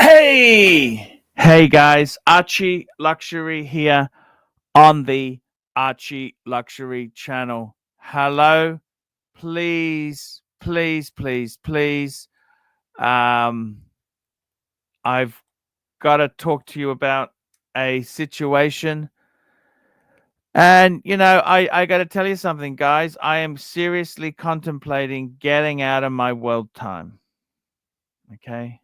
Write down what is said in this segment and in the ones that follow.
Hey guys, Archie Luxury here on the Archie Luxury channel. Hello, please, please, please, please. I've got to talk to you about a situation. And, I got to tell you something, guys. I am seriously contemplating getting out of my world time. Okay.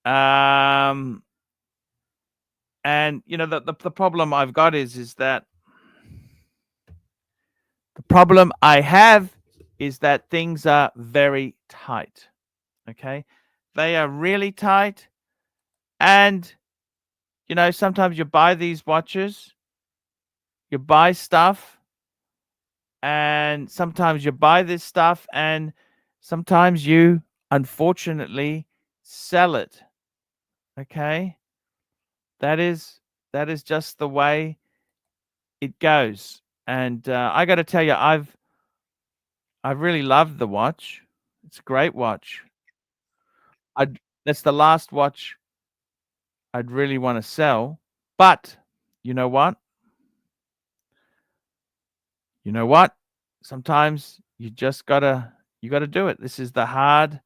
And the problem I've got is that the problem I have is that things are very tight. Okay, they are really tight, and sometimes you buy these watches, you buy stuff, and sometimes you buy this stuff, and sometimes you unfortunately sell it. Okay, that is just the way it goes. And I got to tell you, I've really loved the watch. It's a great watch. That's the last watch I'd really want to sell. But you know what? You know what? Sometimes you just gotta do it. This is the hard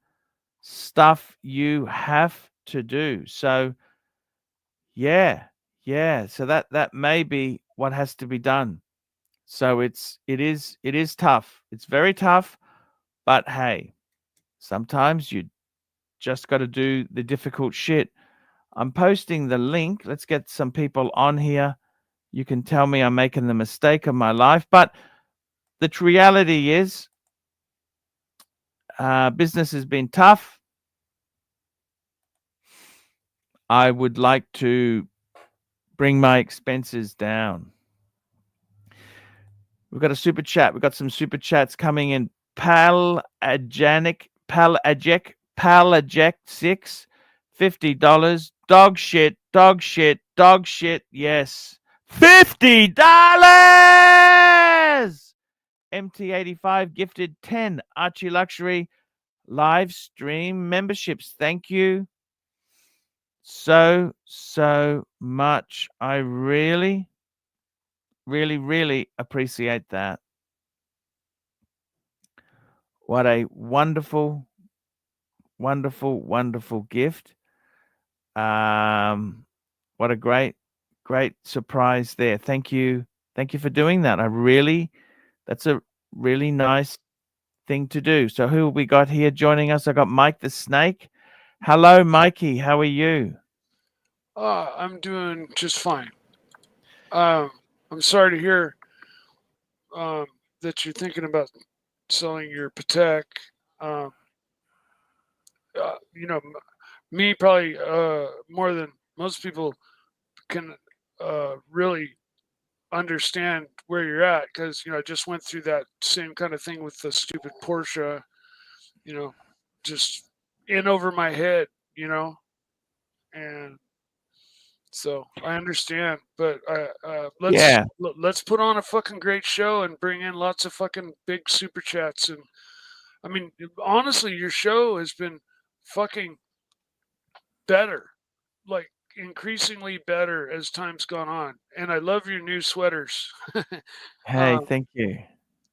stuff you have to do. So yeah. So that may be what has to be done. So it is tough. It's very tough. But hey, sometimes you just got to do the difficult shit. I'm posting the link. Let's get some people on here. You can tell me I'm making the mistake of my life. But the reality is, business has been tough. I would like to bring my expenses down. We've got a super chat. We've got some super chats coming in. Palajek 6, $50. Dog shit. Yes. $50. MT85 gifted 10 Archie Luxury live stream memberships. Thank you so much. I really appreciate that. What a wonderful gift. What a great surprise there. Thank you for doing that. That's a really nice thing to do. So who we got here joining us? I got Mike the Snake. Hello, Mikey. How are you? I'm doing just fine. I'm sorry to hear that you're thinking about selling your Patek. Um, me probably more than most people can really understand where you're at because I just went through that same kind of thing with the stupid Porsche. Just in over my head. And so I understand, but Yeah. let's put on a fucking great show and bring in lots of fucking big super chats. And I mean, honestly, your show has been fucking better, like increasingly better as time's gone on. And I love your new sweaters. Hey, um, thank you.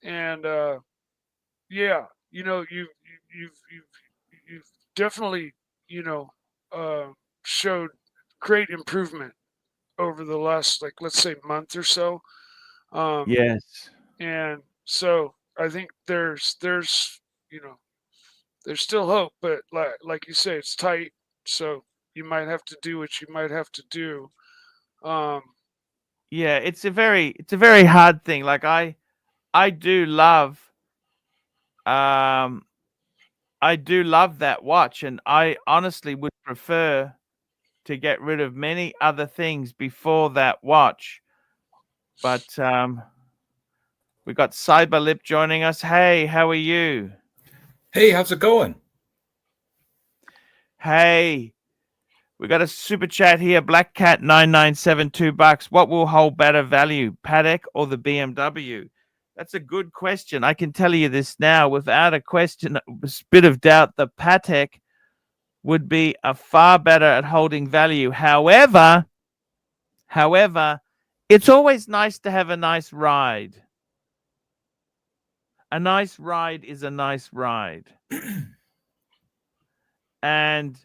and yeah, you've definitely uh, showed great improvement over the last, like, let's say month or so. Um, Yes. and so I think you know there's still hope, but like you say, it's tight. So you might have to do what you might have to do. Um, Yeah, it's a very hard thing. Like I do love um I do love that watch, and I honestly would prefer to get rid of many other things before that watch. But we got Cyberlip joining us. Hey, how are you? Hey, how's it going? Hey, we got a super chat here. Black Cat 9972 $2. What will hold better value, Patek or the BMW? That's a good question. I can tell you this now without a question, a bit of doubt. The Patek would be a far better at holding value. However, it's always nice to have a nice ride. A nice ride is a nice ride. And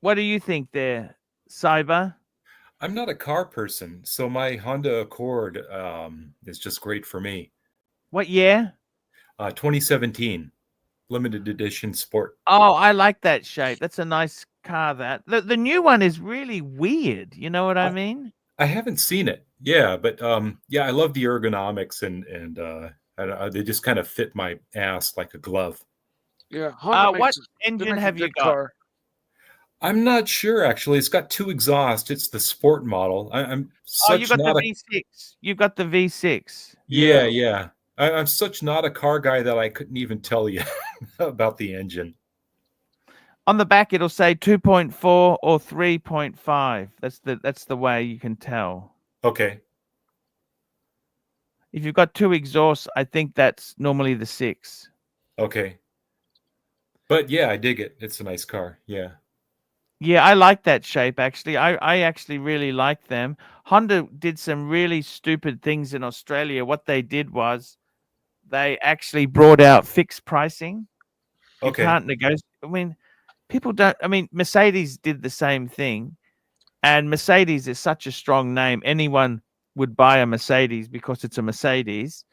what do you think there, Cyber? I'm not a car person, so my Honda Accord is just great for me. What year? 2017 limited edition sport. Oh, I like that shape. That's a nice car. That the new one is really weird. You know what I mean? I haven't seen it. Yeah, but yeah, I love the ergonomics and they just kind of fit my ass like a glove. Yeah, Honda What makes engine they make a have you good got? car. I'm not sure actually. It's got 2 exhausts. It's the sport model. I'm such You got not the a V6. You got the V6. yeah. I'm such not a car guy that I couldn't even tell you about the engine. On the back, it'll say 2.4 or 3.5. That's the way you can tell. Okay. If you've got 2 exhausts, I think that's normally the 6. Okay. But yeah, I dig it. It's a nice car. Yeah. Yeah, I like that shape, actually. I actually really like them. Honda did some really stupid things in Australia. What they did was they actually brought out fixed pricing. You Okay. can't negotiate. I mean, people don't. I mean, Mercedes did the same thing. And Mercedes is such a strong name. Anyone would buy a Mercedes because it's a Mercedes.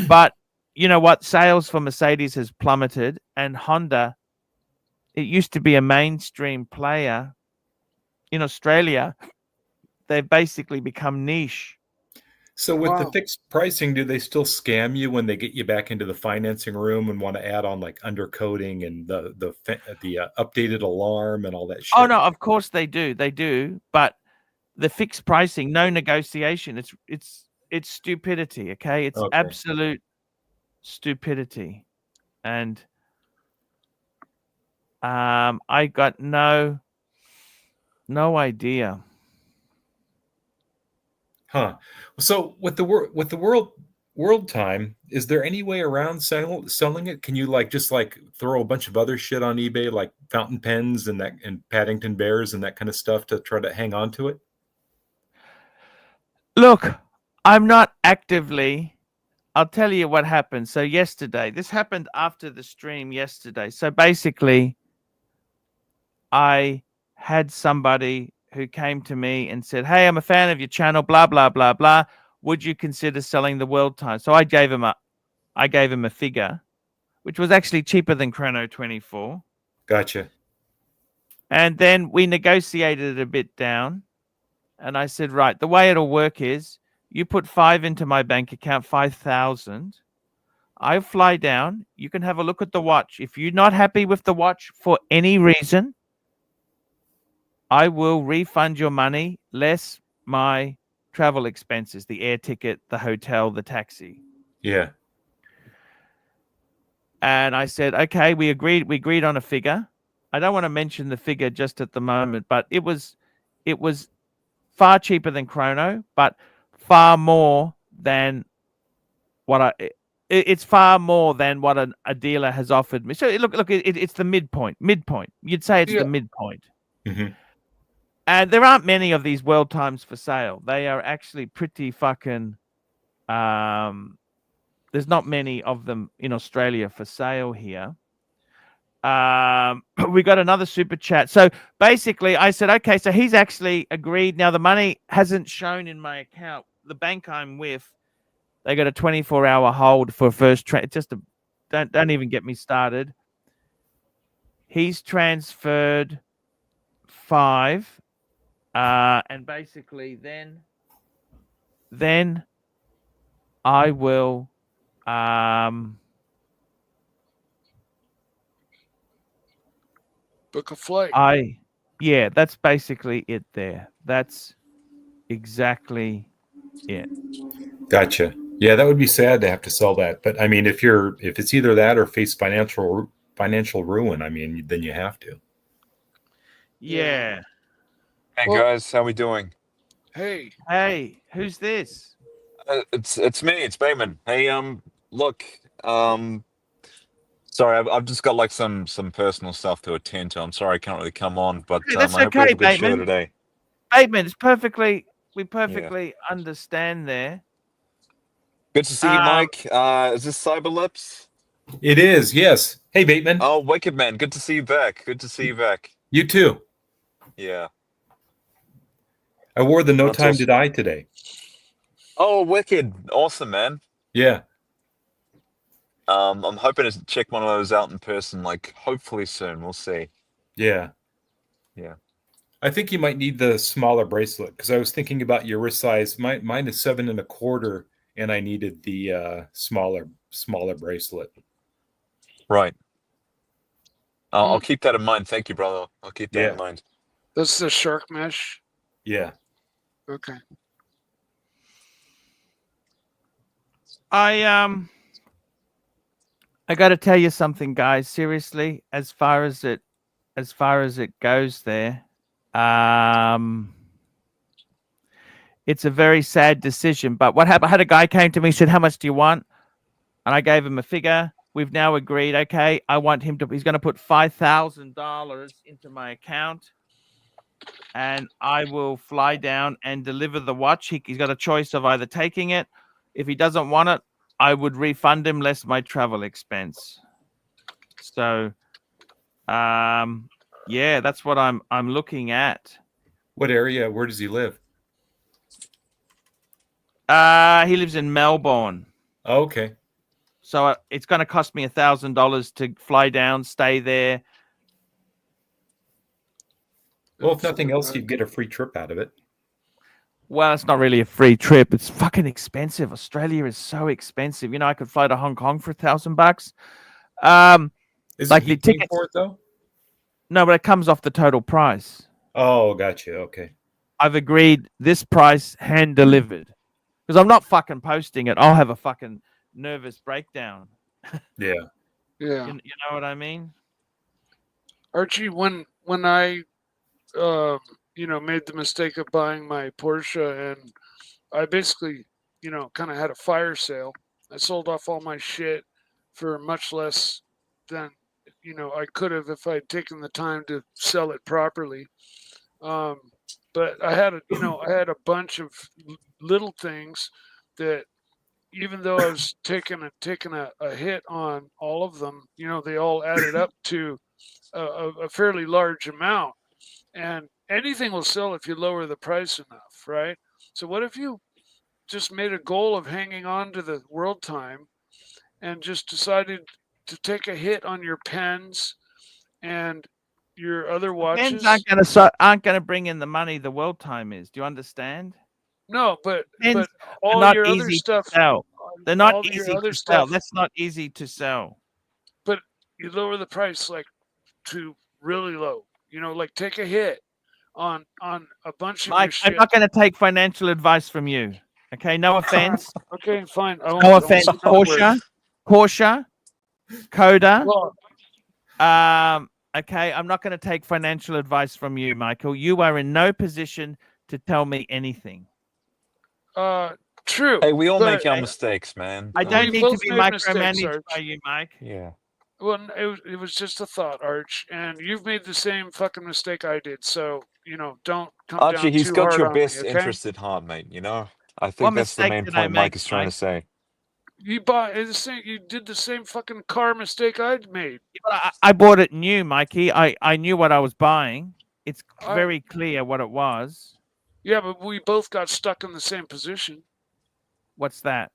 But you know what? Sales for Mercedes has plummeted. And Honda, it used to be a mainstream player in Australia. They've basically become niche. So with the Wow. fixed pricing, do they still scam you when they get you back into the financing room and want to add on like undercoating and the updated alarm and all that shit? Oh no, of course they do. They do. But the fixed pricing, no negotiation. It's stupidity. Okay, it's Okay. absolute stupidity. And I got no idea. Huh. So with the world time, is there any way around selling it? Can you just throw a bunch of other shit on eBay, like fountain pens and Paddington bears and that kind of stuff to try to hang on to it? Look, I'm not actively. I'll tell you what happened. So yesterday, this happened after the stream yesterday. So basically, I had somebody who came to me and said, "Hey, I'm a fan of your channel, blah, blah, blah, blah. Would you consider selling the world time?" So I gave him a figure, which was actually cheaper than Chrono 24. Gotcha. And then we negotiated it a bit down. And I said, right, the way it'll work is you put 5 into my bank account, 5,000. I fly down. You can have a look at the watch. If you're not happy with the watch for any reason, I will refund your money less my travel expenses, the air ticket, the hotel, the taxi. Yeah. And I said, okay, we agreed on a figure. I don't want to mention the figure just at the moment, but it was far cheaper than Chrono, but far more than what it's far more than what a dealer has offered me. So look, it's the midpoint. You'd say it's the midpoint. Mm-hmm. And there aren't many of these world times for sale. They are actually pretty fucking. There's not many of them in Australia for sale here. We got another super chat. So basically, I said, okay, so he's actually agreed. Now the money hasn't shown in my account. The bank I'm with, they got a 24-hour hold for first don't even get me started. He's transferred 5, and basically then I will book a flight. Yeah, that's basically it there. That's exactly it. Gotcha. Yeah, that would be sad to have to sell that. But I mean, if it's either that or face financial ruin, I mean, then you have to. Yeah. Hey guys, how we doing? Hey, who's this? It's me. It's Bayman. Hey, look, Sorry, I've just got like some personal stuff to attend to. I'm sorry I can't really come on, but Hey, that's I hope we have okay, a good show Bateman. today. Bateman, we perfectly understand there. Good to see you, Mike. Is this Cyberlips? It is, yes. Hey, Bateman. Oh, Wicked Man. Good to see you back. Good to see you back. You too. Yeah. I wore the No That's Time awesome. to Die today. Oh, Wicked. Awesome, man. Yeah. I'm hoping to check one of those out in person, like hopefully soon. We'll see. Yeah. Yeah. I think you might need the smaller bracelet because I was thinking about your wrist size. Mine is 7 1/4, and I needed the smaller bracelet. Right. I'll keep that in mind. Thank you, brother. I'll keep that Yeah. in mind. That's the shark mesh. Yeah. Okay. I got to tell you something, guys. Seriously, as far as it goes, there, it's a very sad decision. But what happened? I had a guy came to me, said, "How much do you want?" And I gave him a figure. We've now agreed. Okay, I want him to. He's going to put $5,000 into my account, and I will fly down and deliver the watch. He's got a choice of either taking it. If he doesn't want it, I would refund him less my travel expense. So, yeah, that's what I'm looking at. What area? Where does he live? He lives in Melbourne. Oh, okay. So it's going to cost me $1,000 to fly down, stay there. Well, if nothing else, you'd get a free trip out of it. Well, it's not really a free trip. It's fucking expensive. Australia is so expensive. You know, I could fly to Hong Kong for $1,000. Isn't like he the paying tickets for it though? No, but it comes off the total price. Oh, gotcha. Okay. I've agreed this price hand delivered because I'm not fucking posting it. I'll have a fucking nervous breakdown. Yeah. Yeah. You know what I mean? Archie, when I made the mistake of buying my Porsche, and I basically, kind of had a fire sale. I sold off all my shit for much less than, I could have if I'd taken the time to sell it properly. But I had a bunch of little things that, even though I was taking a hit on all of them, they all added up to a fairly large amount. And anything will sell if you lower the price enough, right? So what if you just made a goal of hanging on to the world time and just decided to take a hit on your pens and your other watches? Pens aren't gonna bring in the money the world time is. Do you understand? No, but Pens all not your easy other to stuff. sell. They're not all your easy other to sell. stuff. That's not easy to sell. But you lower the price like to really low. Like take a hit on a bunch of your Mike, shit. I'm not going to take financial advice from you. Okay, no offense. Okay, fine. No offense, Porsche, Coda. Well, okay, I'm not going to take financial advice from you, Michael. You are in no position to tell me anything. True. Hey, we all but make our mistakes, man. I don't We need to both be made mistakes, micromanaged Arch. by you, Mike. Yeah. Well, it was just a thought, Arch, and you've made the same fucking mistake I did. So don't come Archie, down he's too got hard your on best me, okay? interest at heart, mate. I think What that's the mistake main did I point make, Mike is trying Mike? to say. You bought the same. You did the same fucking car mistake I'd made. I bought it new, Mikey. I knew what I was buying. It's very clear what it was. Yeah, but we both got stuck in the same position. What's that?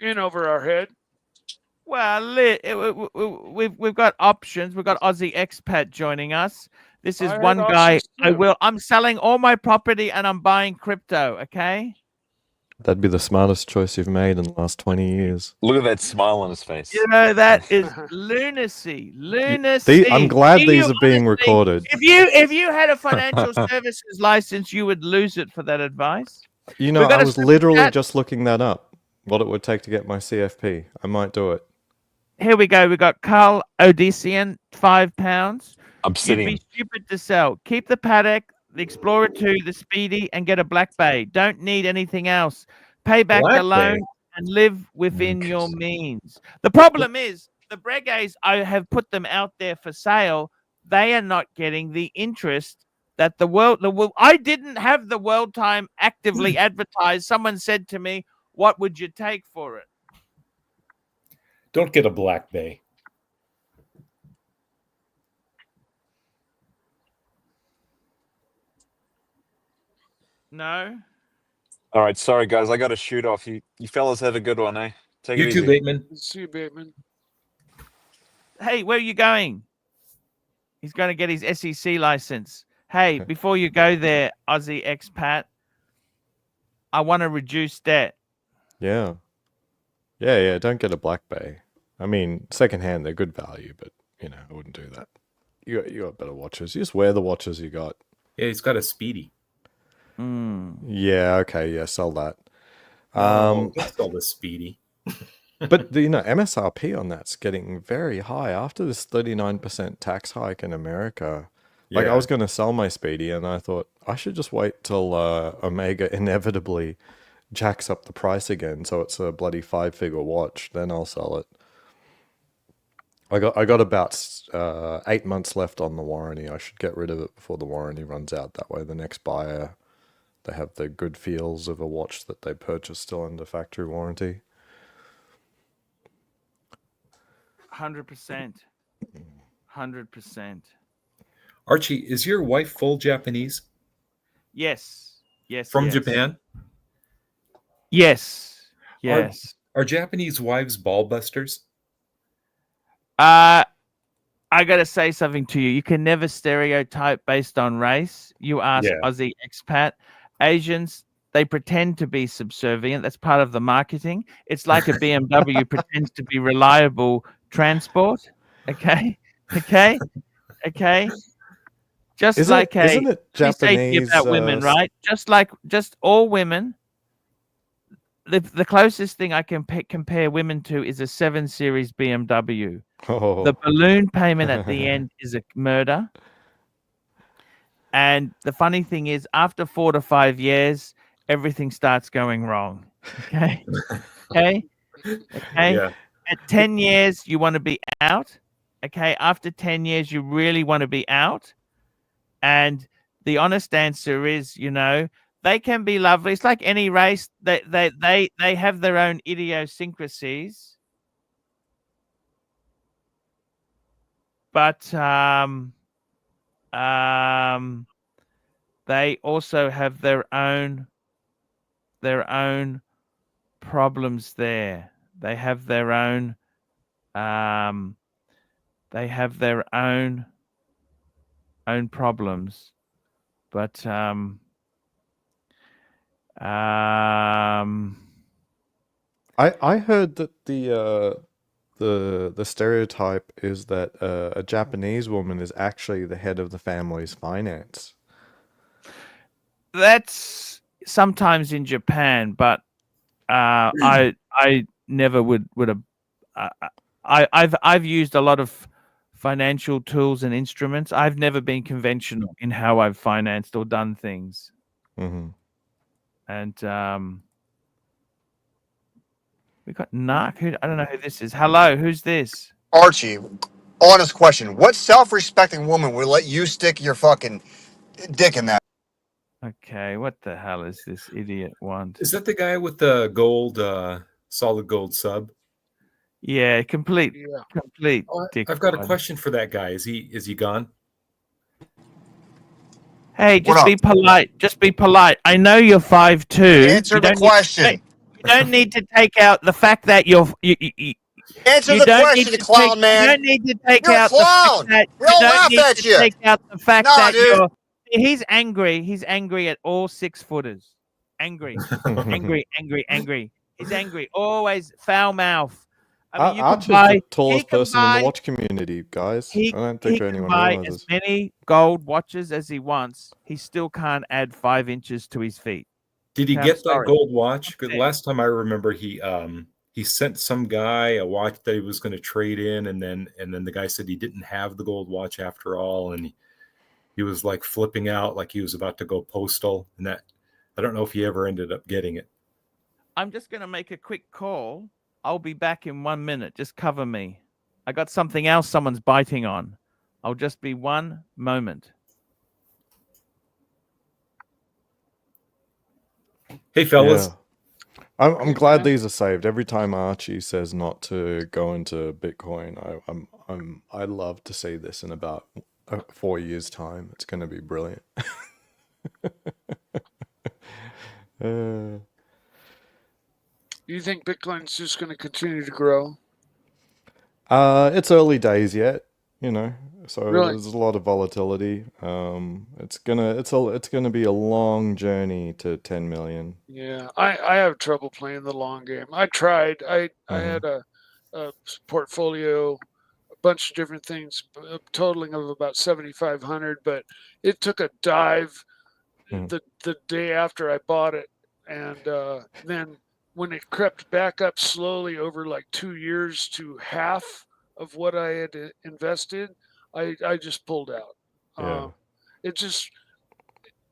In over our head. Well, we've got options. We've got Aussie expat joining us. This is one guy. I'm selling all my property and I'm buying crypto. Okay. That'd be the smartest choice you've made in the last 20 years. Look at that smile on his face. You know, that is lunacy. I'm glad these are being recorded. If you had a financial services license, you would lose it for that advice. You know, I was literally just looking that up, what it would take to get my CFP. I might do it. Here we go. We got Carl Odyssean, £5. Obsidian. You'd be stupid to sell. Keep the Patek, the Explorer 2, the Speedy, and get a Black Bay. Don't need anything else. Pay back the loan and live within your means. The problem is, the Breguets, I have put them out there for sale. They are not getting the interest that the world. I didn't have the World Time actively advertised. Someone said to me, "What would you take for it?" Don't get a Black Bay. No. All right, sorry guys, I got to shoot off. You fellas have a good one, eh? Take You it too, easy. Bateman. See you, Bateman. Hey, where are you going? He's going to get his SEC license. Hey, before you go there, Aussie expat, I want to reduce debt. Yeah. Yeah. Don't get a Black Bay. I mean, secondhand, they're good value, but I wouldn't do that. You got better watches. You just wear the watches you got. Yeah, he's got a Speedy. Yeah. Okay. Yeah. Sell that. Don't sell the Speedy. But the MSRP on that's getting very high after this 39% tax hike in America. Like I was going to sell my Speedy, and I thought I should just wait till Omega inevitably jacks up the price again, so it's a bloody 5-figure watch. Then I'll sell it. I got about 8 months left on the warranty. I should get rid of it before the warranty runs out. That way, the next buyer, they have the good feels of a watch that they purchased still under factory warranty. 100%. 100%. Archie, is your wife full Japanese? Yes. From Yes. Japan? Yes. Yes. Are Japanese wives ball busters? I got to say something to you. You can never stereotype based on race. You ask Aussie expat. Asians, they pretend to be subservient. That's part of the marketing. It's like a BMW pretends to be reliable transport. Okay. Just Isn't it Japanese about women, right? Just all women. The closest thing I can compare women to is a 7 Series BMW. Oh. The balloon payment at the end is a murder. And the funny thing is, after 4 to 5 years, everything starts going wrong. Okay. Yeah. At 10 years, you want to be out. Okay. After 10 years, you really want to be out. And the honest answer is, they can be lovely. It's like any race. They have their own idiosyncrasies. But they also have their own problems there. They have their own problems. But I heard that the stereotype is that a Japanese woman is actually the head of the family's finance. That's sometimes in Japan, but I never would have. I've used a lot of financial tools and instruments. I've never been conventional in how I've financed or done things. Mm-hmm. And we got Narc. I don't know who this is. Hello, who's this? Archie, honest question. What self-respecting woman would let you stick your fucking dick in that? Okay, what the hell is this idiot want? Is that the guy with the gold, solid gold sub? Yeah, complete dick. I've got a question for that guy. Is he gone? Hey, just be polite. Just be polite. I know you're 5'2". Answer the question. You don't need to take out the fact that you're. Answer the question, clown man. You don't need to take You're out a clown. the fact that We all laugh at you. Take out the fact Nah, that dude. you're. He's angry. He's angry at all 6-footers. Angry. Angry. He's angry. Always foul mouth. I mean, Archie's the tallest person in the watch community, guys. I don't think anyone realizes. As many gold watches as he wants. He still can't add 5 inches to his feet. Did he get that gold watch? Because last time I remember, he sent some guy a watch that he was going to trade in, and then the guy said he didn't have the gold watch after all, and he was like flipping out, like he was about to go postal, and that I don't know if he ever ended up getting it. I'm just going to make a quick call. I'll be back in 1 minute. Just cover me. I got something else someone's biting on. I'll just be one moment. Hey, fellas. Yeah. I'm glad these are saved. Every time Archie says not to go into Bitcoin, I love to see this in about 4 years' time. It's going to be brilliant. Do you think Bitcoin's just going to continue to grow? It's early days yet, you know, so Really? there's a lot of volatility. It's gonna be a long journey to 10 million. Yeah, I have trouble playing the long game. I tried. I had a portfolio, a bunch of different things, totaling of about 7,500, but it took a dive the day after I bought it, and then when it crept back up slowly over like 2 years to half of what I had invested, I just pulled out. Yeah. It just,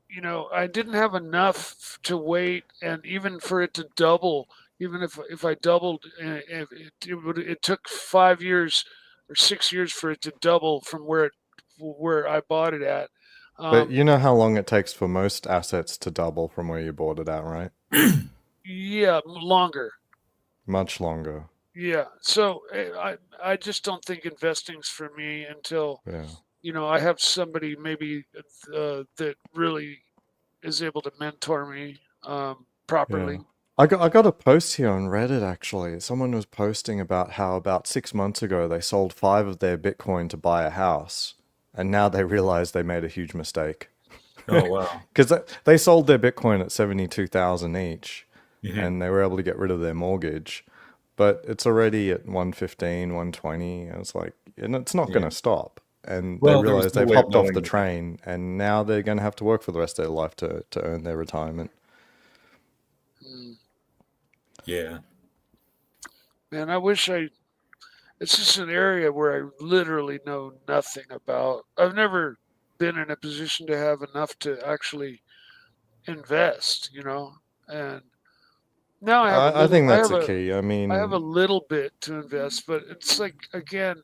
you know, I didn't have enough to wait, and even for it to double, even if I doubled, it took 5 years or 6 years for it to double from where I bought it at. But you know how long it takes for most assets to double from where you bought it at, right? Yeah, longer. Much longer. Yeah. So I just don't think investing's for me until you know, I have somebody maybe that really is able to mentor me properly. Yeah. I got a post here on Reddit actually. Someone was posting about how about 6 months ago they sold 5 of their Bitcoin to buy a house, and now they realize they made a huge mistake. Oh wow! Because they sold their Bitcoin at 72,000 each, and they were able to get rid of their mortgage, but it's already at 115, 120. And it's like, and it's not going to stop. And they realize they've hopped off the train, and now they're going to have to work for the rest of their life to earn their retirement. Yeah. Man, I wish it's just an area where I literally know nothing about. I've never been in a position to have enough to actually invest, you know, and now I have I think that's a key. I mean, I have a little bit to invest, but it's like, again,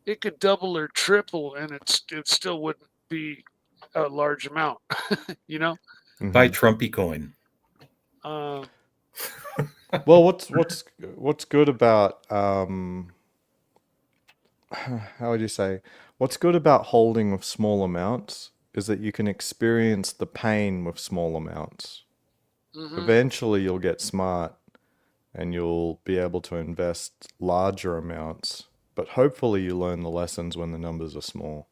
it could double or triple, and it still wouldn't be a large amount, you know. Buy Trumpy coin. Well, what's good about how would you say? What's good about holding with small amounts is that you can experience the pain with small amounts. Eventually, you'll get smart and you'll be able to invest larger amounts, but hopefully you learn the lessons when the numbers are small.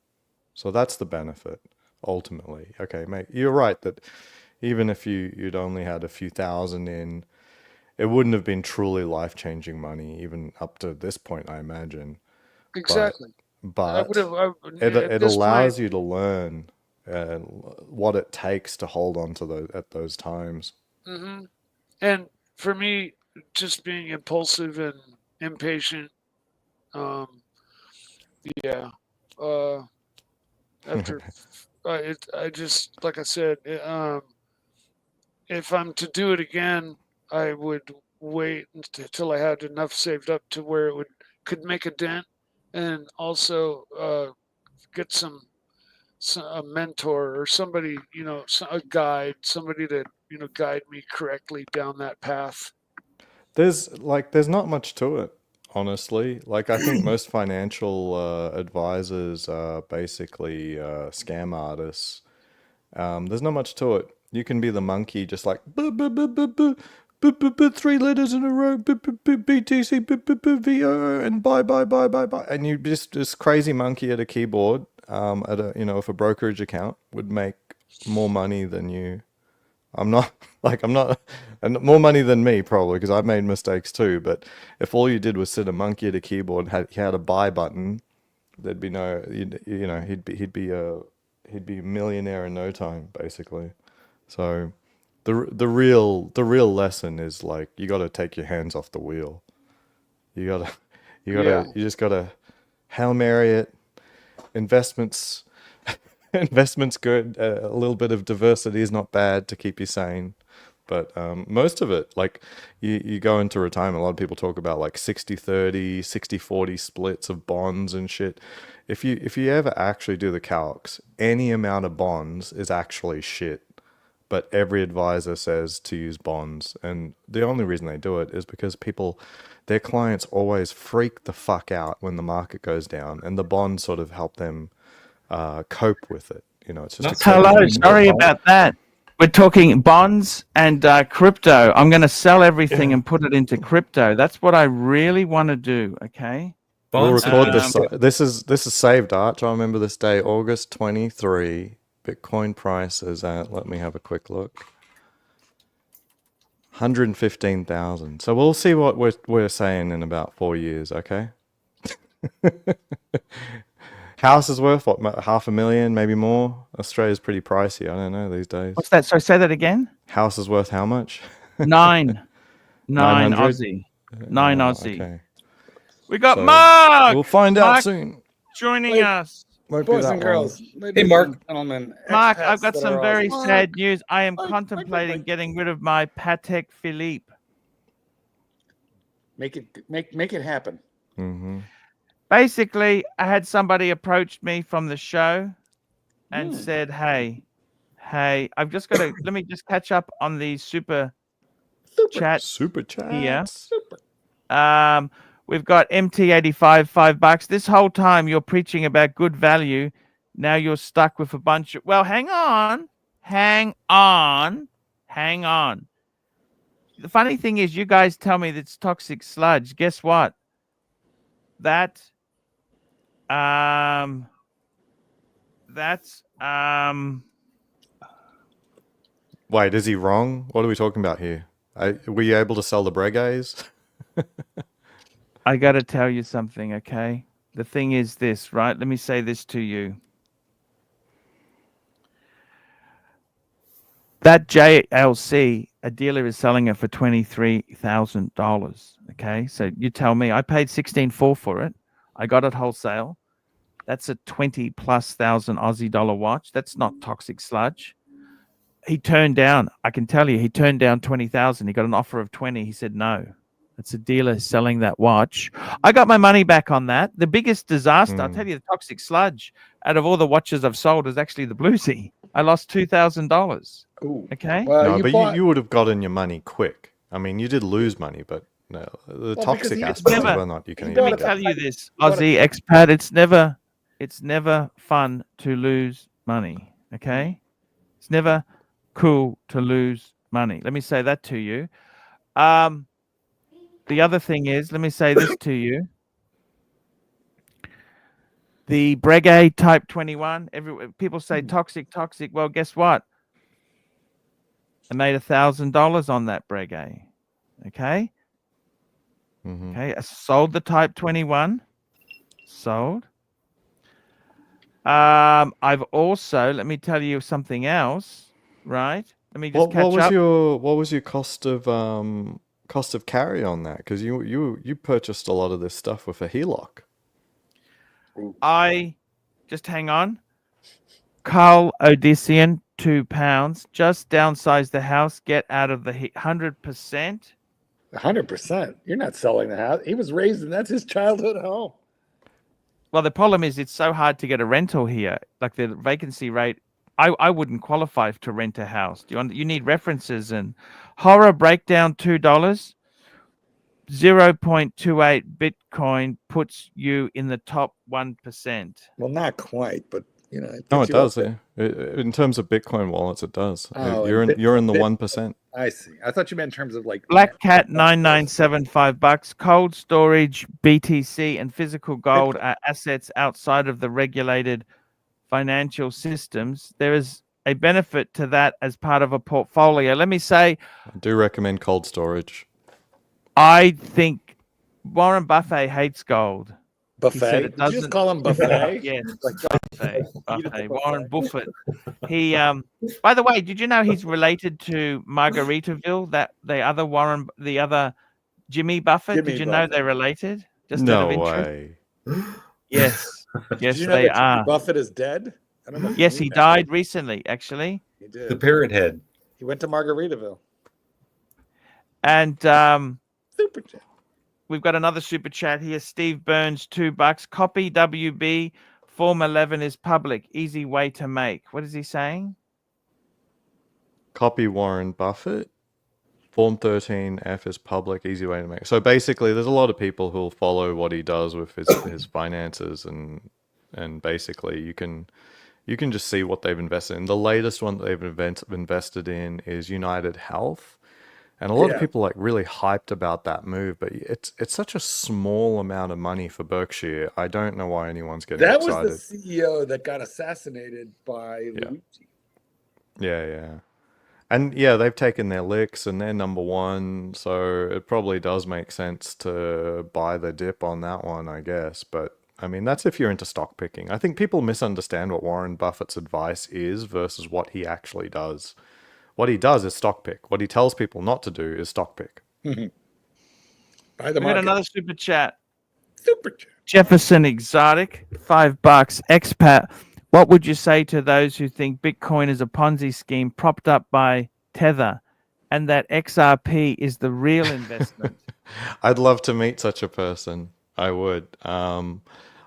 So that's the benefit, ultimately. Okay, mate, you're right that even if you'd only had a few thousand in, it wouldn't have been truly life-changing money, even up to this point, I imagine. Exactly. But it allows you to learn what it takes to hold on to at those times. And for me, just being impulsive and impatient, after I just, like I said, if I'm to do it again, I would wait until I had enough saved up to where it could make a dent, and also get a mentor or somebody, you know, a guide, somebody to, you know, guide me correctly down that path. There's not much to it, honestly. Like, I think most financial advisors are basically scam artists. There's not much to it. You can be the monkey, just like 3 letters in a row, BTC, VO, and buy, and you just this crazy monkey at a keyboard, at a, you know, if a brokerage account would make more money than you. I'm not, and more money than me probably, because I've made mistakes too. But if all you did was sit a monkey at a keyboard, he had a buy button, there'd be no, you know, he'd be a millionaire in no time, basically. So the real lesson is, like, you got to take your hands off the wheel. You just gotta Hail Mary it. Investments good. A little bit of diversity is not bad to keep you sane. But most of it, like you go into retirement, a lot of people talk about like 60-30, 60-40 splits of bonds and shit. If you ever actually do the calcs, any amount of bonds is actually shit. But every advisor says to use bonds. And the only reason they do it is because their clients always freak the fuck out when the market goes down. And the bonds sort of help them cope with it. You know, it's just a Hello, coping sorry mechanism. about that. We're talking bonds and crypto. I'm going to sell everything and put it into crypto. That's what I really want to do. Okay. We'll Bonds record and this. This is saved, Arch. I remember this day, August 23. Bitcoin price is at, let me have a quick look, 115,000. So we'll see what we're saying in about 4 years, okay? House is worth, what, $500,000, maybe more? Australia's pretty pricey. I don't know these days. What's that? So say that again. House is worth how much? 9 900? Aussie. 9 Oh, Aussie. okay. We got So Mark. we'll find out Mark soon. joining us. Won't be Boys that and long. girls, ladies Mark. and gentlemen, Mark, expats I've got that some are very Aussies. sad news. I am Mark, contemplating Mark. getting rid of my Patek Philippe. Make it happen. Mm-hmm. Basically, I had somebody approached me from the show and said, hey, I've just got to, let me just catch up on the super chat Super chats. here. Super. We've got MT85, $5. This whole time you're preaching about good value. Now you're stuck with a bunch of, well, hang on. The funny thing is you guys tell me that's toxic sludge. Guess what? That's Wait, is he wrong? What are we talking about here? Were you able to sell the Breguets? I got to tell you something, okay? The thing is this, right? Let me say this to you. That JLC, a dealer is selling it for $23,000, okay? So you tell me, I paid $16,400 for it. I got it wholesale. That's a 20+ thousand Aussie dollar watch. That's not toxic sludge. He turned down, I can tell you, he turned down 20,000. He got an offer of 20. He said no. It's a dealer selling that watch. I got my money back on that. The biggest disaster, I'll tell you, the toxic sludge out of all the watches I've sold is actually the Bluesy. I lost $2,000. Ooh. Okay. Well, No, you would have gotten your money quick. I mean, you did lose money, but no, the toxic because aspect of never- whether or not you can Let even me get. tell you this, Aussie expat, it's never fun to lose money. Okay. It's never cool to lose money. Let me say that to you. The other thing is, let me say this to you. The Breguet Type 21, people say toxic. Well, guess what? I made $1,000 on that Breguet. Okay. Mm-hmm. Okay. I sold the Type 21. Sold. I've also, let me tell you something else, right? Let me just catch up. What was your cost of carry on that? Because you purchased a lot of this stuff with a HELOC. I just hang on. Carl Odyssean, £2. Just downsize the house. Get out of the 100%. 100%. You're not selling the house. He was raised, and that's his childhood home. Well, the problem is it's so hard to get a rental here. Like the vacancy rate, I wouldn't qualify to rent a house. You need references and horror breakdown $2. 0.28 Bitcoin puts you in the top 1%. Well, not quite, but you know. No, it does. In terms of Bitcoin wallets, it does. Oh, you're in the 1%. I see. I thought you meant in terms of like Black Cat $9975. Cold storage, BTC, and physical gold are assets outside of the regulated financial systems. There is a benefit to that as part of a portfolio. Let me say, I do recommend cold storage. I think Warren Buffett hates gold. buffet. it Did you just call him buffet? Yes, Like, Buffett. Eat at the Warren buffet. Buffett. He, by the way, did you know he's related to Margaritaville? The other Jimmy Buffett. Jimmy did you know Buffett. they're related? Just out No of interest. way. Yes, yes, Did you know they that Jimmy are. Buffett is dead? I don't know. if you Yes, knew he that. died recently. Actually, He did. the parrot head. He went to Margaritaville. And Super chat. we've got another super chat here. Steve Burns, $2. Copy WB. Form 11 is public. Easy way to make. What is he saying? Copy Warren Buffett. Form 13F is public. Easy way to make. So basically, there's a lot of people who'll follow what he does with his finances, and basically you can just see what they've invested in. The latest one that they've invested in is United Health. And a lot of people like really hyped about that move, but it's such a small amount of money for Berkshire. I don't know why anyone's getting excited. That was the CEO that got assassinated by Luigi. Yeah. And yeah, they've taken their licks and they're number one, so it probably does make sense to buy the dip on that one, I guess. But I mean, that's if you're into stock picking. I think people misunderstand what Warren Buffett's advice is versus what he actually does. What he does is stock pick. What he tells people not to do is stock pick. Buy the We got market. another super chat. Super chat. Jefferson Exotic, $5. Expat. What would you say to those who think Bitcoin is a Ponzi scheme propped up by Tether and that XRP is the real investment? I'd love to meet such a person. I would.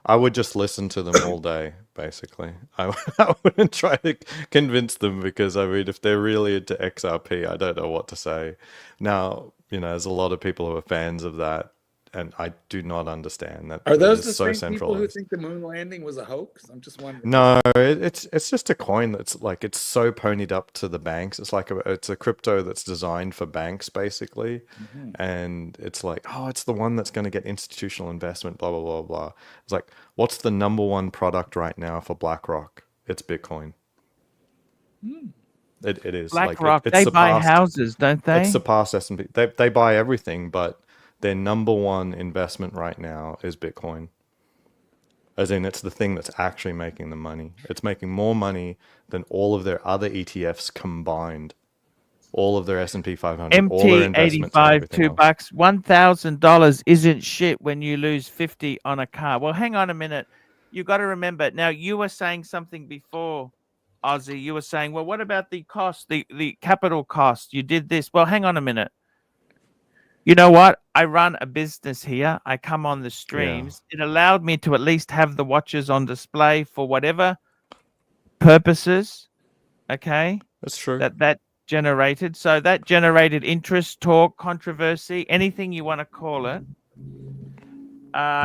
I would just listen to them all day, basically. I wouldn't try to convince them because, I mean, if they're really into XRP, I don't know what to say. Now, there's a lot of people who are fans of that, and I do not understand that. Are those it the is so same people who centralized. think the moon landing was a hoax? I'm just wondering. No, it's just a coin that's like, it's so ponied up to the banks. It's like it's a crypto that's designed for banks, basically. And it's like, oh, it's the one that's going to get institutional investment, blah, blah, blah, blah. It's like, what's the number one product right now for BlackRock? It's Bitcoin. It is. BlackRock, It's they buy surpassed- houses, don't they? It's surpassed S&P. They buy everything, but their number one investment right now is Bitcoin. As in, it's the thing that's actually making the money. It's making more money than all of their other ETFs combined. All of their S&P 500, all their investments, and MT85, everything else. $2. $1,000 isn't shit when you lose 50 on a car. Well, hang on a minute. You got to remember. Now, you were saying something before, Ozzy. You were saying, well, what about the cost, the capital cost? You did this. Well, hang on a minute. You know what? I run a business here. I come on the streams. It allowed me to at least have the watches on display for whatever purposes. Okay. That's true. That generated. So that generated interest, talk, controversy, anything you want to call it.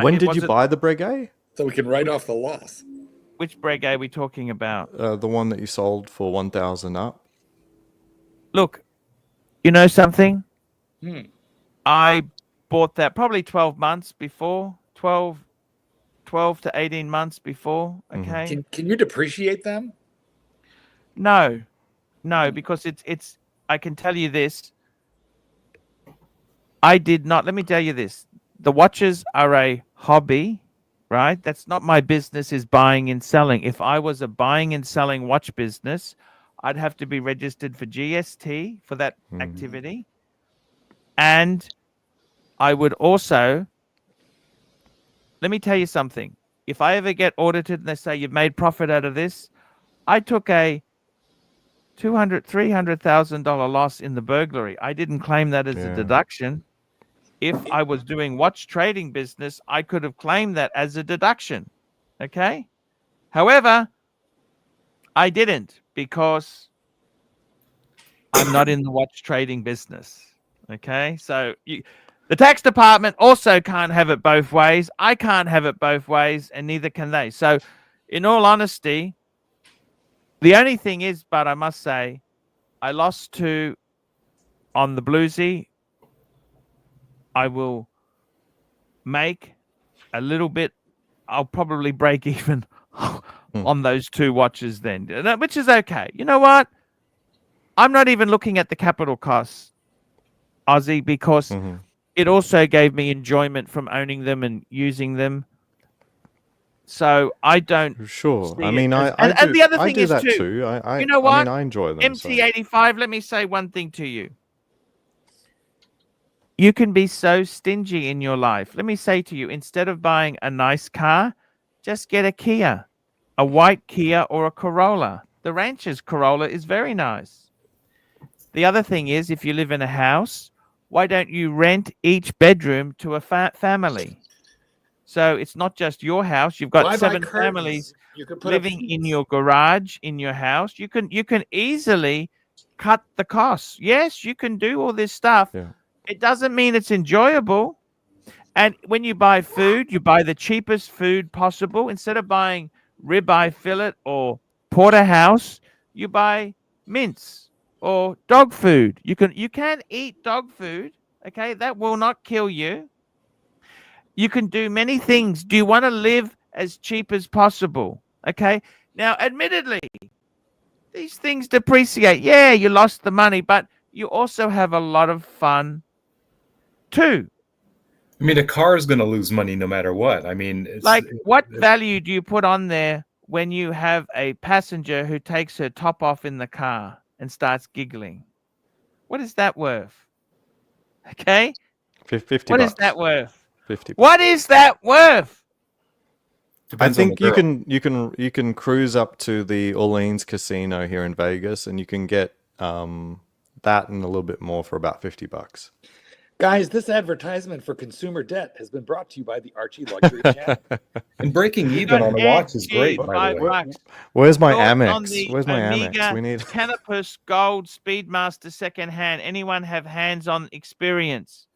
When did you buy the Breguet? So we can write off the loss. Which Breguet are we talking about? The one that you sold for 1,000 up. Look, you know something? I bought that probably 12 months before, 12 to 18 months before. Okay. Can you depreciate them? No, because it's. I can tell you this. I did not. Let me tell you this. The watches are a hobby, right? That's not my business. Is buying and selling. If I was a buying and selling watch business, I'd have to be registered for GST for that activity. And I would also, let me tell you something. If I ever get audited and they say you've made profit out of this, I took a $300,000 loss in the burglary. I didn't claim that as a deduction. If I was doing watch trading business, I could have claimed that as a deduction. Okay. However, I didn't because I'm not in the watch trading business. Okay. So the tax department also can't have it both ways. I can't have it both ways, and neither can they. So in all honesty, the only thing is, but I must say, I lost to on the bluesy. I will make a little bit. I'll probably break even on those two watches then, which is okay. You know what? I'm not even looking at the capital costs, Ozzy, because it also gave me enjoyment from owning them and using them. So I don't. Sure. see I mean, it as- I and do, the other I thing do is that too. too. You know what? I mean, I enjoy them. so- MT85. Let me say one thing to you. You can be so stingy in your life. Let me say to you, instead of buying a nice car, just get a Kia, a white Kia or a Corolla. The Rancher's Corolla is very nice. The other thing is, if you live in a house, why don't you rent each bedroom to a family? So it's not just your house. You've got Why buy 7 curtains? families You could put up living in sheets. your garage, in your house. You can easily cut the costs. Yes, you can do all this stuff. Yeah. It doesn't mean it's enjoyable. And when you buy food, you buy the cheapest food possible. Instead of buying ribeye fillet or porterhouse, you buy mince or dog food. You can eat dog food, okay? That will not kill you. You can do many things. Do you want to live as cheap as possible? Okay. Now, admittedly, these things depreciate. Yeah, you lost the money, but you also have a lot of fun too. I mean, a car is going to lose money no matter what. I mean, What value do you put on there when you have a passenger who takes her top off in the car and starts giggling? What is that worth? Okay. 50 What bucks. is that worth? 50 bucks. What is that worth? I Depends on think the you can cruise up to the Orleans Casino here in Vegas, and you can get that and a little bit more for about 50 bucks. Guys, this advertisement for consumer debt has been brought to you by the Archie Luxury channel. And breaking You even got on a watch is great, Archie, by the way. $5. Where's my Thoughts on Amex? the Where's my Omega Amex? We need. Canopus Gold Speedmaster secondhand. Anyone have hands-on experience?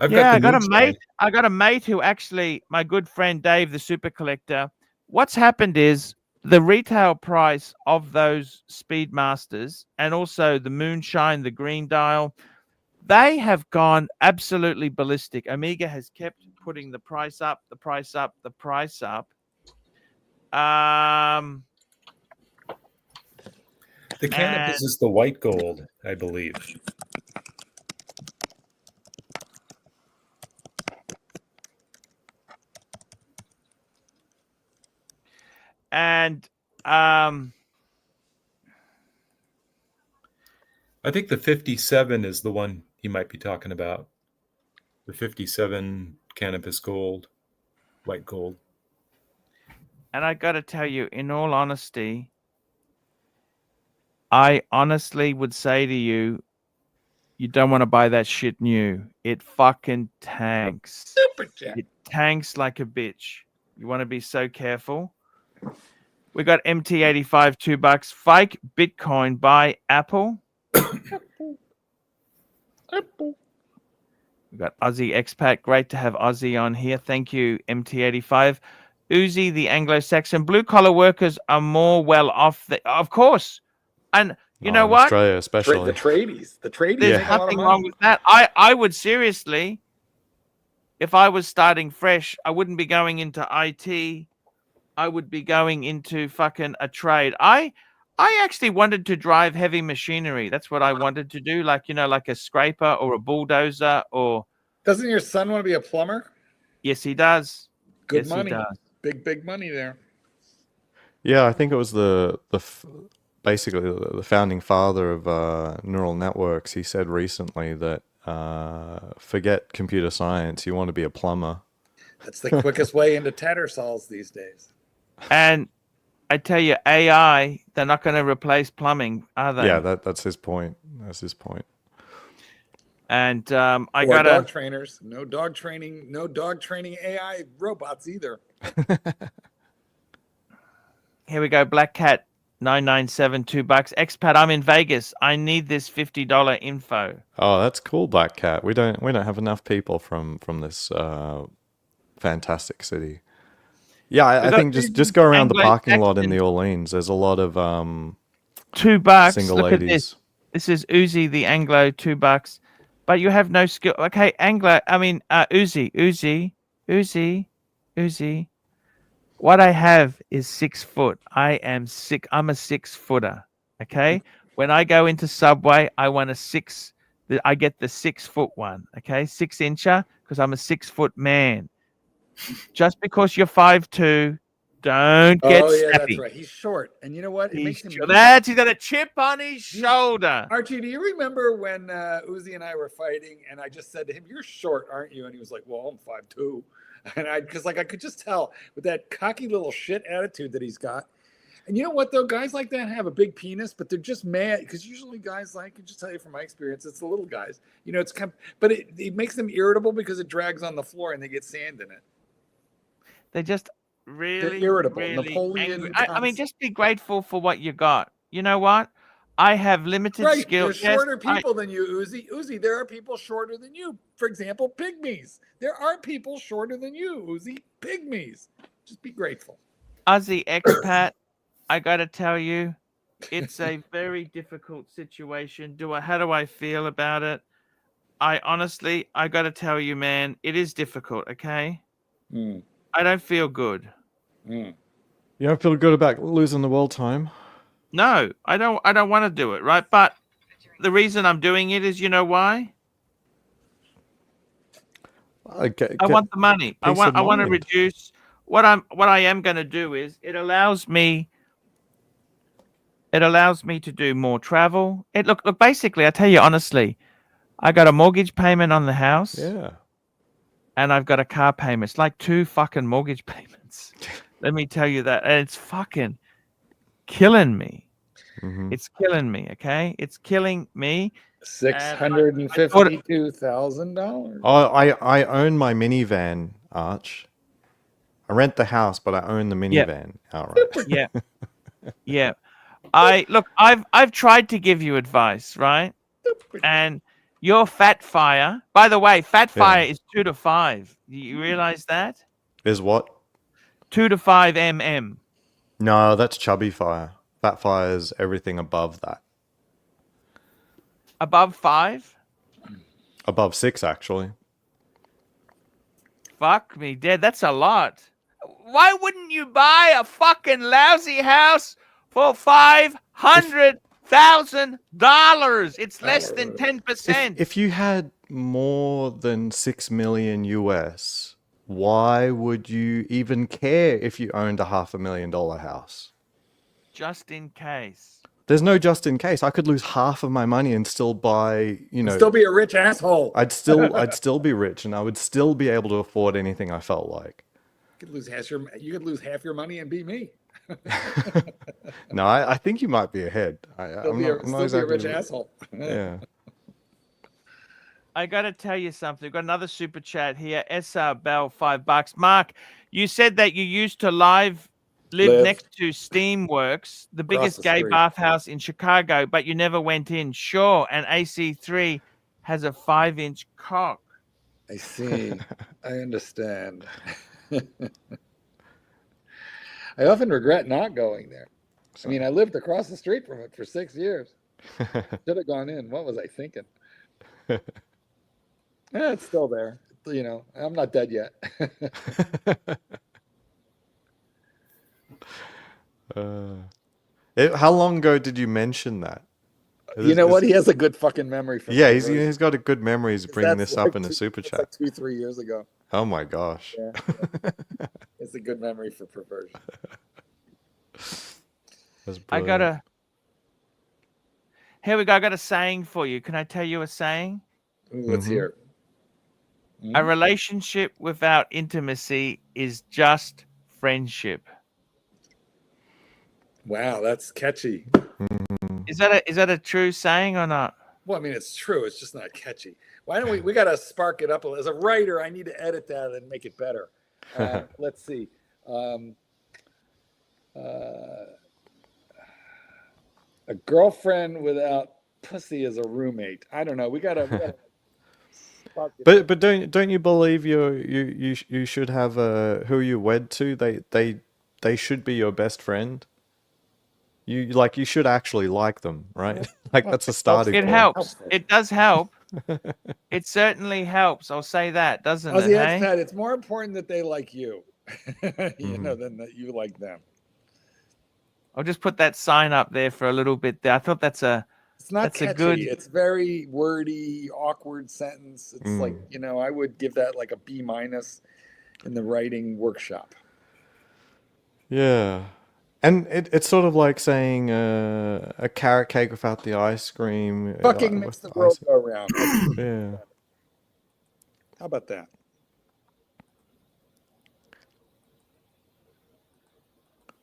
I've Yeah, got the moonshine. I got a mate who actually, my good friend Dave, the super collector. What's happened is the retail price of those Speedmasters and also the moonshine, the green dial, they have gone absolutely ballistic. Omega has kept putting the price up, the price up, the price up. The Canopus is the white gold, I believe. And I think the 57 is the one you might be talking about. The 57 Canopus gold, white gold. and I got to tell you, in all honesty, I honestly would say to you, you don't want to buy that shit new. It fucking tanks. Super chat. It tanks like a bitch. You want to be so careful. We got MT85 $2. Fake Bitcoin by Apple. Apple. We got Aussie Expat. Great to have Aussie on here. Thank you, MT85. Uzi, the Anglo-Saxon. Blue-collar workers are more well off. Of course. And you know in what? Australia, especially. The tradies. There's make a lot of nothing money. wrong with that. I would seriously, if I was starting fresh, I wouldn't be going into IT. I would be going into fucking a trade. I actually wanted to drive heavy machinery. That's what I wanted to do, like a scraper or a bulldozer or. Doesn't your son want to be a plumber? Yes, he does. Good Yes, money. He does. Big money there. Yeah, I think it was basically the founding father of neural networks. He said recently that forget computer science. You want to be a plumber. That's the quickest way into Tattersalls these days. And I tell you, AI, they're not going to replace plumbing, are they? Yeah, that's his point. That's his point. And I Or got dog trainers. No dog training AI robots either. Here we go. Black Cat 997 $2. Expat, I'm in Vegas. I need this $50 info. Oh, that's cool, Black Cat. We don't have enough people from this fantastic city. Yeah, I think just go around the parking lot in the Orleans. There's a lot of $2. single Look ladies. at this. This is Uzi the Anglo, $2. But you have no skill. Okay, Uzi. What I have is 6 foot. I'm a 6 footer. Okay. When I go into Subway, I want I get the 6 foot one. Okay. 6 incher because I'm a 6 foot man. Just because you're 5'2", don't get yeah, snappy. that's right. He's short. And you know what? He's got a chip on his shoulder. Archie, do you remember when Uzi and I were fighting and I just said to him, "You're short, aren't you?" And he was like, "Well, I'm 5'2". And I could just tell with that cocky little shit attitude that he's got. And you know what, though? Guys like that have a big penis, but they're just mad because usually guys like, I can just tell you from my experience, it's the little guys. You know, it's kind of, but it makes them irritable because it drags on the floor and they get sand in it. They're just really, They're irritable. really Napoleon angry. I mean, just be grateful for what you got. You know what? I have limited right. skill. There's shorter people than you, Uzi. Uzi, there are people shorter than you. For example, pygmies. There are people shorter than you, Uzi. Pygmies. Just be grateful. Uzi expat, I got to tell you, it's a very difficult situation. How do I feel about it? I honestly got to tell you, man, it is difficult, okay? I don't feel good. You don't feel good about losing the world time? No, I don't want to do it, right? But the reason I'm doing it is, you know why? I want the money. I want to reduce what I am going to do is it allows me to do more travel. Look, basically, I tell you honestly, I got a mortgage payment on the house. Yeah. And I've got a car payment. It's like 2 fucking mortgage payments. Let me tell you that. And it's fucking killing me. It's killing me, okay? It's killing me. $652,000. Oh, I own my minivan, Arch. I rent the house, but I own the minivan outright. Yeah. Yeah. I've tried to give you advice, right? And your fat fire, by the way, fat fire is 2 to 5. You realize that? Is what? 2 to 5 mm. No, that's chubby fire. Fat fire is everything above that. Above 5? Above 6, actually. Fuck me dead. That's a lot. Why wouldn't you buy a fucking lousy house for $500,000? It's less than 10%. If you had more than 6 million US, why would you even care if you owned a $500,000 house? Just in case. There's no just in case. I could lose half of my money and still buy, still be a rich asshole. I'd still be rich, and I would still be able to afford anything I felt like. You could lose half your money and be me. No, I think you might be ahead. I'm not exactly be a rich asshole. Yeah. I got to tell you something. We've got another super chat here. SR Bell, $5. Mark, you said that you used to live next to Steamworks, the biggest gay bathhouse in Chicago, but you never went in. Sure, and AC3 has a 5-inch cock. I see. I understand. I often regret not going there. I mean, I lived across the street from it for 6 years. Should have gone in. What was I thinking? It's still there. I'm not dead yet. How long ago did you mention that? You know what? He has a good fucking memory for he's got a good memory. He's bringing this up in a super chat. Like 2-3 years ago. Oh my gosh. Yeah. It's a good memory for perversion. Here we go. I got a saying for you. Can I tell you a saying? Let's hear it. A relationship without intimacy is just friendship. Wow, that's catchy. Is that a true saying or not? Well, I mean, it's true. It's just not catchy. Why don't we got to spark it up? As a writer, I need to edit that and make it better. Let's see. A girlfriend without pussy is a roommate. I don't know. We gotta But don't you believe you should have who you wed to? They should be your best friend. You should actually like them, right? Like that's a starting point. It helps. It does help. It certainly helps. I'll say that, doesn't it? Hey? It's more important that they like you, than that you like them. I'll just put that sign up there for a little bit there. I thought it's not catchy. It's very wordy, awkward sentence. It's like, I would give that like a B- in the writing workshop. Yeah. And it's sort of like saying a carrot cake without the ice cream. Fucking makes the world go round. Yeah. How about that?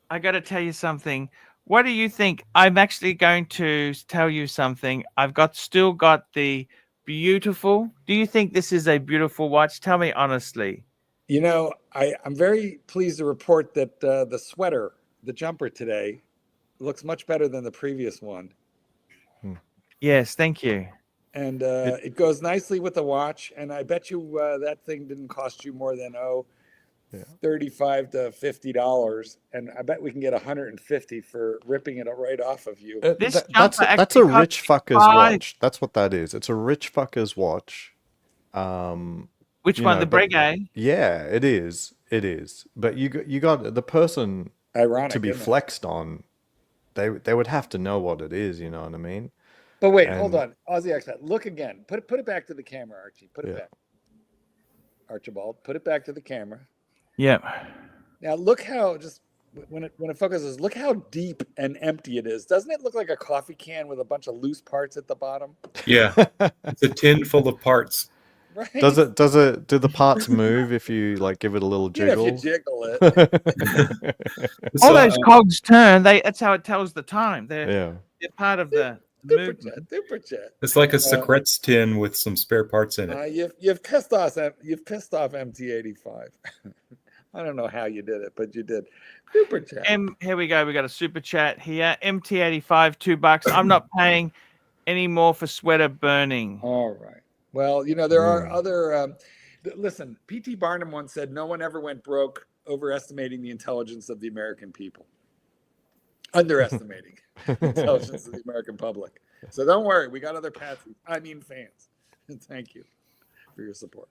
I got to tell you something. What do you think? I'm actually going to tell you something. Still got the beautiful. Do you think this is a beautiful watch? Tell me honestly. You know, I'm very pleased to report that the sweater, the jumper today, looks much better than the previous one. Yes, thank you. And it goes nicely with the watch. And I bet you that thing didn't cost you more than $35 to $50, and I bet we can get $150 for ripping it right off of you. That's a rich fucker's watch. That's what that is. It's a rich fucker's watch. Which one, the Breguet? Yeah, it is. It is. But you got the person to be flexed on. They would have to know what it is. You know what I mean? But wait, hold on, Aussie Expat. Look again. Put it back to the camera, Archie. Put it back. Archibald, put it back to the camera. Yeah. Now look how when it focuses, look how deep and empty it is. Doesn't it look like a coffee can with a bunch of loose parts at the bottom? Yeah, it's a tin full of parts. Right. Do the parts move if you like give it a little jiggle? If you jiggle it. All those cogs turn. That's how it tells the time. They're part of the Super chat. It's like a Secrets tin with some spare parts in it. You've pissed off MT85. I don't know how you did it, but you did. Super chat. Here we go. We got a super chat here. MT85, $2. I'm not paying any more for sweater burning. All right. Well, there are other. Listen, P.T. Barnum once said, "No one ever went broke overestimating the intelligence of the American people. Underestimating the intelligence of the American public." So don't worry, we got other fans. Thank you for your support.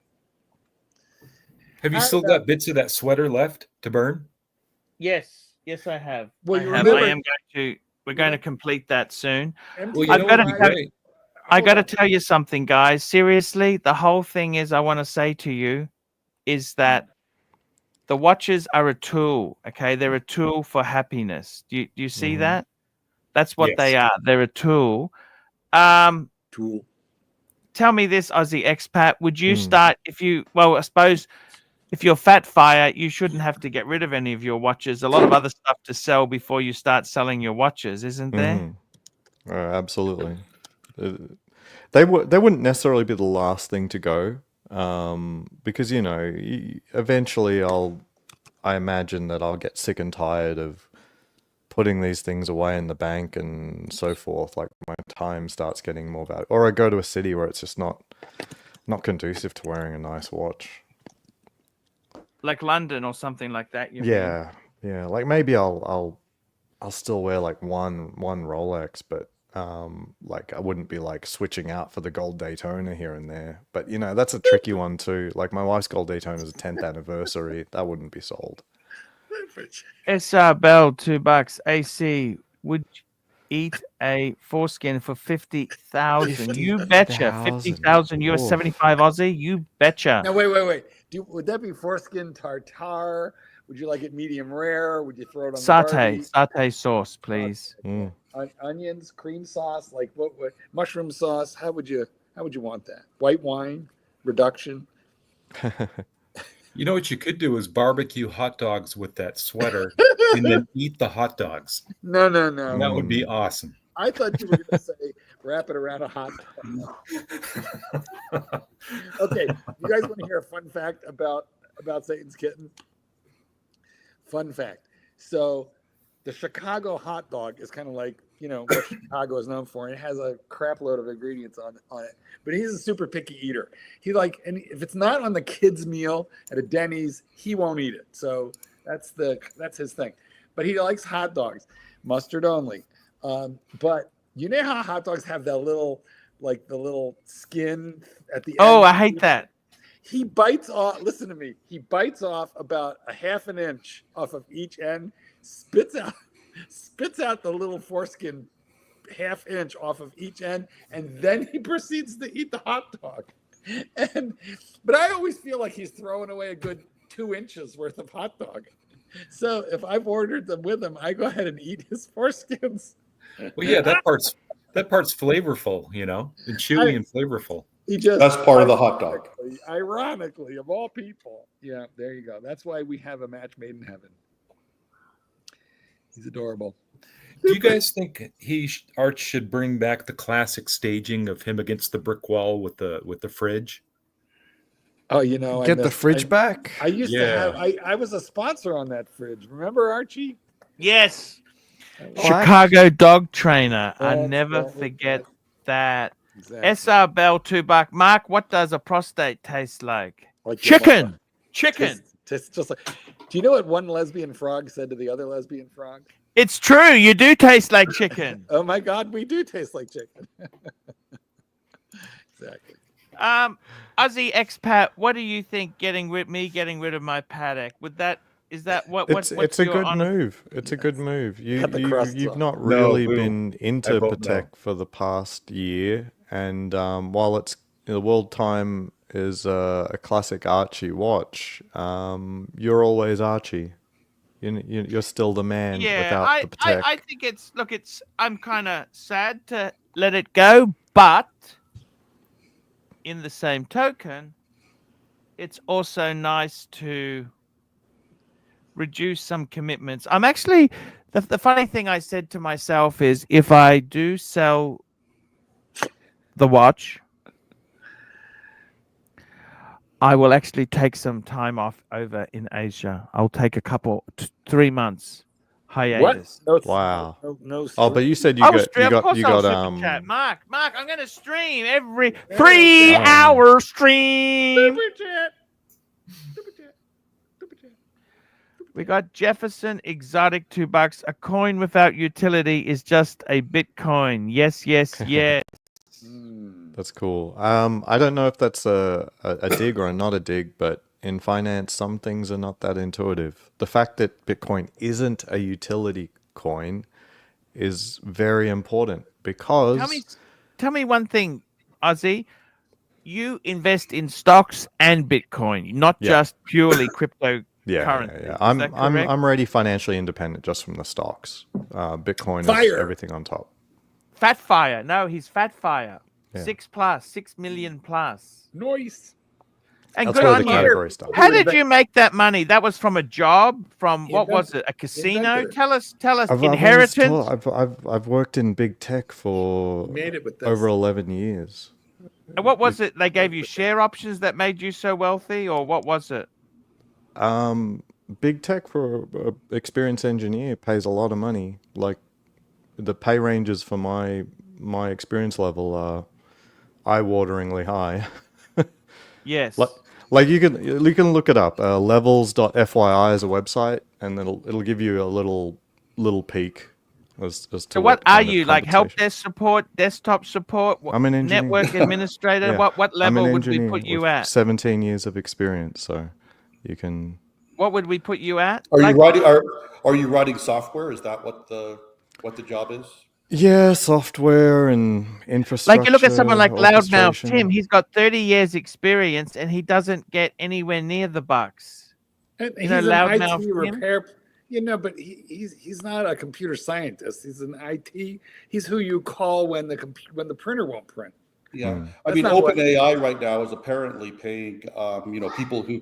Have you still got bits of that sweater left to burn? Yes, I have. Well, We're going to complete that soon. Well, I got to tell you something, guys. Seriously, the whole thing is, I want to say to you, is that the watches are a tool. Okay, they're a tool for happiness. Do you see that? That's what they are. They're a tool. Tool. Tell me this, Aussie expat. Would you start I suppose if you're Fat Fire, you shouldn't have to get rid of any of your watches. A lot of other stuff to sell before you start selling your watches, isn't there? Absolutely. They wouldn't necessarily be the last thing to go, because eventually I imagine that I'll get sick and tired of putting these things away in the bank and so forth. Like my time starts getting more valuable, or I go to a city where it's just not conducive to wearing a nice watch, like London or something like that. Yeah. Like maybe I'll still wear like one Rolex, but like I wouldn't be like switching out for the gold Daytona here and there. But that's a tricky one too. Like my wife's gold Daytona is a 10th anniversary. That wouldn't be sold. SR Bell, $2. AC, would eat a foreskin for 50,000? You betcha. 50,000 US 75 Aussie. You betcha. Now wait. Would that be foreskin tartare? Would you like it medium rare? Would you throw it on satay sauce, please? Onions, cream sauce, like what mushroom sauce? How would you want that? White wine, reduction. You know what you could do is barbecue hot dogs with that sweater and then eat the hot dogs. No. That would be awesome. I thought you were going to say wrap it around a hot dog. Okay, you guys want to hear a fun fact about Satan's kitten? Fun fact. So the Chicago hot dog is kind of like, what Chicago is known for. And it has a crap load of ingredients on it. But he's a super picky eater. And if it's not on the kids' meal at a Denny's, he won't eat it. So that's his thing. But he likes hot dogs, mustard only. But you know how hot dogs have that little, like the little skin at the end? Oh, I hate that. He bites off, listen to me, he bites off about a half an inch off of each end, spits out the little foreskin half inch off of each end, and then he proceeds to eat the hot dog. But I always feel like he's throwing away a good 2 inches worth of hot dog. So if I've ordered them with him, I go ahead and eat his foreskins. Well, yeah, that part's flavorful, and chewy and flavorful. That's part of the hot dog. Ironically, of all people. Yeah, there you go. That's why we have a match made in heaven. He's adorable. Do you guys think Arch should bring back the classic staging of him against the brick wall with the fridge? Oh, you know, Get the fridge back. I used to have. I was a sponsor on that fridge. Remember, Archie? Yes. That was- Chicago dog trainer. I That's- never that was forget that. that. Exactly. SR Bell $2. Mark, what does a prostate taste like? Like your Chicken. mama. Chicken. Tastes just like. Do you know what one lesbian frog said to the other lesbian frog? It's true. You do taste like chicken. Oh my God, we do taste like chicken. Exactly. Aussie expat, what do you think getting rid of my Patek? Is that what It's a your good honest- move. It's a good move. Cut the crusts You've off. not No, really boo. been into I vote Patek no. for the past year, and while it's the world time is a classic Archie watch, you're always Archie. You're still the man without the Patek. I think I'm kind of sad to let it go, but in the same token, it's also nice to reduce some commitments. I'm actually the funny thing I said to myself is if I do sell the watch, I will actually take some time off over in Asia. I'll take a 3 months hiatus. What? No, Wow. No. Oh, but you said you I'll got stream, of course I'll super chat. Mark, I'm gonna stream every 3-hour stream. Super chat. We got Jefferson exotic $2. A coin without utility is just a Bitcoin. Yes. That's cool. I don't know if that's a dig or not a dig, but in finance, some things are not that intuitive. The fact that Bitcoin isn't a utility coin is very important because... Tell me one thing, Ozzy. You invest in stocks and Bitcoin, not just purely cryptocurrency. Yeah. Is that correct? I'm already financially independent just from the stocks. Bitcoin is Fire. everything on top. Fat Fire. No, he's Fat Fire. Yeah. 6 million plus. Noise. And That's good where on the you. category starts. How did you make that money? That was from a job? From what was it? A casino? Inventor. Tell us. I've always Inheritance. taught- I've worked in big tech for Made it with this. over 11 years. And what was it? They gave you share options that made you so wealthy, or what was it? Big tech for an experienced engineer pays a lot of money. Like the pay ranges for my experience level are eye-wateringly high. Yes. Like you can look it up. Levels.fyi is a website, and it'll give you a little peek as to So what are kind of you like? Help compensation. desk support, desktop support, I'm an engineer. network administrator? Yeah. What I'm an level would we engineer put you with at? 17 years of experience, so you can. What would we put you at? Are Like- you writing software? Is that what the job is? Yeah, software and infrastructure. Like you look at someone like Loudmouth orchestration. Tim, he's got 30 years experience and he doesn't get anywhere near the bucks. And You he's know, an loudmouth IT Tim? repair. But he's not a computer scientist. He's an IT. He's who you call when the printer won't print. Yeah, Hmm. I mean, That's not what- OpenAI right now is apparently paying, people who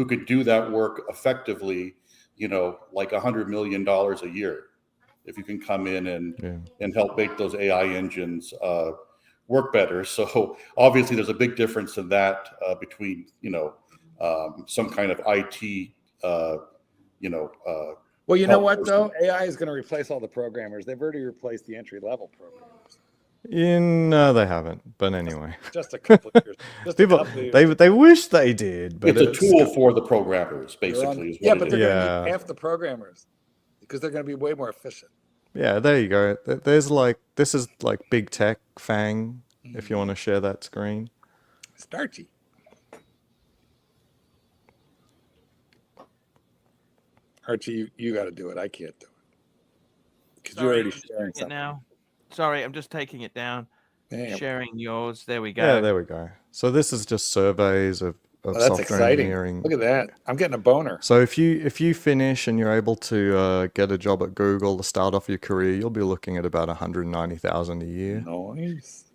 could do that work effectively, like $100 million a year, if you can come in and help make those AI engines work better. So obviously, there's a big difference in that between some kind of IT, Well, you know help what person. though? AI is going to replace all the programmers. They've already replaced the entry level programmers. No, they haven't. But anyway, Just a couple of years. Just a people couple of years. they wish they did, but it's a tool for the programmers, They're on- basically. Is yeah, what but it they're is. going to Yeah. need half the programmers because they're going to be way more efficient. Yeah, there you go. This is like big tech Fang. If you want to share that screen. Starchy. Archie, you got to do it. I can't do it because you're Sorry, already I'm just sharing doing it something. now. Sorry, I'm just taking it down. Damn. Sharing yours. There we go. Yeah, there we go. So this is just surveys of Oh, that's software exciting. engineering. Look at that. I'm getting a boner. So if you finish and you're able to get a job at Google to start off your career, you'll be looking at about 190,000 a year. Nice.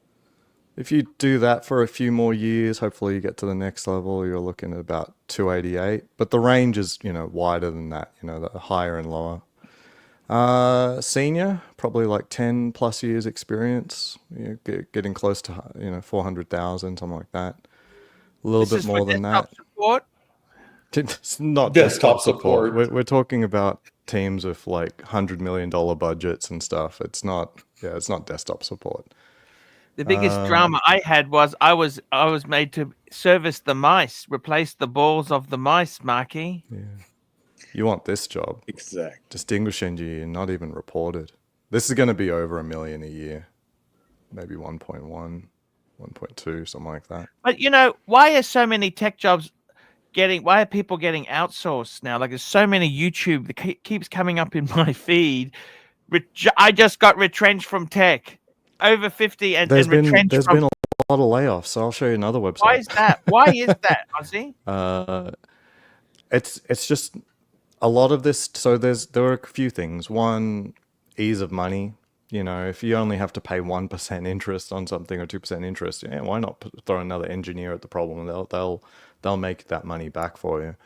If you do that for a few more years, hopefully you get to the next level, you're looking at about 288. But the range is, wider than that, the higher and lower. Senior, probably like 10 plus years experience, getting close to 400,000, something like that. A little This bit is more for than desktop that. support. It's not Desktop desktop support. support. We're talking about teams with like $100 million budgets and stuff. It's not desktop support. The biggest drama I had was I was made to service the mice, replace the balls of the mice, Marky. Yeah. You want this job. Exactly. Distinguished engineer, not even reported. This is going to be over $1 million a year. Maybe 1.1, 1.2, something like that. But why are so many tech jobs why are people getting outsourced now? Like there's so many YouTube that keeps coming up in my feed. I just got retrenched from tech. Over 50 and retrenched. There's been a lot of layoffs, so I'll show you another website. Why is that? Why is that, Ozzy? It's just a lot of this. So there are a few things. One, ease of money. If you only have to pay 1% interest on something or 2% interest, why not throw another engineer at the problem? They'll make that money back for you.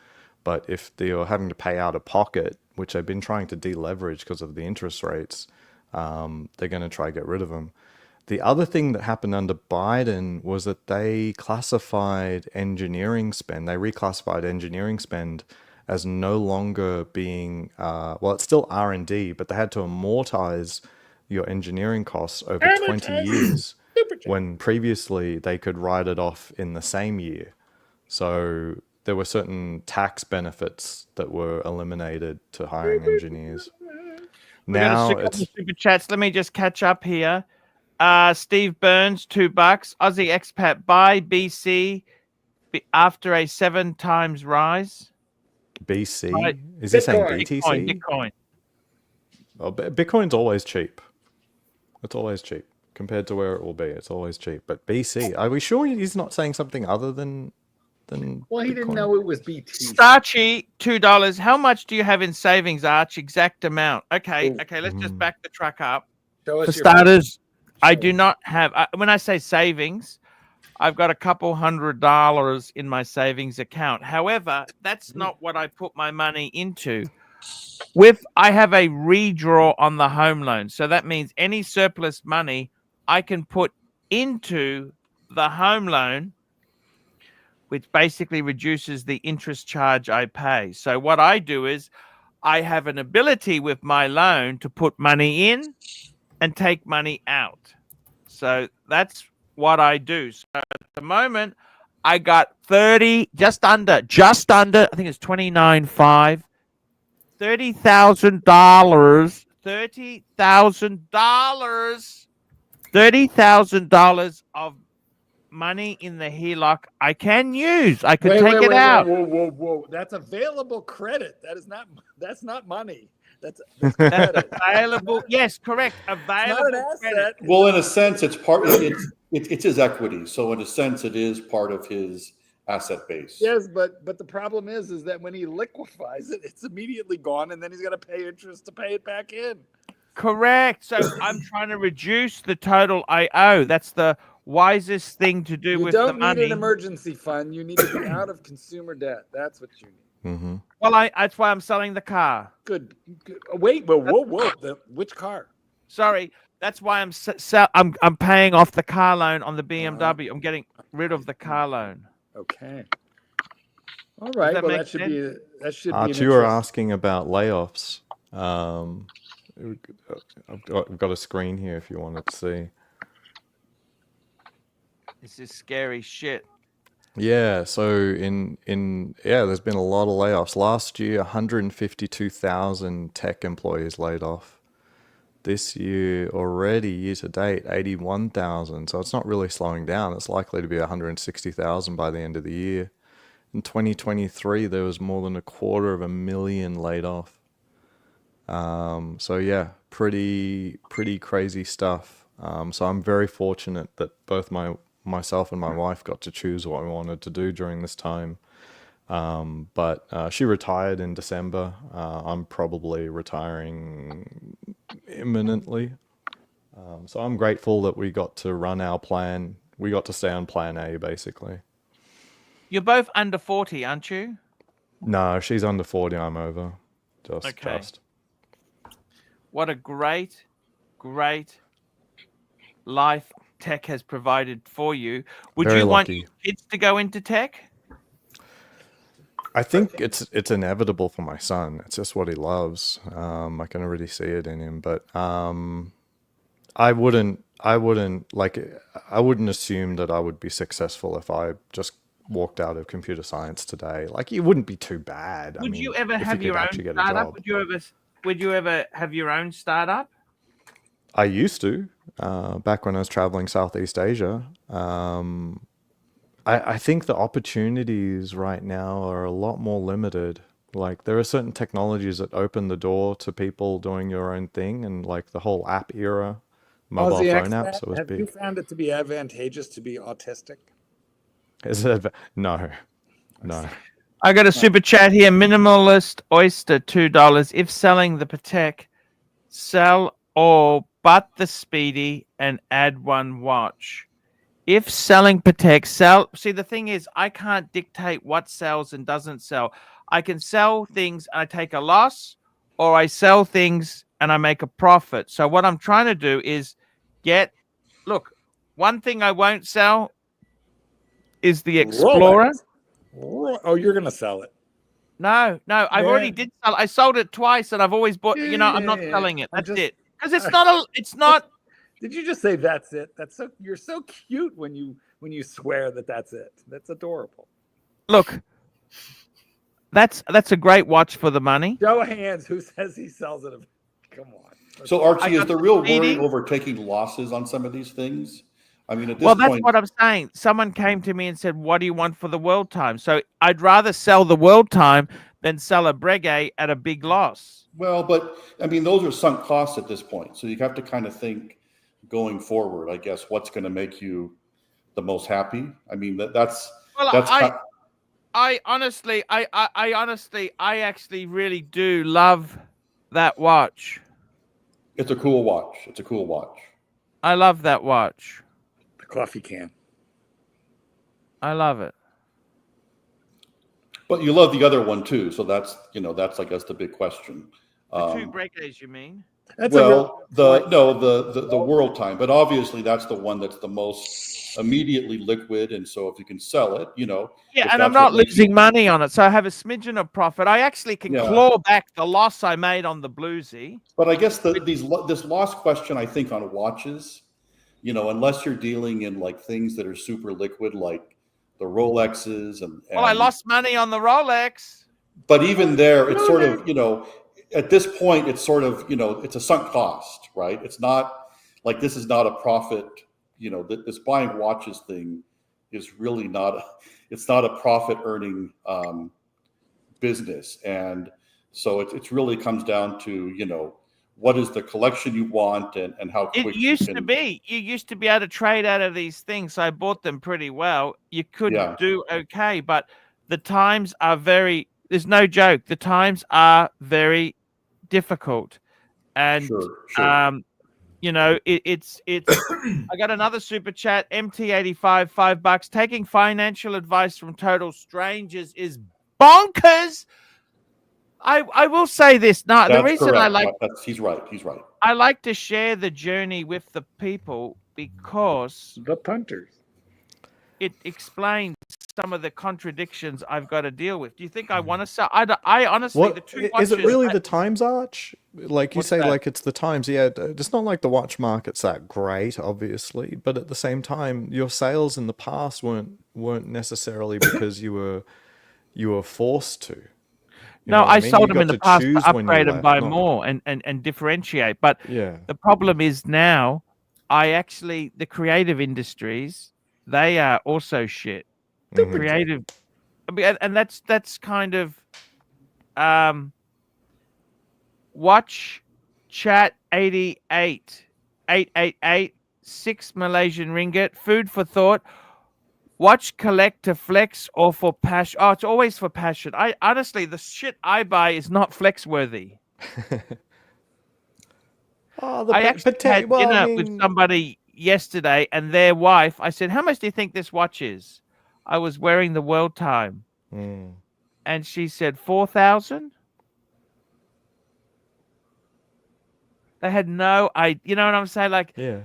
But if you're having to pay out of pocket, which they've been trying to deleverage because of the interest rates, they're going to try to get rid of them. The other thing that happened under Biden was that they classified engineering spend. They reclassified engineering spend as no longer being, it's still R&D, but they had to amortize your engineering costs over 20 years when previously they could write it off in the same year. So there were certain tax benefits that were eliminated to hiring engineers. Now it's super chats. Let me just catch up here. Steve Burns, $2. Aussie expat buy BC after a 7 times rise. BC? Right. Is he saying BTC? Bitcoin. Well, Bitcoin's always cheap. It's always cheap compared to where it will be. It's always cheap. But BC, are we sure he's not saying something other than? Well, he didn't know it was BT. Archie, $2. How much do you have in savings, Arch? Exact amount. Okay. Let's just back the truck up. For starters, I do not have. When I say savings, I've got a couple $100 in my savings account. However, that's not what I put my money into. I have a redraw on the home loan, so that means any surplus money I can put into the home loan, which basically reduces the interest charge I pay. So what I do is I have an ability with my loan to put money in and take money out. So that's what I do. So at the moment, I got just under, I think it's 29.5, $30,000, $30,000 of money in the HELOC I can use. I could take it out. Whoa. That's available credit. That's not money. That's credit. Available. Yes, correct. Available not an asset. credit. Well, in a sense, it's his equity. So in a sense, it is part of his asset base. Yes, but the problem is that when he liquefies it, it's immediately gone, and then he's got to pay interest to pay it back in. Correct. So I'm trying to reduce the total I owe. That's the wisest thing to do with the money. You don't need an emergency fund. You need to be out of consumer debt. That's what you need. Mm-hmm. Well, that's why I'm selling the car. Good. Wait, but whoa. Which car? Sorry, that's why I'm paying off the car loan on the BMW. I'm getting rid of the car loan. Okay. All right. That well, that should be. Archie, you were asking about layoffs. I've got a screen here if you wanted to see. This is scary shit. Yeah, so there's been a lot of layoffs. Last year, 152,000 tech employees laid off. This year already, year to date, 81,000. So it's not really slowing down. It's likely to be 160,000 by the end of the year. In 2023, there was more than 250,000 laid off. So yeah, pretty crazy stuff. So I'm very fortunate that both myself and my wife got to choose what we wanted to do during this time. But she retired in December. I'm probably retiring imminently. So I'm grateful that we got to run our plan. We got to stay on plan A, basically. You're both under 40, aren't you? No, she's under 40. I'm over. Just. what a great life tech has provided for you. Would Very you want lucky. your kids to go into tech? I think it's inevitable for my son. It's just what he loves. I can already see it in him. But I wouldn't assume that I would be successful if I just walked out of computer science today. Like, it wouldn't be too bad. Would you ever if have you your could own actually get a startup? job. Would you ever have your own startup? I used to, back when I was traveling Southeast Asia. I think the opportunities right now are a lot more limited. Like, there are certain technologies that open the door to people doing your own thing, and like the whole app era, mobile Aussie phone apps, expat, it was have you big. found it to be advantageous to be autistic? Is it? No. I got a super chat here. Minimalist Oyster, $2. If selling the Patek, sell all but the Speedy and add one watch. If selling Patek, sell. See, the thing is, I can't dictate what sells and doesn't sell. I can sell things and I take a loss, or I sell things and I make a profit. So what I'm trying to do is look, one thing I won't sell is the Explorer. Rolex. Oh, you're gonna sell it. No, I've already Yeah. did sell. I sold it twice, and I've always bought. I'm not Yeah. selling it. I'm That's just- it. Because it's not. Did you just say that's it? You're so cute when you swear that's it. That's adorable. Look, that's a great watch for the money. Show of hands, who says he sells it? Come on. So Archie, is got the real Speedy. worry over taking losses on some of these things? I mean, at this Well, that's point, what I'm saying. Someone came to me and said, "What do you want for the world time?" So I'd rather sell the world time than sell a Breguet at a big loss. well, but I mean, those are sunk costs at this point. So you have to kind of think going forward, I guess, what's going to make you the most happy. I mean, that's I honestly, I actually really do love that watch. it's a cool watch. It's a cool watch. I love that watch. The coffee can. I love it. But you love the other one too. So that's I guess the big question. The two Breguets, you mean? That's Well, the world time, but obviously that's the one that's the most immediately liquid, and so if you can sell it, Yeah, if and I'm that's what not makes you- losing money on it, so I have a smidgen of profit. I actually can Yeah. claw back the loss I made on the Bluesy. But I guess this lost question, I think, on watches, unless you're dealing in like things that are super liquid, like the Rolexes and Well, I lost money on the Rolex. But even there, it's sort of, at this point, it's sort of, it's a sunk cost, right? It's not like this is not a profit. This buying watches thing is really it's not a profit earning business. And so it really comes down to, what is the collection you want and how quick It used to be. You used to be able to trade out of these things. So I bought them pretty well. You could do okay, but the times are there's no joke. The times are very difficult. And Sure. it's I got another super chat, MT85, $5. Taking financial advice from total strangers is bonkers. I will say this. No, the reason correct. He's right. I like to share the journey with the people because the punters. It explains some of the contradictions I've got to deal with. Do you think I want to sell? I honestly, the two watches, is it really the times, Arch? Like you say, that? like it's the times. Yeah, it's not like the watch market's that great, obviously, but at the same time, your sales in the past weren't necessarily because you were forced to. No, I sold them in the past to upgrade and buy more and differentiate. But the problem is now, the creative industries, they are also shit. Mm-hmm. Creative, and that's kind of watch chat 888 6 Malaysian ringgit. Food for thought. Watch, collect to flex or for passion. Oh, it's always for passion. I honestly, the shit I buy is not flex worthy. I actually had dinner with somebody yesterday, and their wife. I said, "How much do you think this watch is?" I was wearing the world time, and she said 4,000. They had no idea. You know what I'm saying? Like, Yeah.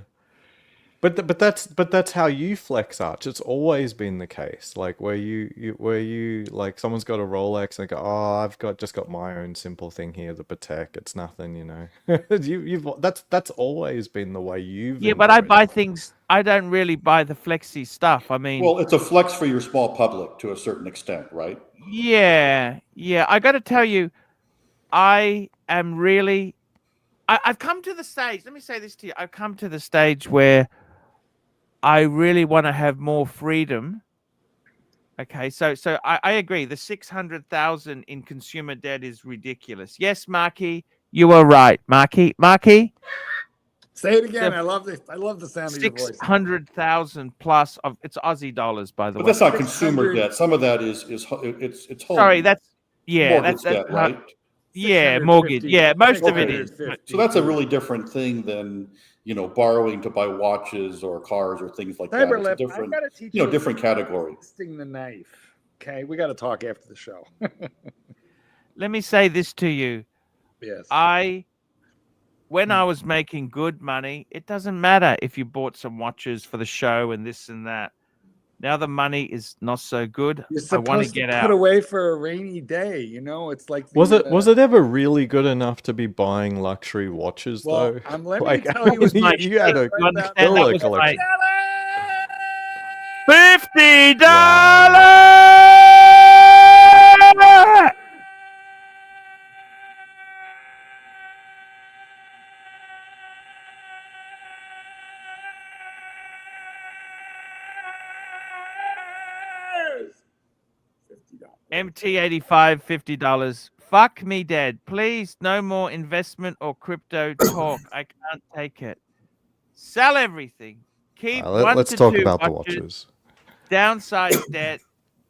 But that's how you flex, Arch. It's always been the case. Like where you like someone's got a Rolex and they go, oh, I've just got my own simple thing here, the Patek. It's nothing, you know. That's always been the way you've. Yeah, but I buy things. I don't really buy the flexi stuff. I mean, Well, it's a flex for your small public to a certain extent, right? yeah. I got to tell you, I am really. I've come to the stage. Let me say this to you. I've come to the stage where I really want to have more freedom. Okay, so I agree. The 600,000 in consumer debt is ridiculous. Yes, Marky, you are right. Marky. Say it again. I love this. I love the sound of your voice. 600,000 plus of it's Aussie dollars, by the way. But that's not consumer debt. Some of that is it's home. Sorry, that's mortgage debt, right? Yeah, mortgage. Yeah, most of it is. So that's a really different thing than, you know, borrowing to buy watches or cars or things like that. It's a different, different category. Twisting the knife. Okay, we got to talk after the show. Let me say this to you. Yes. When I was making good money, it doesn't matter if you bought some watches for the show and this and that. Now the money is not so good. I want to get out. Put away for a rainy day, you know. It's like was it ever really good enough to be buying luxury watches though? Let me tell you, you had a killer collection. $50. MT85, $50. Fuck me dead. Please, no more investment or crypto talk. I can't take it. Sell everything. Keep let's talk about the watches. Downsize debt.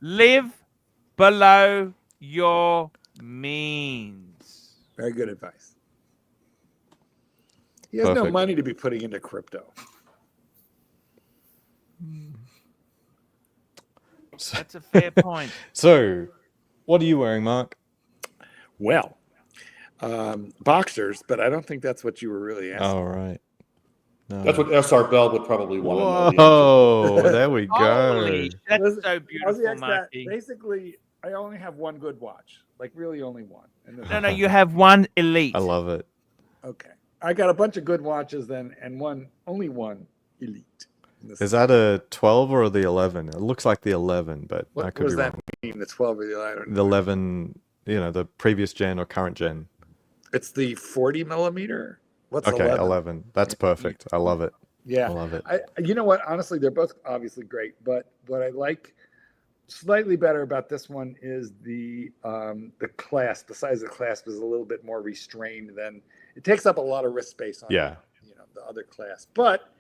Live below your means. Very good advice. He has no money to be putting into crypto. That's a fair point. So, what are you wearing, Mark? Well, boxers, but I don't think that's what you were really asking. Oh, right. No. That's what SR Bell would probably want to know. Oh, there we go. That's so beautiful, Marky. Basically, I only have one good watch. Like, really only one. No, you have one elite. I love it. Okay. I got a bunch of good watches then, and only one elite. Is that a 12 or the 11? It looks like the 11, but I could be wrong. What does that mean, the 12 or the 11? The 11, you know, the previous gen or current gen. It's the 40 millimeter? What's okay, 11? That's perfect. I love it. Yeah. I love it. You know what? Honestly, they're both obviously great, but what I like slightly better about this one is the clasp. The size of the clasp is a little bit more restrained than it takes up a lot of wrist space on the other clasp. But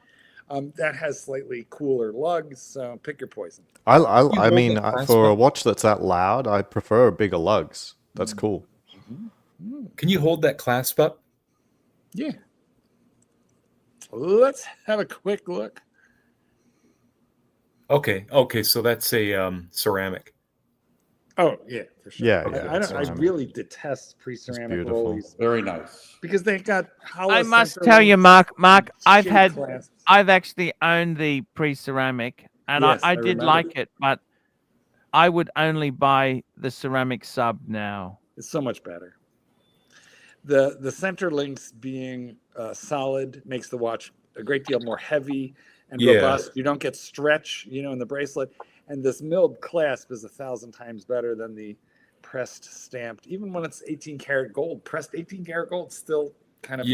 that has slightly cooler lugs, so pick your poison. I mean, for a watch that's that loud, I prefer bigger lugs. That's cool. Can you hold that clasp up? Yeah. Let's have a quick look. Okay, so that's a ceramic. Oh yeah, for sure. Yeah, I really detest pre-ceramic rollies. Very nice because they got hollow. I must tell you, Mark, I've actually owned the pre-ceramic, and yes, I did like it, but I would only buy the ceramic sub now. It's so much better. The center links being solid makes the watch a great deal more heavy and robust. You don't get stretch, in the bracelet. And this milled clasp is 1,000 times better than the pressed stamped. Even when it's 18 karat gold, pressed 18 karat gold still kind of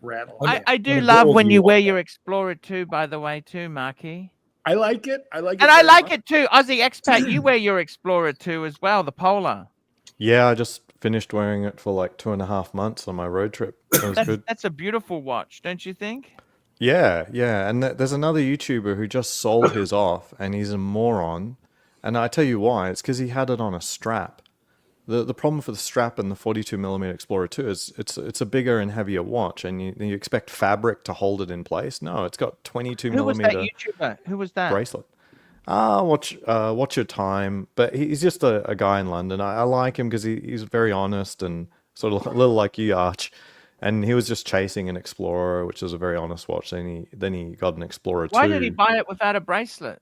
rattle. I do love when you wear your Explorer 2, by the way, too, Marky. I like it. I like it. And I like it too. Aussie Expat, you wear your Explorer 2 as well, the Polar. Yeah, I just finished wearing it for like 2.5 months on my road trip. That was good. That's a beautiful watch, don't you think? Yeah, and there's another YouTuber who just sold his off, and he's a moron. And I tell you why. It's because he had it on a strap. The problem for the strap and the 42mm Explorer 2 is it's a bigger and heavier watch, and you expect fabric to hold it in place. No, it's got 22mm. Who was that YouTuber? Who was that? Bracelet. Watch your time. But he's just a guy in London. I like him because he's very honest and sort of a little like you, Arch. And he was just chasing an Explorer, which is a very honest watch. Then he got an Explorer 2. Why did he buy it without a bracelet?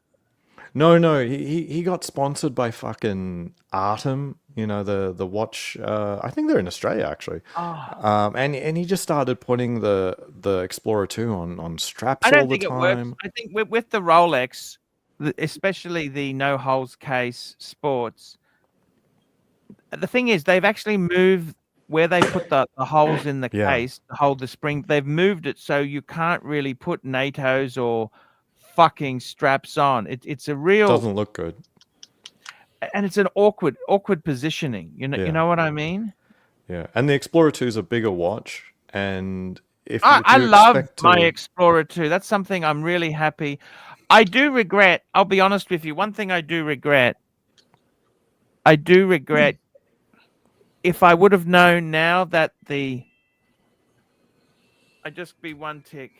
No. He got sponsored by fucking Artem. You know, the watch. I think they're in Australia actually. Oh. And he just started putting the Explorer 2 on straps I don't all the think it time. works. I think with the Rolex, especially the no holes case sports, the thing is they've actually moved where they put the holes in the case to hold the spring. They've moved it so you can't really put NATOs or fucking straps on. It's a real Doesn't look good. And it's an awkward positioning. You know what I mean? Yeah, and the Explorer 2 is a bigger watch, and if I you love expect my to- Explorer 2. That's something I'm really happy. I do regret. I'll be honest with you. One thing I do regret. If I would have known now that I'd just be one tick.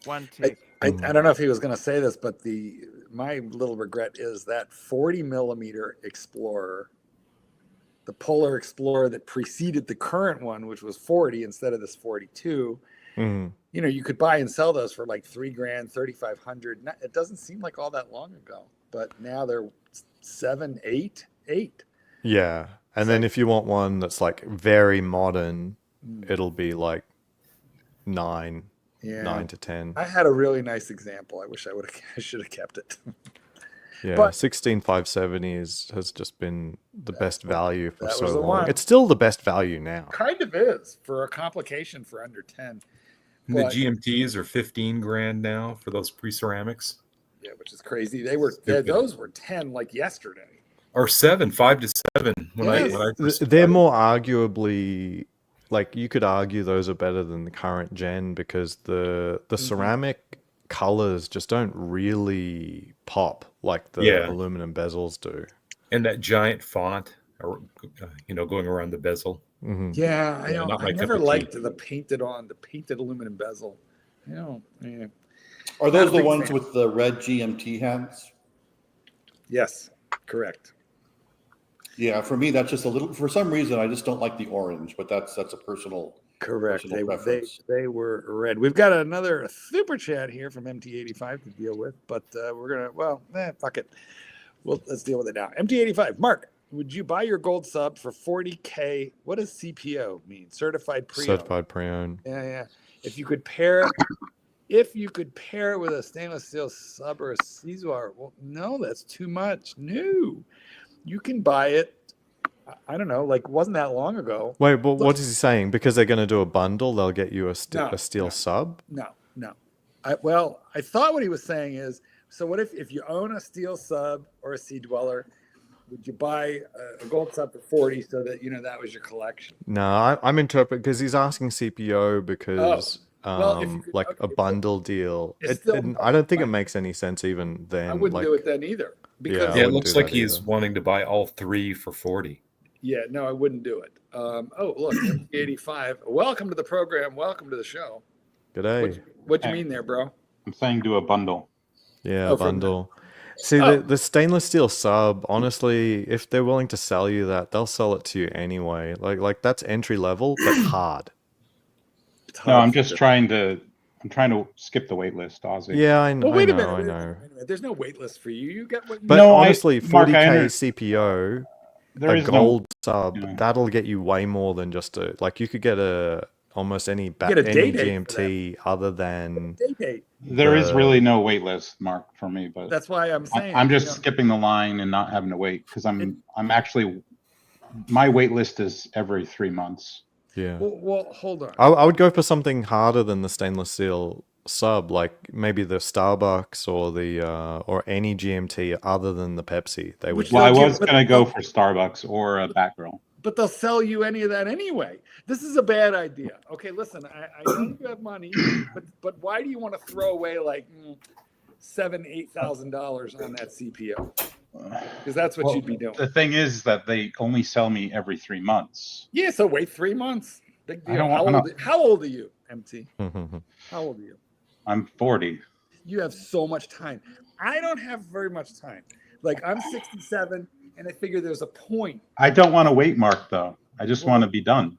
I don't know if he was going to say this, but my little regret is that 40 millimeter Explorer, the Polar Explorer that preceded the current one, which was 40 instead of this 42. Mm-hmm. You know, you could buy and sell those for like $3,000, $3,500. It doesn't seem like all that long ago, but now they're 7, 8. Yeah, and then if you want one that's like very modern, it'll be like 9 to 10. I had a really nice example. I wish I should have kept it. Yeah, But 16570 has just been the best value for that so was the long. one. It's still the best value now. Kind of is for a complication for under 10. And the But- GMTs are 15 grand now for those pre-ceramics. Yeah, which is crazy. Those were 10 like yesterday. Or 5 to 7 when Yes. I first They're started. more arguably, like you could argue those are better than the current gen because the ceramic colors just don't really pop like the aluminum bezels do. And that giant font, going around the bezel. Mm-hmm. Yeah, I know. not my I cup never of tea. liked the painted aluminum bezel. Yeah. Are Not those a the big ones fan. with the red GMT hands? Yes, correct. Yeah, for me that's just a little. For some reason, I just don't like the orange, but that's a personal. Correct. Personal preference. They were red. We've got another super chat here from MT85 to deal with, but we're gonna fuck it. Let's deal with it now. MT85, Mark, would you buy your gold sub for $40K? What does CPO mean? Certified pre-owned. Certified pre-owned. Yeah. If you could pair it with a stainless steel sub or a Caesar, well, no, that's too much. No, you can buy it. I don't know, like wasn't that long ago. Wait, but what is he saying? Because they're going to do a bundle, they'll get you a steel sub? No. I thought what he was saying is, so what if you own a steel sub or a Sea Dweller, would you buy a gold sub for 40 so that that was your collection? No, I'm interpreting because he's asking CPO because a bundle deal. I don't think it makes any sense even then. I wouldn't do it then either. Because it looks like he's wanting to buy all 3 for 40. Yeah, no, I wouldn't do it. Look, 85. Welcome to the program. Welcome to the show. G'day. What you mean there, bro? I'm saying do a bundle. Yeah, bundle. See, the stainless steel sub, honestly, if they're willing to sell you that, they'll sell it to you anyway. Like that's entry level, but hard. No, I'm trying to skip the wait list, Ozzy. Yeah, I know. Well, wait a I minute. know. There's no wait list for you. You get what you But No, honestly, Mark, 40K CPO, there a is gold sub, Yeah. that'll get you way more than just you could get almost any Get a day any date for GMT other than day date. There is really no wait list, Mark, for me. But That's why I'm saying I'm just skipping the line and not having to wait because I'm actually my wait list is every 3 months. yeah. Well, hold on. I would go for something harder than the stainless steel sub, like maybe the Starbucks or any GMT other than the Pepsi. They would. Well, I was gonna go for Starbucks or a Batgirl. But they'll sell you any of that anyway. This is a bad idea. Okay, listen, I know you have money, but why do you want to throw away like $7,000-8,000 on that CPO? Because that's what you'd be doing. The thing is that they only sell me every 3 months. Yeah, so wait 3 months. Big deal. I don't want- How old are you, MT? How old are you? I'm 40. You have so much time. I don't have very much time. Like I'm 67, and I figure there's a point. I don't want to wait, Mark. Though I just want to be done.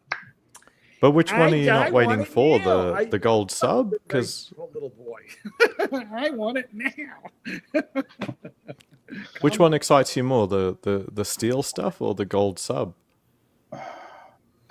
But which one are you I not want waiting it for? now. The gold sub? Because little boy, I want it now. which one excites you more, the steel stuff or the gold sub?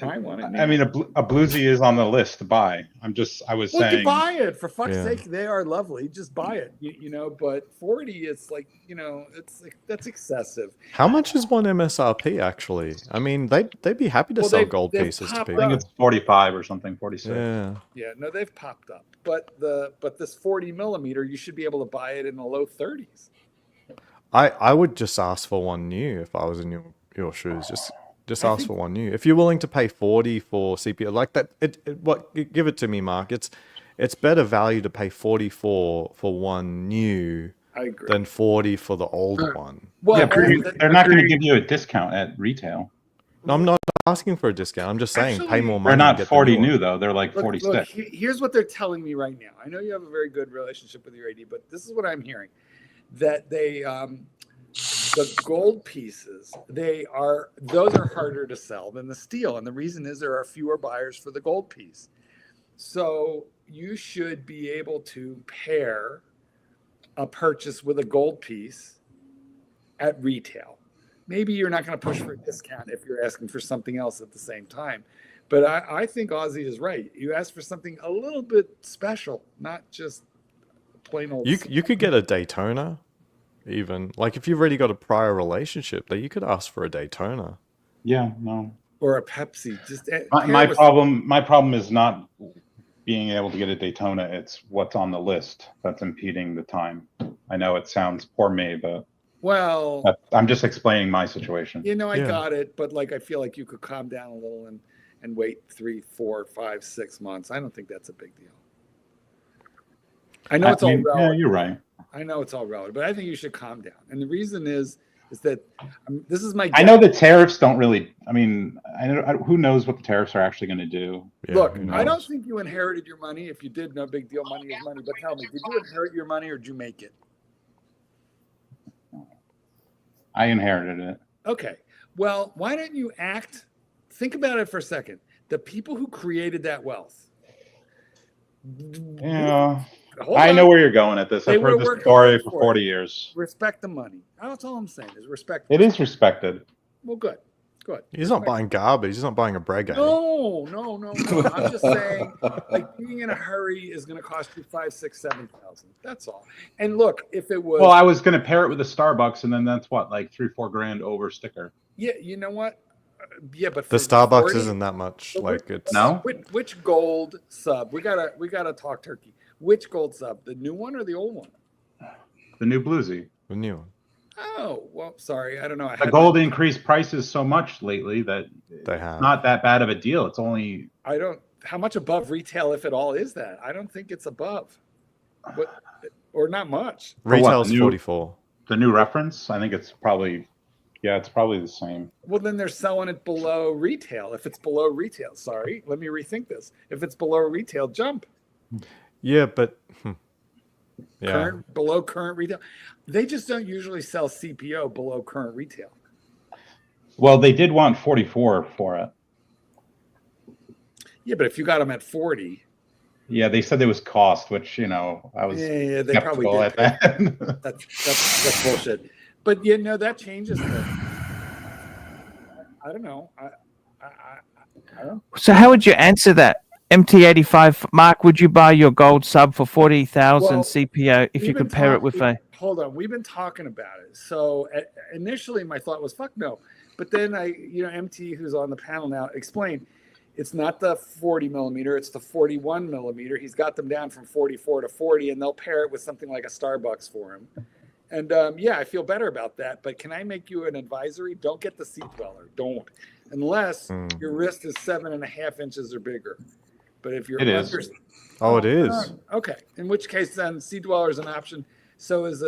I want it now. I mean, a bluesy is on the list to buy. I was Well, saying. you buy it for fuck's Yeah. sake. They are lovely. Just buy it, you know. But 40, it's like, you know, it's like, that's excessive. How much is one MSRP actually? I mean, they'd be happy to sell gold they've pieces to popped people. I think it's 45 or something, 46. Yeah. Yeah, no, they've popped up. But this 40 millimeter, you should be able to buy it in the low 30s. I would just ask for one new if I was in your shoes. Just ask for one new. If you're willing to pay 40 for CPU like that, give it to me, Mark. It's better value to pay 40 for one new I agree. than 40 for the old one. Well, Yeah, they're not going to give you a discount at retail. No, I'm not asking for a discount. I'm just saying pay more money. They're not and get the 40 new new one. though. They're like 46. Look, here's what they're telling me right now. I know you have a very good relationship with your AD, but this is what I'm hearing: that they the gold pieces, those are harder to sell than the steel, and the reason is there are fewer buyers for the gold piece. So you should be able to pair a purchase with a gold piece at retail. Maybe you're not going to push for a discount if you're asking for something else at the same time. But I think Ozzy is right. You ask for something a little bit special, not just plain old. You could get a Daytona, even. Like if you've already got a prior relationship, that you could ask for a Daytona. Yeah, no. Or a Pepsi. Just my problem is not being able to get a Daytona. It's what's on the list that's impeding the time. I know it sounds poor me, but well, I'm just explaining my situation. You know, I got it, but like I feel like you could calm down a little and wait 3, 4, 5, 6 months. I don't think that's a big deal. I know it's all relative. Yeah, you're right. I know it's all relative, but I think you should calm down. And the reason is that this is my guess. I know the tariffs don't really. I mean, who knows what the tariffs are actually going to do? Yeah, Look, I don't think you inherited your money. If you did, no big deal. Money is money. But tell me, did you inherit your money or did you make it? I inherited it. Okay. Well, why don't you think about it for a second. The people who created that wealth. Yeah. I know where you're going at this. I've heard this story for 40 years. Respect the money. That's all I'm saying is respect. It is respected. Well, good. Good. He's not buying garbage. He's not buying a Breguet. No. I'm just saying, like, being in a hurry is going to cost you 5, 6, 7,000. That's all. And look, if it was, well, I was going to pair it with a Starbucks, and then that's what, like 3-4 grand over sticker. Yeah, you know what? Yeah, but the Starbucks isn't that much. Like it's no. Which gold sub? We gotta talk turkey. Which gold sub? The new one or the old one? The new bluesy. The new one. Oh, well, sorry. I don't know. The gold increased prices so much lately that they have not that bad of a deal. It's only how much above retail, if at all, is that? I don't think it's above. Or not much. Retail's 44. The new reference? I think it's probably it's probably the same. Well, then they're selling it below retail. If it's below retail, sorry, let me rethink this. If it's below retail, jump. Yeah, but yeah, below current retail. They just don't usually sell CPO below current retail. Well, they did want 44 for it. Yeah, but if you got them at 40. Yeah, they said there was cost, which, I was they probably did. At that. That's bullshit. But that changes things. I don't know. I don't. So how would you answer that? MT85, Mark, would you buy your gold sub for 40,000 CPO if you could pair it with a? Hold on, we've been talking about it. So initially, my thought was, "Fuck no," but then MT, who's on the panel now, explained it's not the 40 millimeter; it's the 41 millimeter. He's got them down from 44 to 40, and they'll pair it with something like a Starbucks for him. And I feel better about that. But can I make you an advisory? Don't get the seat dweller. Don't, unless your wrist is 7.5 inches or bigger. But if you're it under, is. Oh, it is. Okay. In which case, then seat dweller is an option. So is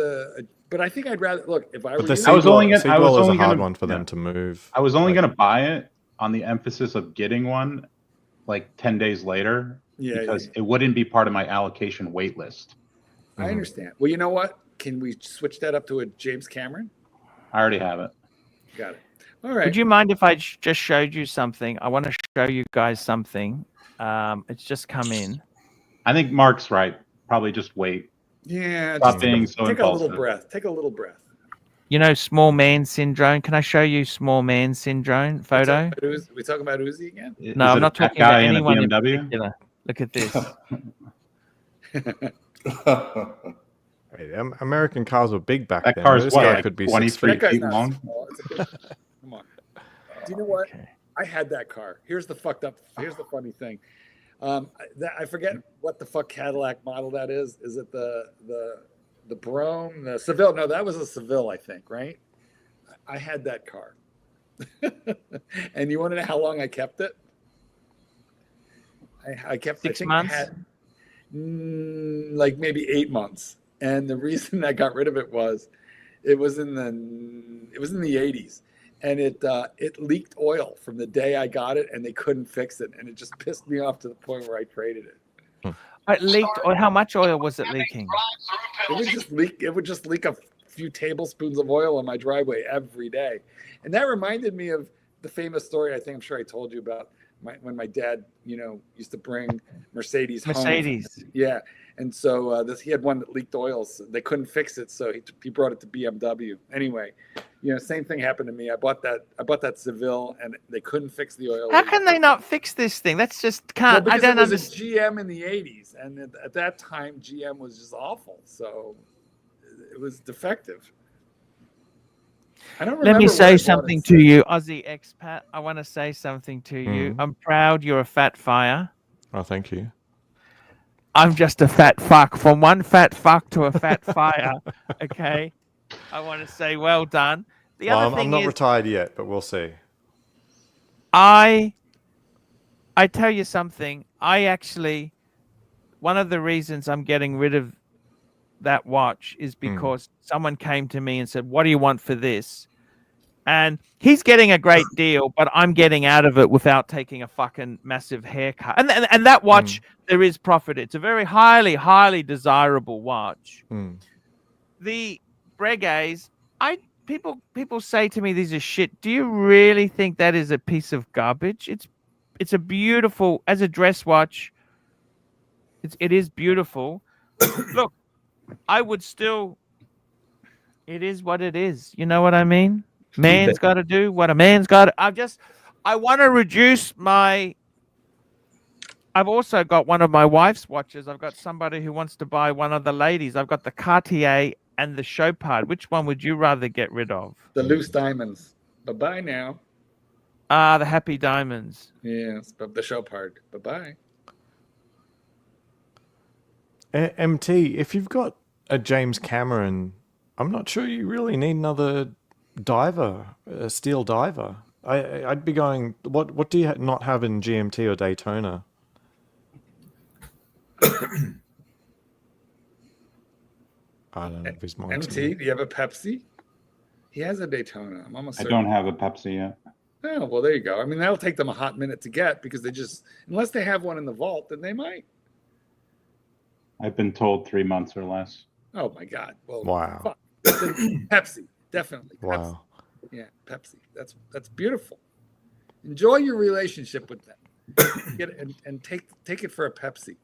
but I think I'd rather look if I were. But the I was only is a hard one for them to move. I was only going to buy it on the emphasis of getting one like 10 days later because it wouldn't be part of my allocation wait list. I understand. Well, you know what? Can we switch that up to a James Cameron? I already have it. Got it. All right. Would you mind if I just showed you something? I want to show you guys something. It's just come in. I think Mark's right. Probably just wait. Yeah, Stop just being so take a little impulsive. breath. Take a little breath. You know, small man syndrome. Can I show you small man syndrome photo? We talking about Uzi again? No, I'm not talking about anyone in BMW? particular. Look at this. Hey, American cars were big back That then. car's This what, guy like could be 23 6 feet. feet long? Come on. Do you know what? Okay. I had that car. Here's the funny thing. I forget what the fuck Cadillac model that is. Is it the Brome, the Seville? No, that was a Seville, I think, right? I had that car. And you want to know how long I kept it? I kept 6 I months? had, like maybe 8 months. And the reason I got rid of it was it was in the 80s. And it leaked oil from the day I got it, and they couldn't fix it, and it just pissed me off to the point where I traded it. It leaked. Or how much oil was it leaking? It would just leak a few tablespoons of oil on my driveway every day, and that reminded me of the famous story. I'm sure I told you about when my dad, used to bring Mercedes home. Yeah, and so he had one that leaked oil. So they couldn't fix it, so he brought it to BMW. Anyway. Same thing happened to me. I bought that Seville, and they couldn't fix the oil. How can they not fix this thing? That's just can't. Well, I don't it was understand. a GM in the 80s, and at that time, GM was just awful. So it was defective. I don't remember. Let me say something to you, Aussie expat. I want to say something to you. I'm proud you're a fat fire. Oh, thank you. I'm just a fat fuck. From one fat fuck to a fat fire. Okay. I want to say well done. The other thing I'm not is, retired yet, but we'll see. I tell you something. One of the reasons I'm getting rid of that watch is because someone came to me and said, "What do you want for this?" And he's getting a great deal, but I'm getting out of it without taking a fucking massive haircut. And that watch, there is profit. It's a very highly, highly desirable watch. The Breguets, people say to me these are shit. Do you really think that is a piece of garbage? It's a beautiful, as a dress watch. It is beautiful. Look, I would still. It is what it is. You know what I mean? Man's got to do what a man's got. I want to reduce my. I've also got one of my wife's watches. I've got somebody who wants to buy one of the ladies. I've got the Cartier and the Chopard. Which one would you rather get rid of? The loose diamonds. Bye-bye now. The happy diamonds. Yes, but the Chopard. Bye-bye. MT, if you've got a James Cameron, I'm not sure you really need another diver, a steel diver. I'd be going, what do you not have in GMT or Daytona? I don't know if he's mine. MT, do you have a Pepsi? He has a Daytona. I'm almost certain. I don't have a Pepsi yet. Oh, well, there you go. I mean, that'll take them a hot minute to get because unless they have one in the vault, then they might. I've been told 3 months or less. Oh, my God. Well, wow. Fuck. Pepsi, definitely. Wow. Pepsi. Yeah, Pepsi. That's beautiful. Enjoy your relationship with them. Get it and take it for a Pepsi.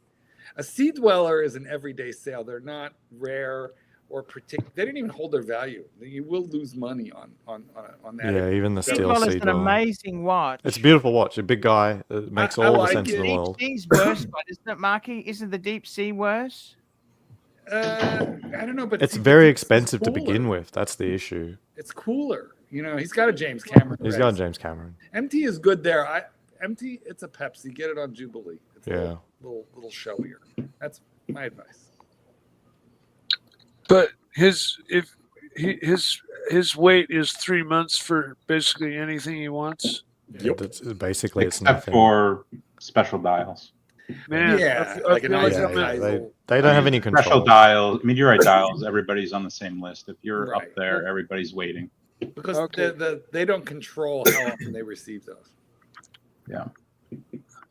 A Sea Dweller is an everyday sale. They're not rare or particular. They didn't even hold their value. You will lose money on that. Yeah, even the steel Sea Sea Dweller. An amazing watch. It's a beautiful watch. A big guy. It makes all the sense in the world. Deep Sea's worse, but isn't it, Marky? Isn't the Deep Sea worse? I don't know, but it's very expensive to begin with. That's the issue. It's cooler. He's got a James Cameron. He's got a James Cameron. MT is good there. MT, it's a Pepsi. Get it on Jubilee. It's a little showier. That's my advice. But his weight is 3 months for basically anything he wants. Yep. Basically, except it's nothing. For special dials. Man, like an they don't have any control. Special dials, meteorite dials. Everybody's on the same list. If you're up there, everybody's waiting. Because they don't control how often they receive those. Yeah.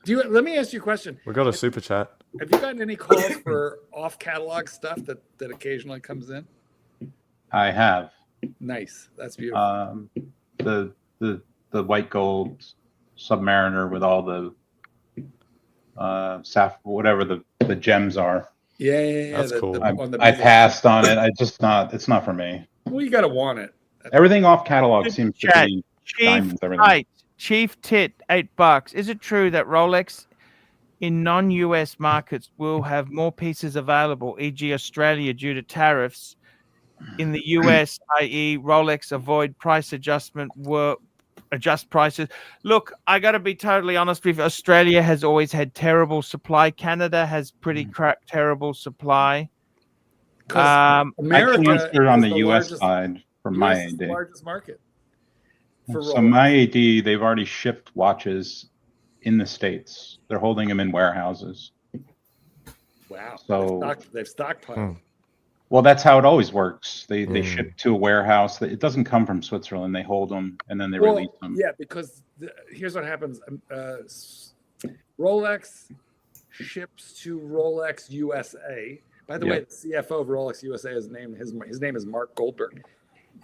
Let me ask you a question. We got a super chat. Have you gotten any calls for off catalog stuff that occasionally comes in? I have. Nice. That's beautiful. The the white gold Submariner with all the whatever the gems are. Yeah. That's cool. I passed on it. It's not for me. Well, you gotta want it. Everything off catalog seems to Chat. be Chief diamonds. Everything. Chief Tit, $8. Is it true that Rolex in non-US markets will have more pieces available, e.g. Australia, due to tariffs? In the US, i.e. Rolex avoid price adjustment, adjust prices. Look, I got to be totally honest with you. Australia has always had terrible supply. Canada has pretty terrible supply. America I came on is the US side for my is the AD. largest market. For So Rolex. my AD, they've already shipped watches in the States. They're holding them in warehouses. Wow. So they've stockpiled. Well, that's how it always works. They ship to a warehouse. It doesn't come from Switzerland. They hold them and then they release them. Yeah, because here's what happens. Rolex ships to Rolex USA. By the way, the CFO of Rolex USA his name is Mark Goldberg.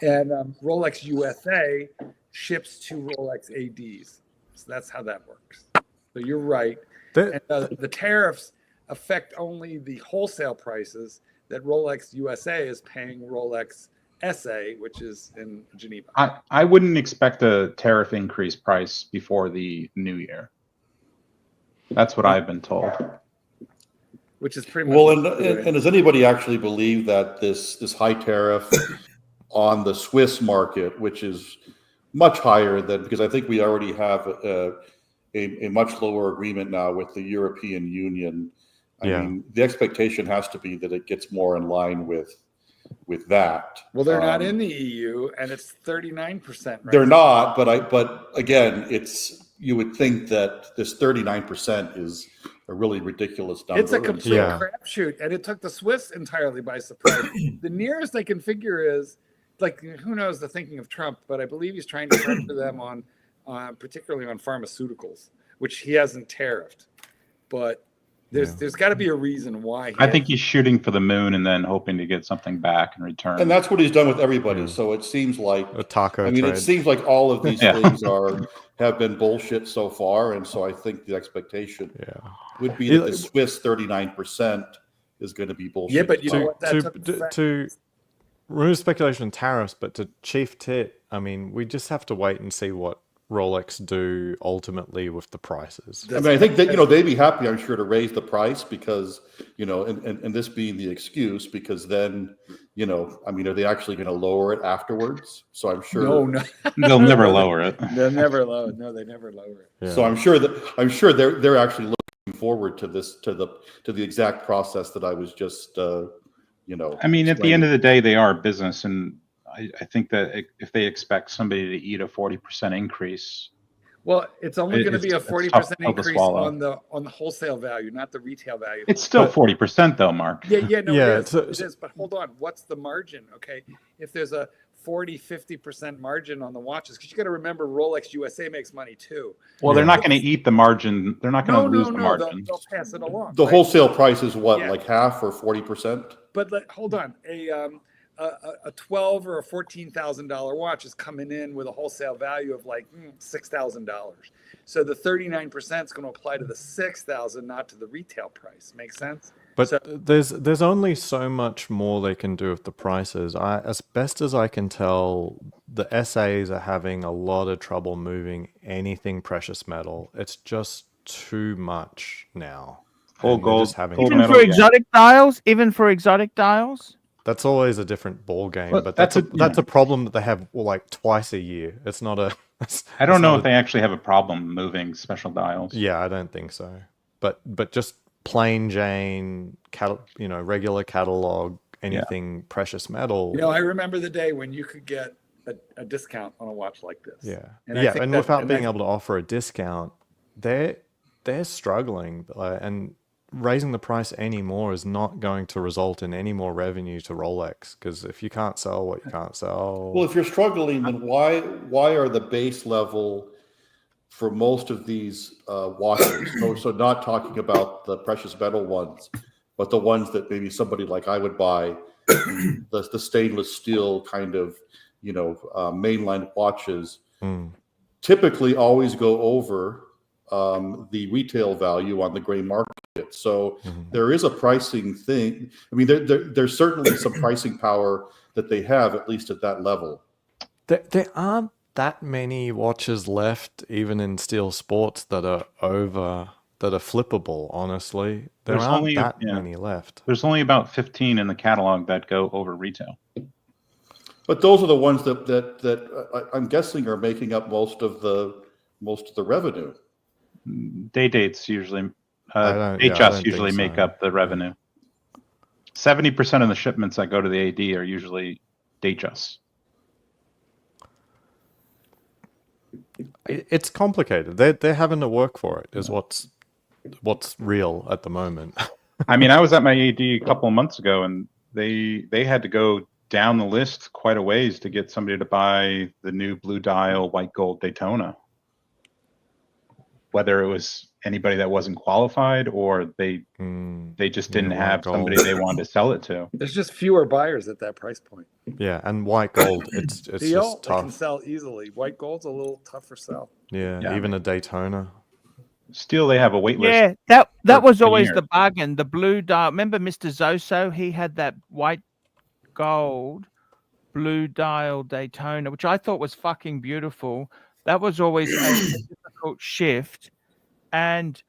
And Rolex USA ships to Rolex ADs. So that's how that works. So you're right. And, the tariffs affect only the wholesale prices that Rolex USA is paying Rolex SA, which is in Geneva. I wouldn't expect a tariff increase price before the new year. That's what I've been told. Which is pretty much well. And does anybody actually believe that this high tariff on the Swiss market, which is much higher than, because I think we already have a much lower agreement now with the European Union. I mean, the expectation has to be that it gets more in line with that. Well, they're not in the EU, and it's 39%. Right they're not, but again, you would think that this 39% is a really ridiculous number. It's a complete crapshoot, and it took the Swiss entirely by surprise. The nearest they can figure is, like, who knows the thinking of Trump, but I believe he's trying to pressure them on, particularly on pharmaceuticals, which he hasn't tariffed, but. There's got to be a reason why. I think he's shooting for the moon and then hoping to get something back in return. And that's what he's done with everybody. So it seems like a taco. It seems like all of these things have been bullshit so far, and so I think the expectation would be that the Swiss 39% is going to be bullshit. Yeah, but you know what? To remove speculation on tariffs, but to Chief Tit, I mean, we just have to wait and see what Rolex do ultimately with the prices. I mean, I think that they'd be happy, I'm sure, to raise the price because and this being the excuse, because then I mean, are they actually going to lower it afterwards? So I'm sure no. They'll never lower it. They'll never lower it. No, they never lower it. Yeah. So I'm sure they're actually looking forward to this to the exact process that I was just I mean, at the end of the day, they are a business, and I think that if they expect somebody to eat a 40% increase, well, it's only going to be a 40% increase on the wholesale value, not the retail value. It's still 40% though, Mark. It is. But hold on, what's the margin? Okay, if there's a 40-50% margin on the watches, because you got to remember Rolex USA makes money too. Well, they're not going to eat the margin. They're not going to lose the margin. They'll pass it along. The wholesale price is what, like half or 40%? But hold on, a $12,000 or a $14,000 watch is coming in with a wholesale value of like $6,000. So the 39% is going to apply to the $6,000, not to the retail price. Makes sense? But there's only so much more they can do with the prices. As best as I can tell, the SAs are having a lot of trouble moving anything precious metal. It's just too much now. Full gold, even for exotic dials. Even for exotic dials. That's always a different ball game, but that's a problem that they have like twice a year. It's not a. I don't know if they actually have a problem moving special dials. Yeah, I don't think so. But just plain Jane, regular catalog, anything precious metal. I remember the day when you could get a discount on a watch like this. Yeah, and without being able to offer a discount, they're struggling, and raising the price any more is not going to result in any more revenue to Rolex, because if you can't sell what you can't sell. Well, if you're struggling, then why are the base level for most of these watches, so not talking about the precious metal ones, but the ones that maybe somebody like I would buy, the stainless steel kind of mainline watches, typically always go over the retail value on the gray market. So there is a pricing thing. I mean, there's certainly some pricing power that they have, at least at that level. There aren't that many watches left, even in steel sports, that are flippable, honestly. There aren't that many left. There's only about 15 in the catalog that go over retail. But those are the ones that I'm guessing are making up most of the revenue. Day dates usually, usually make up the revenue. 70% of the shipments that go to the AD are usually Datejust. It's complicated. They're having to work for it. Is what's real at the moment. I mean, I was at my AD a couple of months ago, and they had to go down the list quite a ways to get somebody to buy the new blue dial white gold Daytona. Whether it was anybody that wasn't qualified or they just didn't have somebody they wanted to sell it to. There's just fewer buyers at that price point. Yeah, and white gold, it's just tough. They can sell easily. White gold's a little tougher sell. Yeah, even a Daytona. Still, they have a wait list. Yeah, that was always the bargain. The blue dial. Remember Mr. Zoso? He had that white gold blue dial Daytona, which I thought was fucking beautiful. That was always a difficult shift. And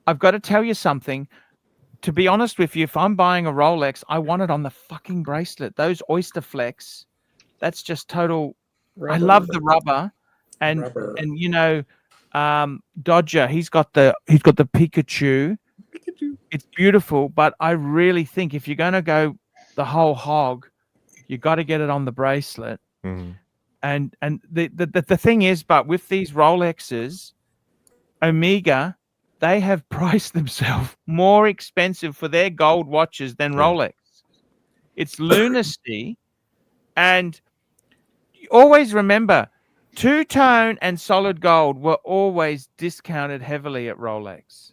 I've got to tell you something. To be honest with you, if I'm buying a Rolex, I want it on the fucking bracelet. Those Oyster Flex, that's just total. Rubber. I love the rubber. And you know, Dodger, he's got the Pikachu. It's beautiful, but I really think if you're going to go the whole hog, you got to get it on the bracelet. And the thing is, but with these Rolexes, Omega, they have priced themselves more expensive for their gold watches than Rolex. It's lunacy. And you always remember, two-tone and solid gold were always discounted heavily at Rolex.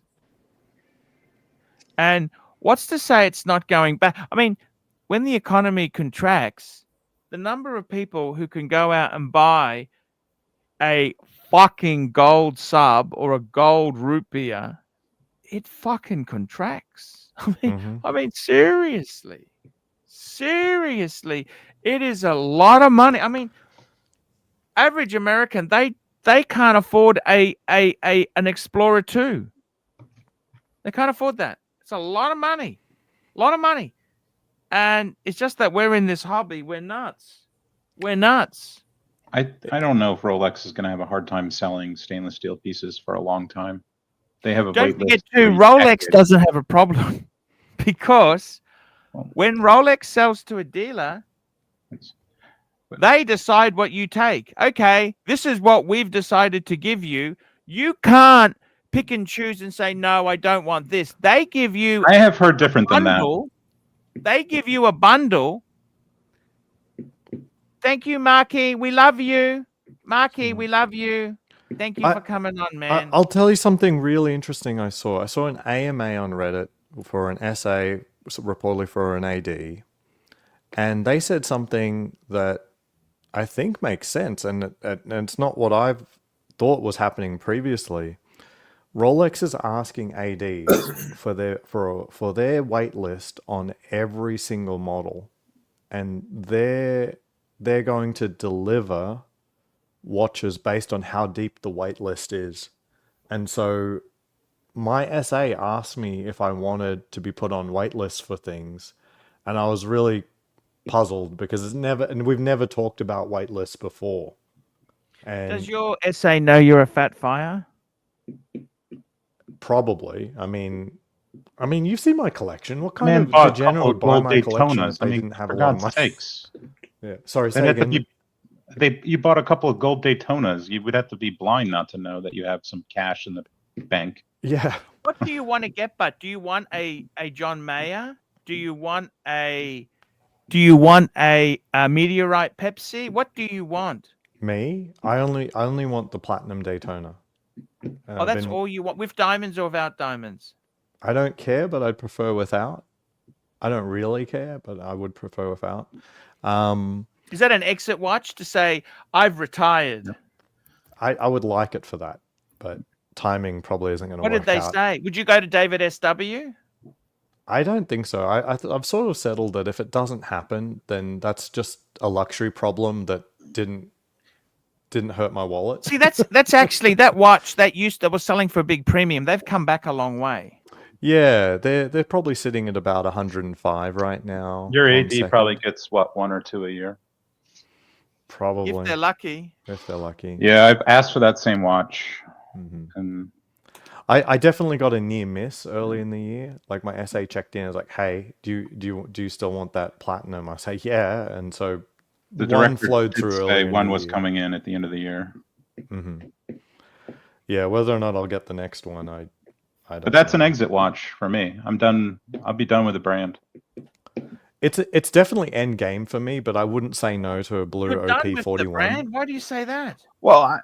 And what's to say it's not going back? I mean, when the economy contracts, the number of people who can go out and buy a fucking gold sub or a gold root beer, it fucking contracts. I mean, seriously, it is a lot of money. I mean, average American, they can't afford an Explorer 2. They can't afford that. It's a lot of money, and it's just that we're in this hobby. We're nuts. I don't know if Rolex is going to have a hard time selling stainless steel pieces for a long time. They have a don't forget too. Rolex doesn't have a problem because when Rolex sells to a dealer, they decide what you take. Okay, this is what we've decided to give you. You can't pick and choose and say, no, I don't want this. They give you. I have heard different than that. They give you a bundle. Thank you, Marky. We love you. Marky, we love you. Thank you for coming on, man. I'll tell you something really interesting I saw. I saw an AMA on Reddit for an essay, reportedly for an AD. And they said something that I think makes sense. And it's not what I've thought was happening previously. Rolex is asking ADs for their wait list on every single model. And they're going to deliver watches based on how deep the wait list is. And so my SA asked me if I wanted to be put on wait lists for things. And I was really puzzled because we've never talked about wait lists before. And does your SA know you're a fat fire? Probably. I mean, you've seen my collection. What kind of degenerate would buy my collection if they didn't have a lot of money? Yeah. Sorry, say again. You bought a couple of gold Daytonas. You would have to be blind not to know that you have some cash in the bank. Yeah. What do you want to get? But do you want a John Mayer? Do you want a Meteorite Pepsi? What do you want? Me? I only want the platinum Daytona. Oh, that's all you want, with diamonds or without diamonds? I don't care, but I'd prefer without. I don't really care, but I would prefer without. Is that an exit watch to say I've retired? I would like it for that, but timing probably isn't going to work out. What did they say? Would you go to David SW? I don't think so. I've sort of settled that if it doesn't happen, then that's just a luxury problem that didn't hurt my wallet. See, that's actually that watch that was selling for a big premium. They've come back a long way. Yeah, they're probably sitting at about 105 right now. Your AD probably gets what, 1 or 2 a year. Probably. If they're lucky. If they're lucky. Yeah, I've asked for that same watch. And I definitely got a near miss early in the year. Like my SA checked in, I was like, "Hey, do you still want that platinum?" I say, "Yeah," and so the one director flowed did through say early. one was coming in at the end of the year. Yeah, whether or not I'll get the next one, I don't. But that's an exit watch for me. I'm done. I'll be done with the brand. It's definitely end game for me, but I wouldn't say no to a blue You're done with the OP41. brand? Why do you say that? Well,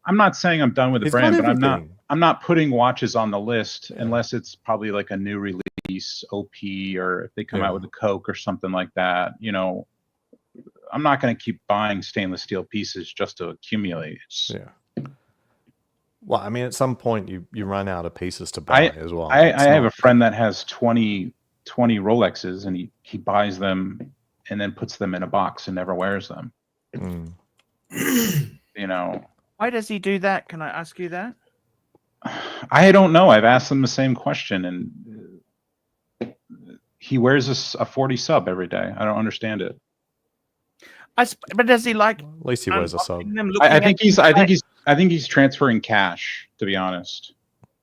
I'm not saying I'm done with the It's brand, got but everything. I'm not putting watches on the list unless it's probably like a new release OP, or if they come out with a Coke or something like that. You know, I'm not going to keep buying stainless steel pieces just to accumulate. Yeah. Well, I mean, at some point you run out of pieces to buy as well. I have a friend that has 20 Rolexes, and he buys them and then puts them in a box and never wears them. You know. Why does he do that? Can I ask you that? I don't know. I've asked him the same question, and he wears a 40 sub every day. I don't understand it. But does he like? At least he wears a sub. I think he's transferring cash, to be honest.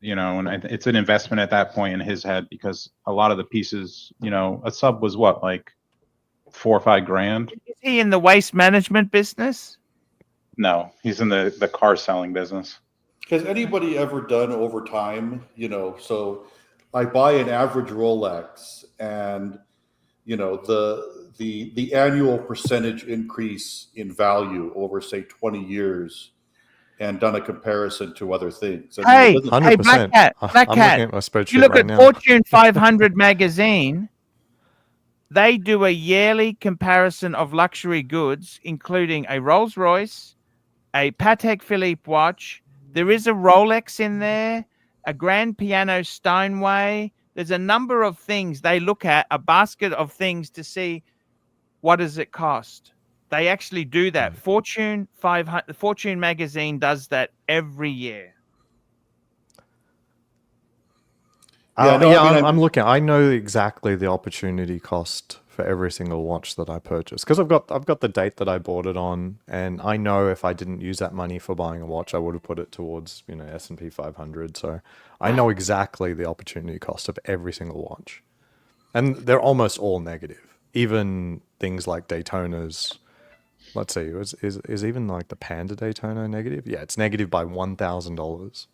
You know, and it's an investment at that point in his head, because a lot of the pieces, you know, a sub was what, like $4 or $5 grand. Is he in the waste management business? No, he's in the car selling business. Has anybody ever done over time? You know, so I buy an average Rolex, and you know the annual percentage increase in value over say 20 years, and done a comparison to other things. Hey, Black Cat, you look at Fortune 500 magazine. They do a yearly comparison of luxury goods, including a Rolls Royce, a Patek Philippe watch. There is a Rolex in there, a Grand Piano Steinway. There's a number of things they look at, a basket of things to see what does it cost. They actually do that. Fortune 500, Fortune magazine does that every year. I'm looking. I know exactly the opportunity cost for every single watch that I purchase, because I've got the date that I bought it on, and I know if I didn't use that money for buying a watch, I would have put it towards, you know, S&P 500. So I know exactly the opportunity cost of every single watch, and they're almost all negative. Even things like Daytona's. Let's see, is even like the Panda Daytona negative? Yeah, it's negative by $1,000.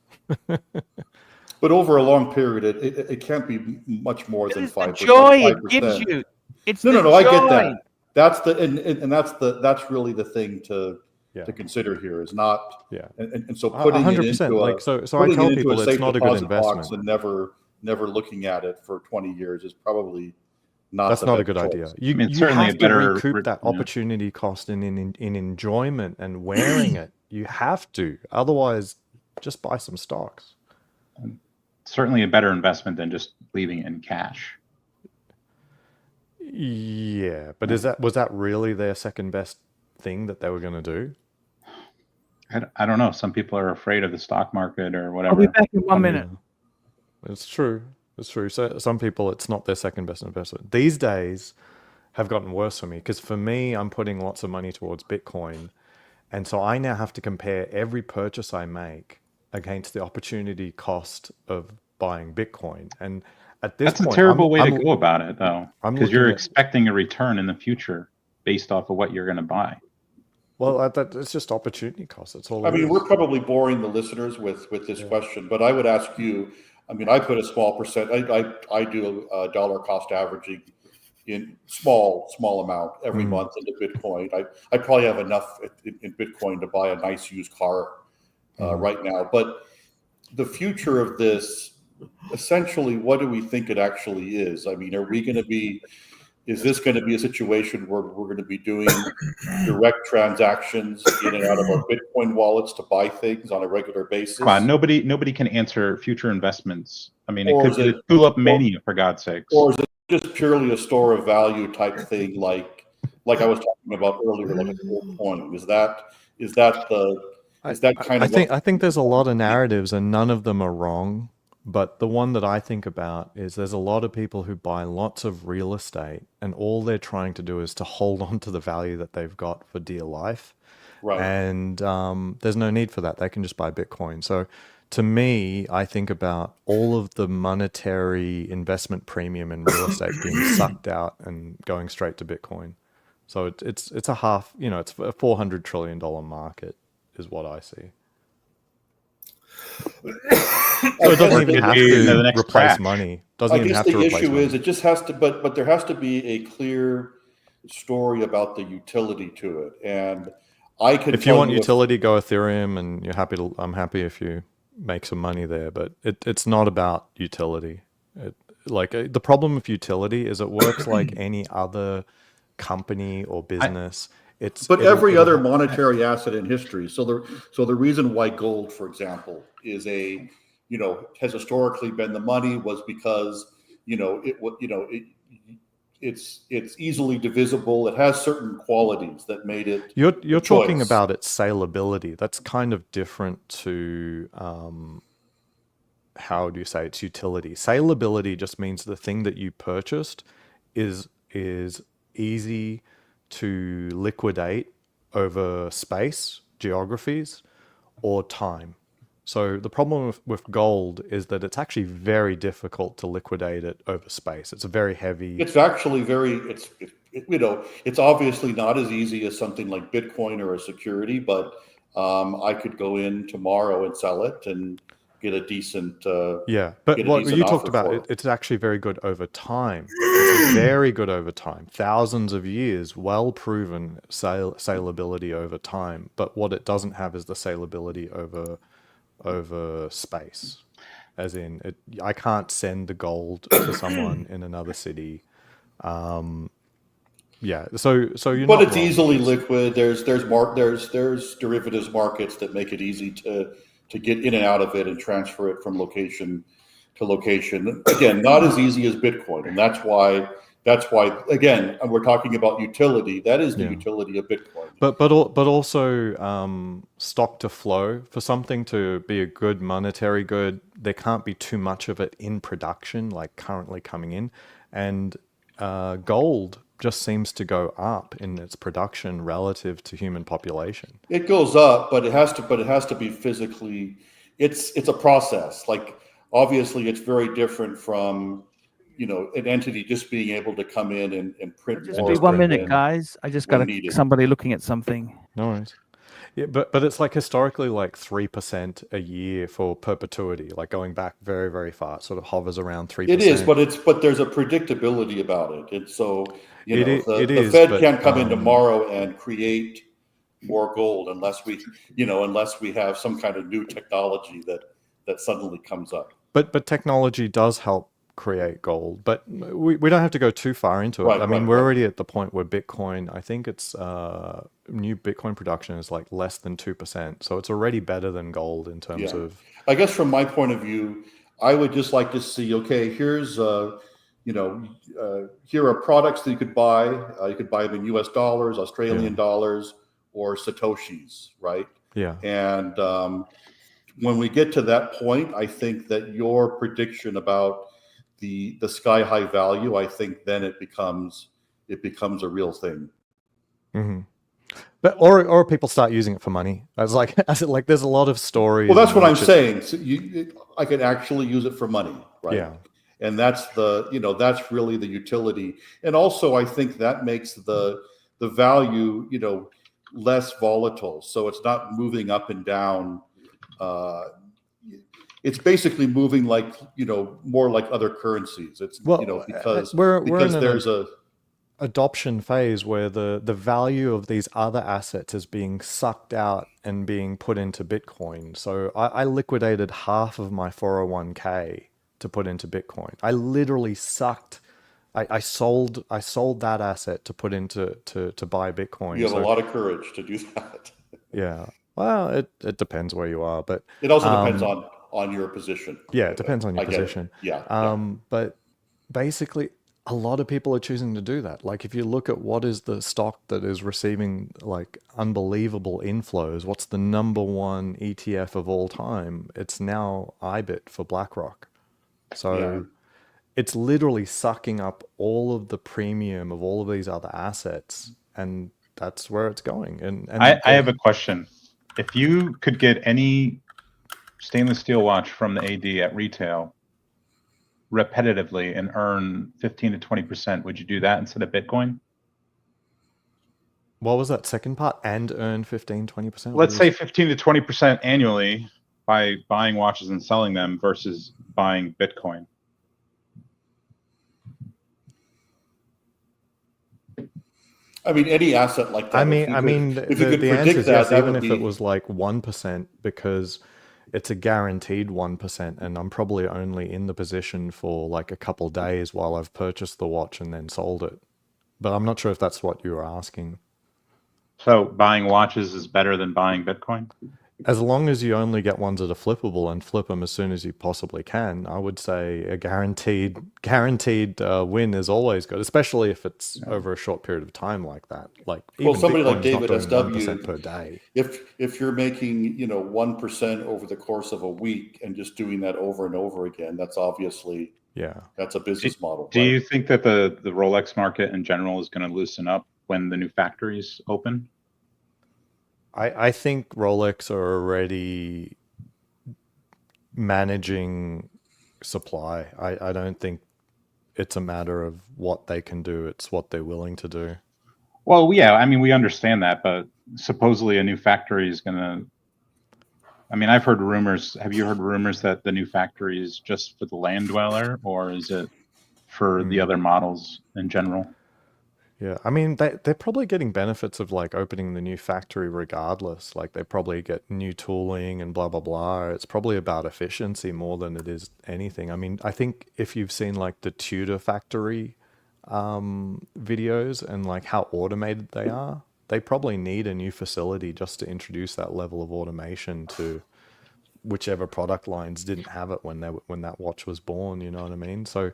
But over a long period, it can't be much more than 5%. Joy it gives you. It's no. joy. I get that. That's that's really the thing to consider here, is not. Yeah. And so putting 100%, it into like so I tell people it's not a good investment, and never looking at it for 20 years is probably not. That's not a good idea. You certainly have to recoup that opportunity cost in enjoyment and wearing it. You have to, otherwise, just buy some stocks. Certainly a better investment than just leaving it in cash. Yeah, but was that really their second best thing that they were going to do? I don't know. Some people are afraid of the stock market or whatever. I'll be back in 1 minute. It's true. It's true. So some people, it's not their second best investment. These days have gotten worse for me, because for me, I'm putting lots of money towards Bitcoin. And so I now have to compare every purchase I make against the opportunity cost of buying Bitcoin. And at this point, that's a terrible way to go about it, though, because you're expecting a return in the future based off of what you're going to buy. Well, it's just opportunity cost. That's all. I mean, we're probably boring the listeners with this question, but I would ask you. I mean, I put a small percent. I do a dollar cost averaging in small amount every month into Bitcoin. I probably have enough in Bitcoin to buy a nice used car right now. But the future of this, essentially, what do we think it actually is? I mean, are we going to be is this going to be a situation where we're going to be doing direct transactions in and out of our Bitcoin wallets to buy things on a regular basis? Come on, nobody can answer future investments. I mean, it could be tulip mania, for God's sakes. Or is it just purely a store of value type thing, like I was talking about earlier, like a gold coin? Is that kind of? I think there's a lot of narratives, and none of them are wrong. But the one that I think about is there's a lot of people who buy lots of real estate, and all they're trying to do is to hold on to the value that they've got for dear life. Right. And there's no need for that. They can just buy Bitcoin. So to me, I think about all of the monetary investment premium in real estate being sucked out and going straight to Bitcoin. So it's a half, it's a $400 trillion market is what I see. So it doesn't even have to replace money. Doesn't even have to replace money. I guess the issue is it just has to, but there has to be a clear story about the utility to it. And I could. If you want utility, go Ethereum, and I'm happy if you make some money there. But it's not about utility. The problem with utility is it works like any other company or business. But every other monetary asset in history. So the reason why gold, for example, is has historically been the money was because it's easily divisible. It has certain qualities that made it. You're talking about its salability. That's kind of different to how do you say its utility? Salability just means the thing that you purchased is easy to liquidate over space, geographies, or time. So the problem with gold is that it's actually very difficult to liquidate it over space. It's a very heavy. It's actually it's obviously not as easy as something like Bitcoin or a security, but I could go in tomorrow and sell it and get a decent. But what you talked about, it's actually very good over time. It's very good over time. Thousands of years, well proven salability over time. But what it doesn't have is the salability over space, as in I can't send the gold to someone in another city. So you're but it's easily liquid. There's derivatives markets that make it easy to get in and out of it and transfer it from location to location. Again, not as easy as Bitcoin, and that's why again we're talking about utility. That is the utility of Bitcoin. But also stock to flow. For something to be a good monetary good, there can't be too much of it in production, like currently coming in. And gold just seems to go up in its production relative to human population. It goes up, but it has to be physically. It's a process. Like obviously, it's very different from an entity just being able to come in and print. Just be 1 minute, guys. I just got somebody looking at something. No worries. Yeah, but it's like historically like 3% a year for perpetuity, like going back very, very far. It sort of hovers around 3%. It is, but there's a predictability about it. It's so the Fed can't come in tomorrow and create more gold unless we have some kind of new technology that suddenly comes up. But technology does help create gold, but we don't have to go too far into it. We're already at the point where Bitcoin, I think it's new Bitcoin production is like less than 2%, so it's already better than gold in terms of. I guess from my point of view, I would just like to see, okay, here's here are products that you could buy. You could buy them in US dollars, Australian dollars, or Satoshis, right? Yeah. And when we get to that point, I think that your prediction about the sky high value, I think then it becomes a real thing. Mm-hmm. But or people start using it for money. There's a lot of stories. Well, that's what I'm saying. So I could actually use it for money, right? Yeah. And that's that's really the utility. And also I think that makes the value, less volatile. So it's not moving up and down. It's basically moving like, more like other currencies. It's, because there's a adoption phase where the value of these other assets is being sucked out and being put into Bitcoin. So I liquidated half of my 401k to put into Bitcoin. I literally sucked I sold that asset to put into to buy Bitcoin. You have a lot of courage to do that. Yeah. Well, it depends where you are, but it also depends on your position. Yeah, it depends on your position. Yeah. But basically, a lot of people are choosing to do that. Like, if you look at what is the stock that is receiving like unbelievable inflows, what's the #1 ETF of all time? It's now IBIT for BlackRock. So it's literally sucking up all of the premium of all of these other assets, and that's where it's going. And I have a question. If you could get any stainless steel watch from the AD at retail repetitively and earn 15 to 20%, would you do that instead of Bitcoin? What was that second part? And earn 15, 20%? Let's say 15 to 20% annually by buying watches and selling them versus buying Bitcoin. I mean, any asset like that. The answer is yes, even if it was like 1%, because it's a guaranteed 1%, and I'm probably only in the position for like a couple days while I've purchased the watch and then sold it. But I'm not sure if that's what you were asking. So buying watches is better than buying Bitcoin? As long as you only get ones that are flippable and flip them as soon as you possibly can, I would say a guaranteed win is always good, especially if it's over a short period of time like that. Like, even somebody Bitcoin's like David not doing SW 1% per day. If you're making 1% over the course of a week and just doing that over and over again, that's obviously that's a business model. Do you think that the Rolex market in general is going to loosen up when the new factories open? I think Rolex are already managing supply. I don't think it's a matter of what they can do, it's what they're willing to do. Well, yeah, I mean, we understand that, but supposedly a new factory is going to... I mean, I've heard rumors. Have you heard rumors that the new factory is just for the land dweller, or is it for the other models in general? Yeah, I mean, they're probably getting benefits of like opening the new factory regardless. Like, they probably get new tooling and blah, blah, blah. It's probably about efficiency more than it is anything. I mean, I think if you've seen like the Tudor factory videos and like how automated they are, they probably need a new facility just to introduce that level of automation to whichever product lines didn't have it when that watch was born, you know what I mean? So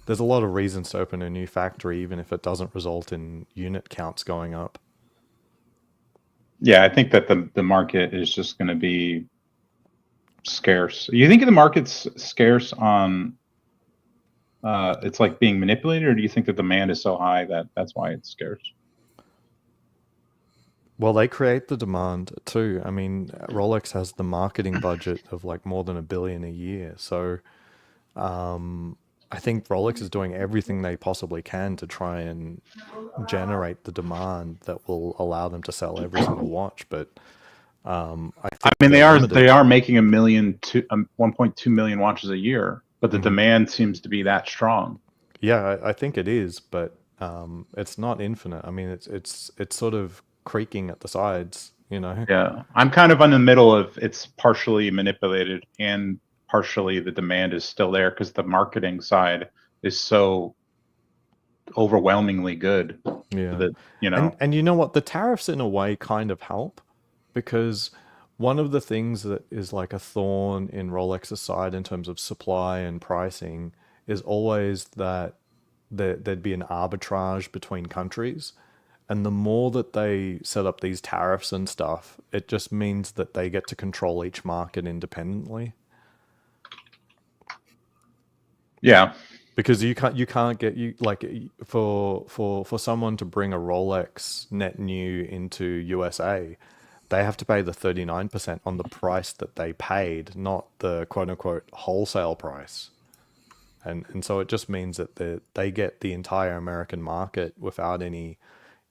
there's a lot of reasons to open a new factory, even if it doesn't result in unit counts going up. Yeah, I think that the market is just going to be scarce. You think the market's scarce on it's like being manipulated, or do you think the demand is so high that that's why it's scarce? Well, they create the demand too. I mean, Rolex has the marketing budget of like more than $1 billion a year. So I think Rolex is doing everything they possibly can to try and generate the demand that will allow them to sell every single watch. But I mean, they are making 1.2 million watches a year, but the demand seems to be that strong. Yeah, I think it is, but it's not infinite. I mean, it's sort of creaking at the sides, you know. Yeah, I'm kind of in the middle of it's partially manipulated and partially the demand is still there because the marketing side is so overwhelmingly good. Yeah, that, you know. And you know what, the tariffs in a way kind of help, because one of the things that is like a thorn in Rolex's side in terms of supply and pricing is always that there'd be an arbitrage between countries. And the more that they set up these tariffs and stuff, it just means that they get to control each market independently. Yeah, because you can't get for someone to bring a Rolex net new into USA, they have to pay the 39% on the price that they paid, not the quote unquote wholesale price. And so it just means that they get the entire American market without any,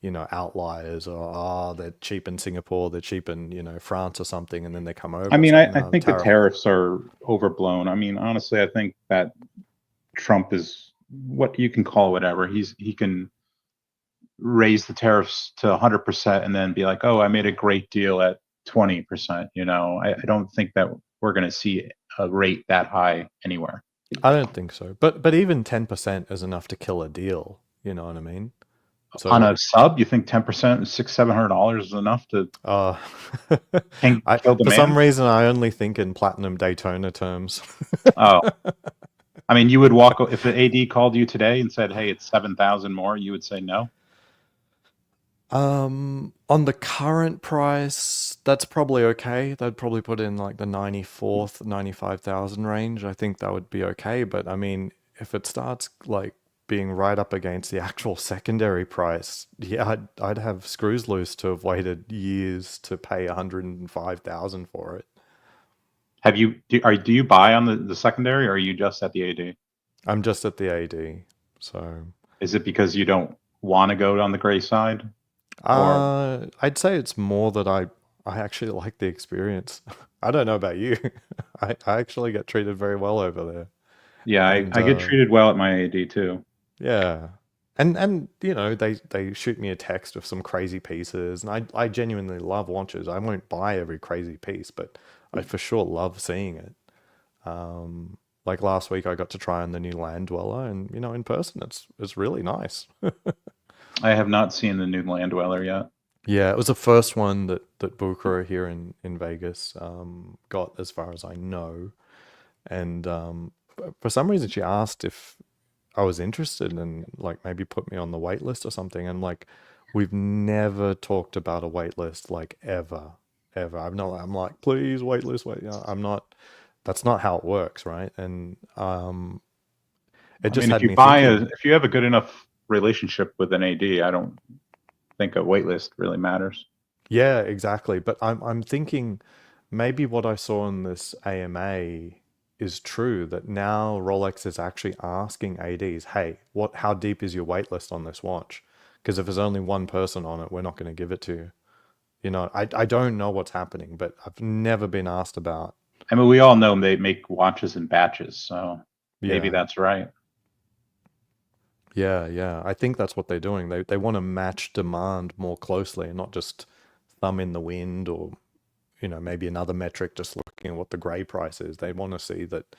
you know, outliers, or they're cheap in Singapore, they're cheap in, you know, France or something, and then they come over. I mean, I think the tariffs are overblown. I mean, honestly, I think that Trump is, what you can call whatever, he can raise the tariffs to 100% and then be like, oh, I made a great deal at 20%. You know, I don't think that we're going to see a rate that high anywhere. I don't think so. But even 10% is enough to kill a deal. You know what I mean? So, on a sub, you think 10%, $600-700 is enough to kill for demand? some reason, I only think in platinum Daytona terms. Oh, I mean, you would walk if the AD called you today and said, "Hey, it's 7,000 more," you would say no. On the current price, that's probably okay. They'd probably put in like the 95,000 range. I think that would be okay. But I mean, if it starts like being right up against the actual secondary price, yeah, I'd have screws loose to have waited years to pay 105,000 for it. Do you buy on the secondary, or are you just at the AD? I'm just at the AD. So is it because you don't want to go on the gray side? I'd say it's more that I actually like the experience. I don't know about you. I actually get treated very well over there. Yeah, I get treated well at my AD too. Yeah. And you know, they shoot me a text with some crazy pieces, and I genuinely love watches. I won't buy every crazy piece, but I for sure love seeing it. Like last week I got to try on the new Land Dweller, and you know, in person it's really nice. I have not seen the new Land Dweller yet. Yeah, it was the first one that Bucher here in Vegas got, as far as I know. And for some reason she asked if I was interested and like maybe put me on the wait list or something. And like, we've never talked about a wait list, like ever. I'm like, please wait list, wait. I'm not, that's not how it works, right? And it just had me thinking. If you have a good enough relationship with an AD, I don't think a waitlist really matters. Yeah, exactly. But I'm thinking maybe what I saw in this AMA is true, that now Rolex is actually asking ADs, hey, how deep is your waitlist on this watch? Because if there's only one person on it, we're not going to give it to you. You know, I don't know what's happening, but I've never been asked about. I mean, we all know they make watches in batches, so maybe that's right. Yeah. I think that's what they're doing. They want to match demand more closely and not just thumb in the wind or, you know, maybe another metric just looking at what the gray price is. They want to see that,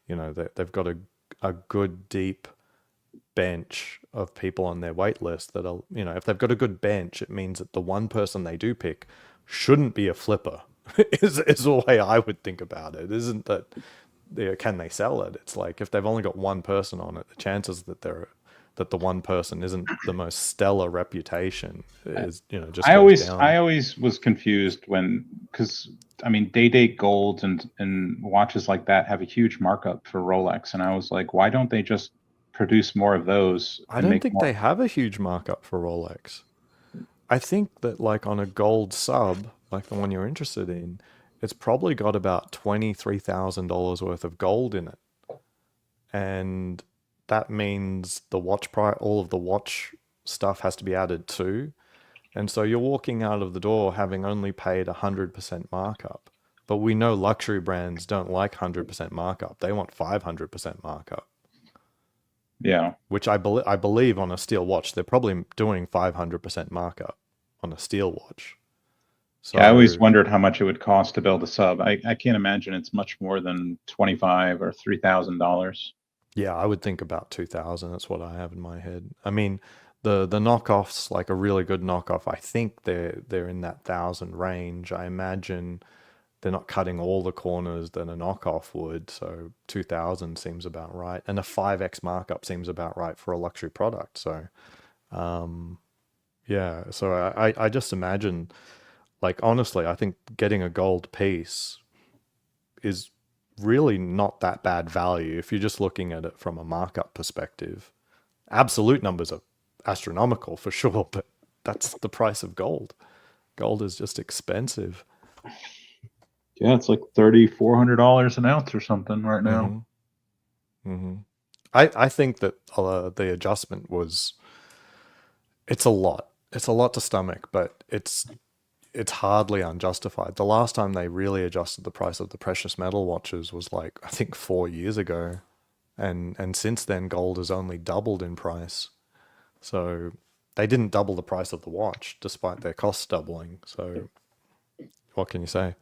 you know, that they've got a good deep bench of people on their wait list that are, you know, if they've got a good bench, it means that the one person they do pick shouldn't be a flipper is the way I would think about it. Isn't that can they sell it? It's like if they've only got one person on it, the chances that the one person isn't the most stellar reputation is, you know, just I down. always was confused because I mean, day golds and watches like that have a huge markup for Rolex, and I was like, why don't they just produce more of those? I don't think they have a huge markup for Rolex. I think that like on a gold sub, like the one you're interested in, it's probably got about $23,000 worth of gold in it, and that means the watch price, all of the watch stuff has to be added too. And so you're walking out of the door having only paid 100% markup. But we know luxury brands don't like 100% markup. They want 500% markup. Yeah. Which I believe on a steel watch, they're probably doing 500% markup on a steel watch. So, yeah, I always wondered how much it would cost to build a sub. I can't imagine it's much more than $2,500 or $3,000. Yeah, I would think about 2,000. That's what I have in my head. I mean, the knockoffs, like a really good knockoff, I think they're in that 1,000 range. I imagine they're not cutting all the corners that a knockoff would. So 2,000 seems about right, and a 5x markup seems about right for a luxury product. So, yeah. So I just imagine, like honestly, I think getting a gold piece is really not that bad value if you're just looking at it from a markup perspective. Absolute numbers are astronomical for sure, but that's the price of gold. Gold is just expensive. Yeah, it's like $3,400 an ounce or something right now. I think that the adjustment was, it's a lot to stomach, but it's hardly unjustified. The last time they really adjusted the price of the precious metal watches was like, I think 4 years ago. And since then, gold has only doubled in price. So they didn't double the price of the watch despite their costs doubling. So what can you say?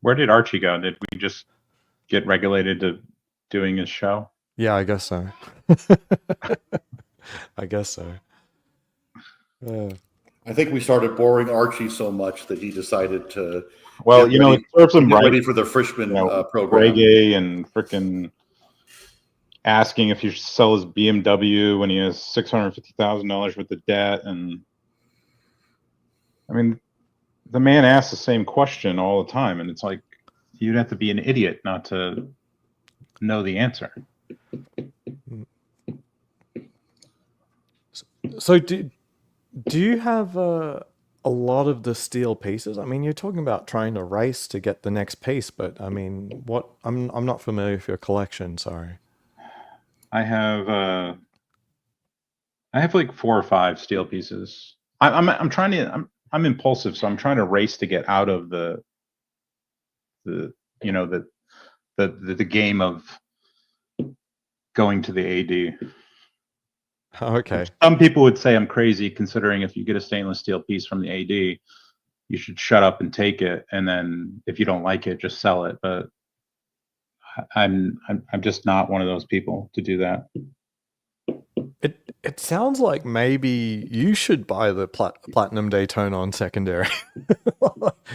Where did Archie go? Did we just get regulated to doing his show? Yeah, I guess so. I guess so. I think we started boring Archie so much that he decided to. Well, you know, it serves him right. Ready for the Frischman program. Reggae and freaking asking if he should sell his BMW when he has $650,000 worth of debt, and I mean, the man asks the same question all the time, and it's like you'd have to be an idiot not to know the answer. So do you have a lot of the steel pieces? I mean, you're talking about trying to race to get the next piece, but I mean, what? I'm not familiar with your collection. Sorry. I have like 4 or 5 steel pieces. I'm trying to. I'm impulsive, so I'm trying to race to get out of the game of going to the AD. Okay. Some people would say I'm crazy, considering if you get a stainless steel piece from the AD, you should shut up and take it, and then if you don't like it, just sell it. But I'm just not one of those people to do that. It sounds like maybe you should buy the Platinum Daytona on secondary.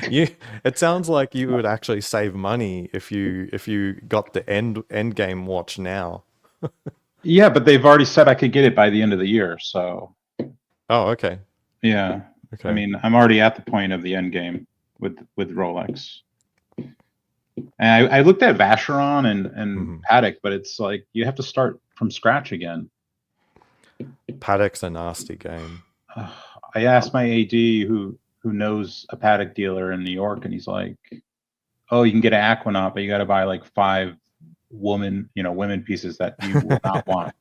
It sounds like you would actually save money if you got the end game watch now. Yeah, but they've already said I could get it by the end of the year, so. Oh, okay. Yeah. Okay. I mean, I'm already at the point of the end game with Rolex. And I looked at Vacheron and Patek, but it's like you have to start from scratch again. Patek's a nasty game. I asked my AD who knows a Patek dealer in New York, and he's like, "Oh, you can get an Aquanaut, but you got to buy like 5 women pieces that you will not want."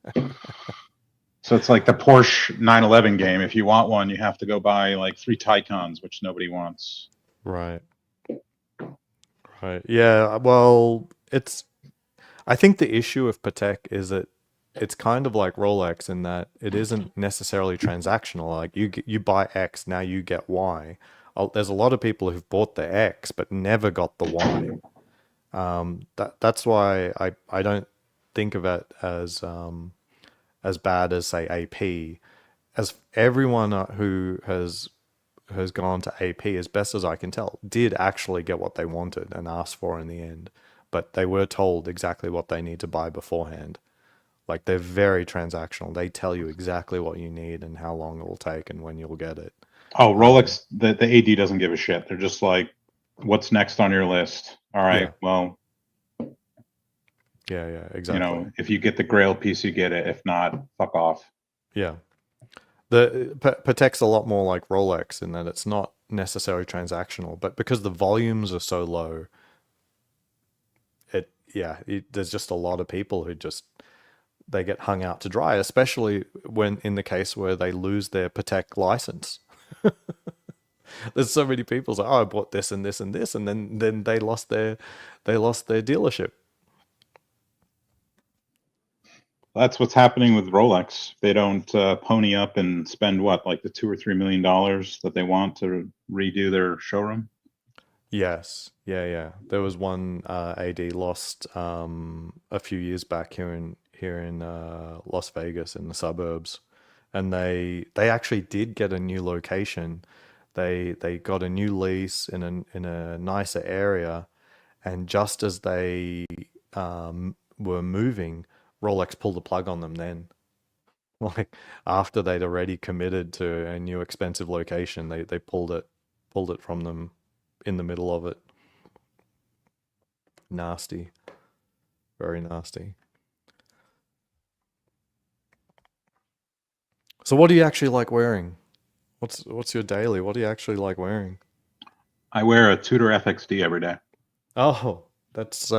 So it's like the Porsche 911 game. If you want one, you have to go buy like 3 Taycans, which nobody wants. Right. Right. Yeah. Well, I think the issue with Patek is that it's kind of like Rolex in that it isn't necessarily transactional. Like you buy X, now you get Y. There's a lot of people who've bought the X but never got the Y. That's why I don't think of it as bad as, say, AP. As everyone who has gone to AP, as best as I can tell, did actually get what they wanted and asked for in the end, but they were told exactly what they need to buy beforehand. Like, they're very transactional. They tell you exactly what you need and how long it will take and when you'll get it. Oh, Rolex, the AD doesn't give a shit. They're just like, what's next on your list? All right, Yeah. well. Yeah, exactly. If you get the Grail piece, you get it. If not, fuck off. Yeah. The Patek's a lot more like Rolex in that it's not necessarily transactional, but because the volumes are so low, there's just a lot of people who they get hung out to dry, especially when in the case where they lose their Patek license. There's so many people say, "Oh, I bought this and this and this," and then they lost their dealership. That's what's happening with Rolex. They don't pony up and spend like the $2 or $3 million that they want to redo their showroom. Yes, yeah. There was one AD lost a few years back here in Las Vegas in the suburbs, and they actually did get a new location. They got a new lease in a nicer area, and just as they were moving, Rolex pulled the plug on them then. Like, after they'd already committed to a new expensive location, they pulled it from them in the middle of it. Nasty. Very nasty. So what do you actually like wearing? What's your daily? What do you actually like wearing? I wear a Tudor FXD every day. Oh, that's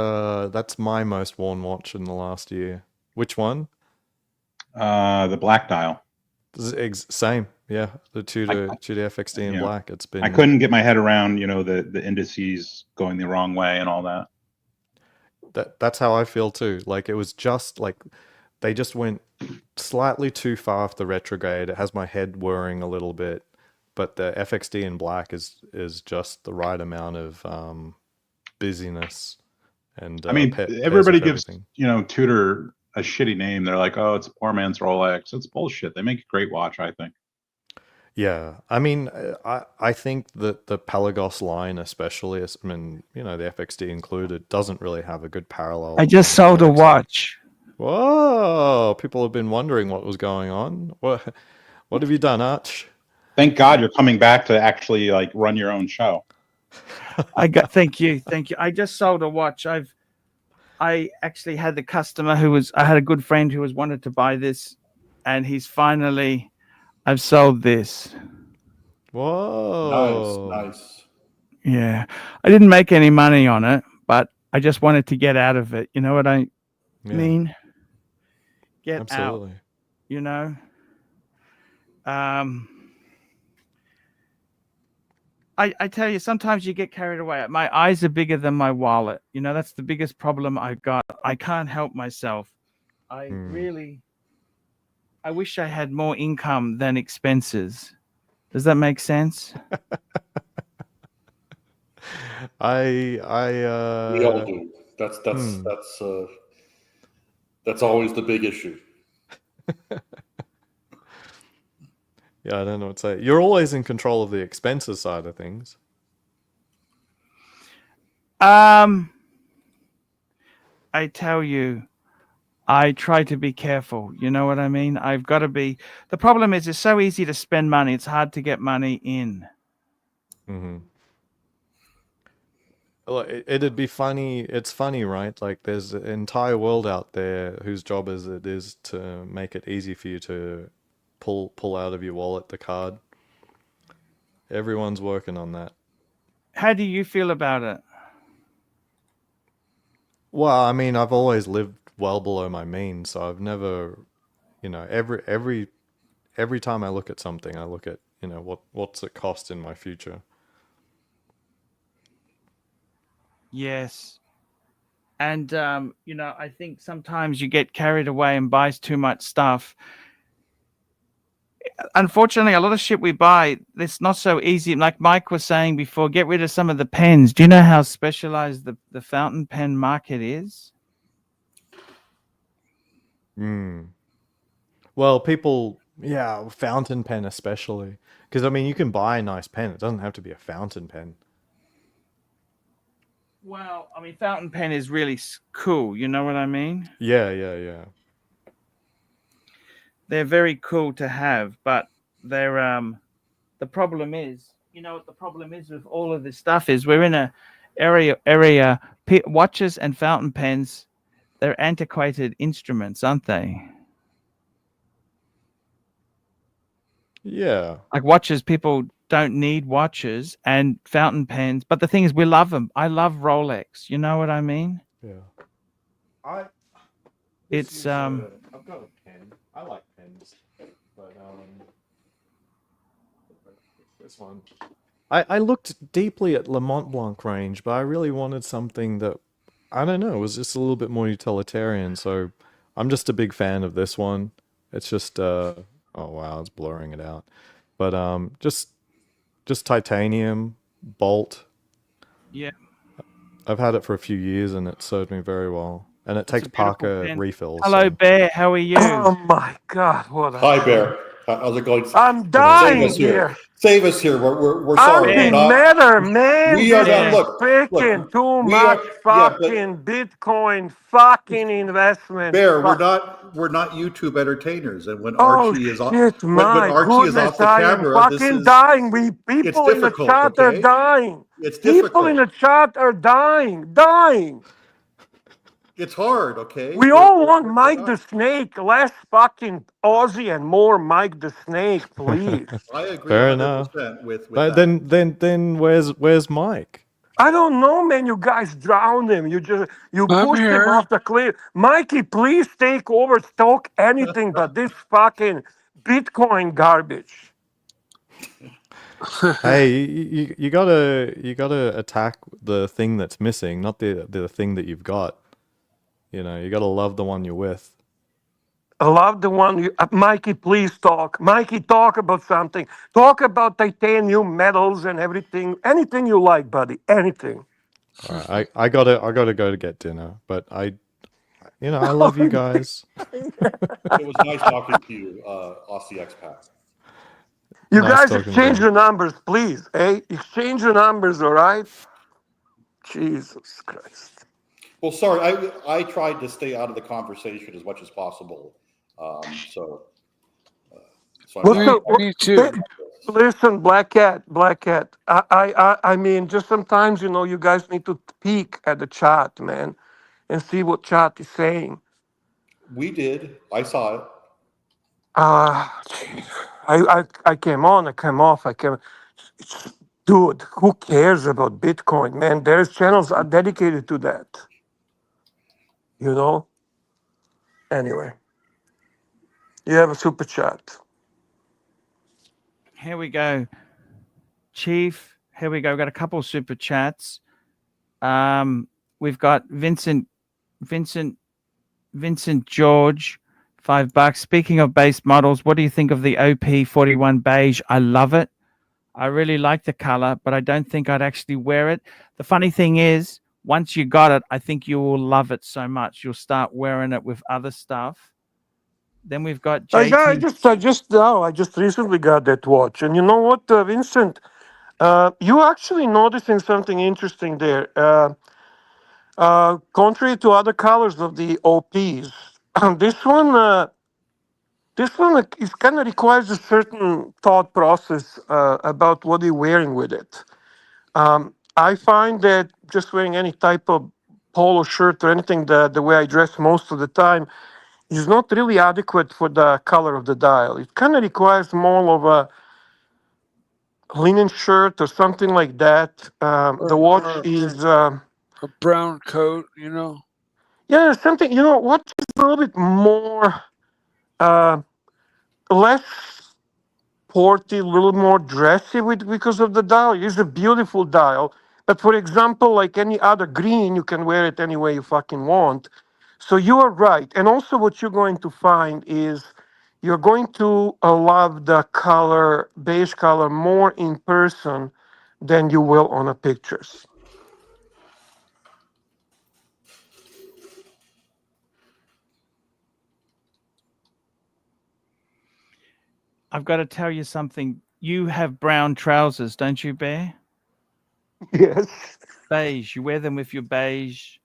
my most worn watch in the last year. Which one? The black dial. Same, yeah. The Tudor FXD in black. It's been. I couldn't get my head around, the indices going the wrong way and all that. That's how I feel too. Like, it was just like they just went slightly too far off the retrograde. It has my head whirring a little bit, but the FXD in black is just the right amount of busyness And I mean, pairs everybody with gives everything. Tudor a shitty name. They're like, oh, it's a poor man's Rolex. It's bullshit. They make a great watch, I think. Yeah, I mean, I think that the Pelagos line, especially, I mean, you know, the FXD included, doesn't really have a good parallel. I just sold a watch. Whoa! People have been wondering what was going on. What have you done, Arch? Thank God you're coming back to actually like run your own show. Thank you. I just sold a watch. I actually had the customer I had a good friend who wanted to buy this, and I've sold this. Whoa! Nice. Yeah, I didn't make any money on it, but I just wanted to get out of it. You know what I mean? Get Absolutely. out. You know. I tell you, sometimes you get carried away. My eyes are bigger than my wallet. You know, that's the biggest problem I've got. I can't help myself. I wish I had more income than expenses. Does that make sense? We all do. That's always the big issue. Yeah, I don't know what to say. You're always in control of the expenses side of things. I tell you, I try to be careful. You know what I mean? I've got to be. The problem is, it's so easy to spend money. It's hard to get money in. Mm-hmm. Well, it'd be funny. It's funny, right? Like, there's an entire world out there whose job it is to make it easy for you to pull out of your wallet the card. Everyone's working on that. How do you feel about it? Well, I mean, I've always lived well below my means, so I've never, you know, every time I look at something, I look at, you know, what's it cost in my future. Yes. And, you know, I think sometimes you get carried away and buys too much stuff. Unfortunately, a lot of shit we buy, it's not so easy. Like Mike was saying before, get rid of some of the pens. Do you know how specialized the fountain pen market is? Well, people, fountain pen especially. Because, I mean, you can buy a nice pen. It doesn't have to be a fountain pen. Well, I mean, fountain pen is really cool. You know what I mean? Yeah. They're very cool to have, but they're the problem is, you know what the problem is with all of this stuff is we're in a area watches and fountain pens, they're antiquated instruments, aren't they? Yeah. Like watches, people don't need watches, and fountain pens, but the thing is we love them. I love Rolex. You know what I mean? Yeah. I've got a pen. I like pens, but this one. I looked deeply at Le Mont Blanc range, but I really wanted something that, I don't know, was just a little bit more utilitarian. So I'm just a big fan of this one. It's just oh wow, it's blurring it out. But just titanium bolt. Yeah. I've had it for a few years and it served me very well. And it takes Parker refills. Hello, so. Bear. How are you? Oh my God! Hi, Bear. How's it going? I'm dying here. Save us here. We're sorry. Antimatter, man. We are not. Look, freaking too much fucking Bitcoin fucking investment. Bear, we're not YouTube entertainers, and when Archie is off, when Archie is off the camera, this is dying. People in the chat are dying. It's difficult. People in the chat are dying. It's hard, okay? We all want Mike the Snake, less fucking Aussie and more Mike the Snake, please. I agree. Fair enough. With but that. then where's Mike? I don't know, man. You guys drowned him. You pushed him off the cliff. Mikey, please take over. Talk anything but this fucking Bitcoin garbage. Hey, you gotta attack the thing that's missing, not the thing that you've got. You know, you gotta love the one you're with. I love the one. Mikey, please talk. Mikey, talk about something. Talk about titanium metals and everything. Anything you like, buddy. Anything. All right, I gotta go to get dinner, but I love you guys. It was nice talking to you, Aussie expat. You Nice guys talking, exchange bro. your numbers, please. Exchange your numbers, all right? Jesus Christ. Well, sorry, I tried to stay out of the conversation as much as possible. So Me too. Listen, Black Cat. I mean, just sometimes, you guys need to peek at the chat, man, and see what chat is saying. We did. I saw it. I came on, I came off, Dude, who cares about Bitcoin, man? There's channels are dedicated to that. Anyway, you have a super chat. Here we go. Chief, here we go. We've got a couple of super chats. We've got Vincent George, $5. Speaking of base models, what do you think of the OP41 beige? I love it. I really like the color, but I don't think I'd actually wear it. The funny thing is, once you got it, I think you will love it so much. You'll start wearing it with other stuff. Then we've got JT. I just recently got that watch, and you know what, Vincent? You actually noticing something interesting there. Contrary to other colors of the OPs, this one is kind of requires a certain thought process about what you're wearing with it. I find that just wearing any type of polo shirt or anything the way I dress most of the time is not really adequate for the color of the dial. It kind of requires more of a linen shirt or something like that. The watch is a brown coat, Yeah, something. What is a little bit more, less sporty, a little more dressy because of the dial. It's a beautiful dial, but for example, like any other green, you can wear it any way you fucking want. So you are right. And also, what you're going to find is you're going to love the color, beige color, more in person than you will on the pictures. I've got to tell you something. You have brown trousers, don't you, Bear? Yes. Beige. You wear them with your beige.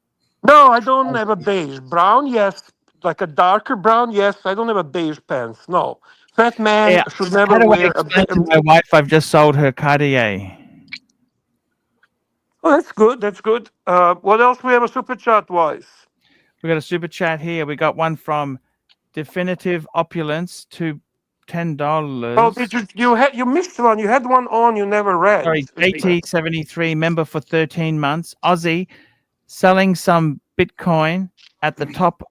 No, I don't have a beige. Brown, yes. Like a darker brown, yes. I don't have a beige pants. No. Fat man should never How do I wear a explain to my wife I've just sold her Cartier? Oh, that's good. That's good. What else we have a super chat wise? We got a super chat here. We got one from Definitive Opulence to $10. Oh, did you missed one? You had one on you never read. Sorry, AT73 member for 13 months. Aussie selling some Bitcoin at the top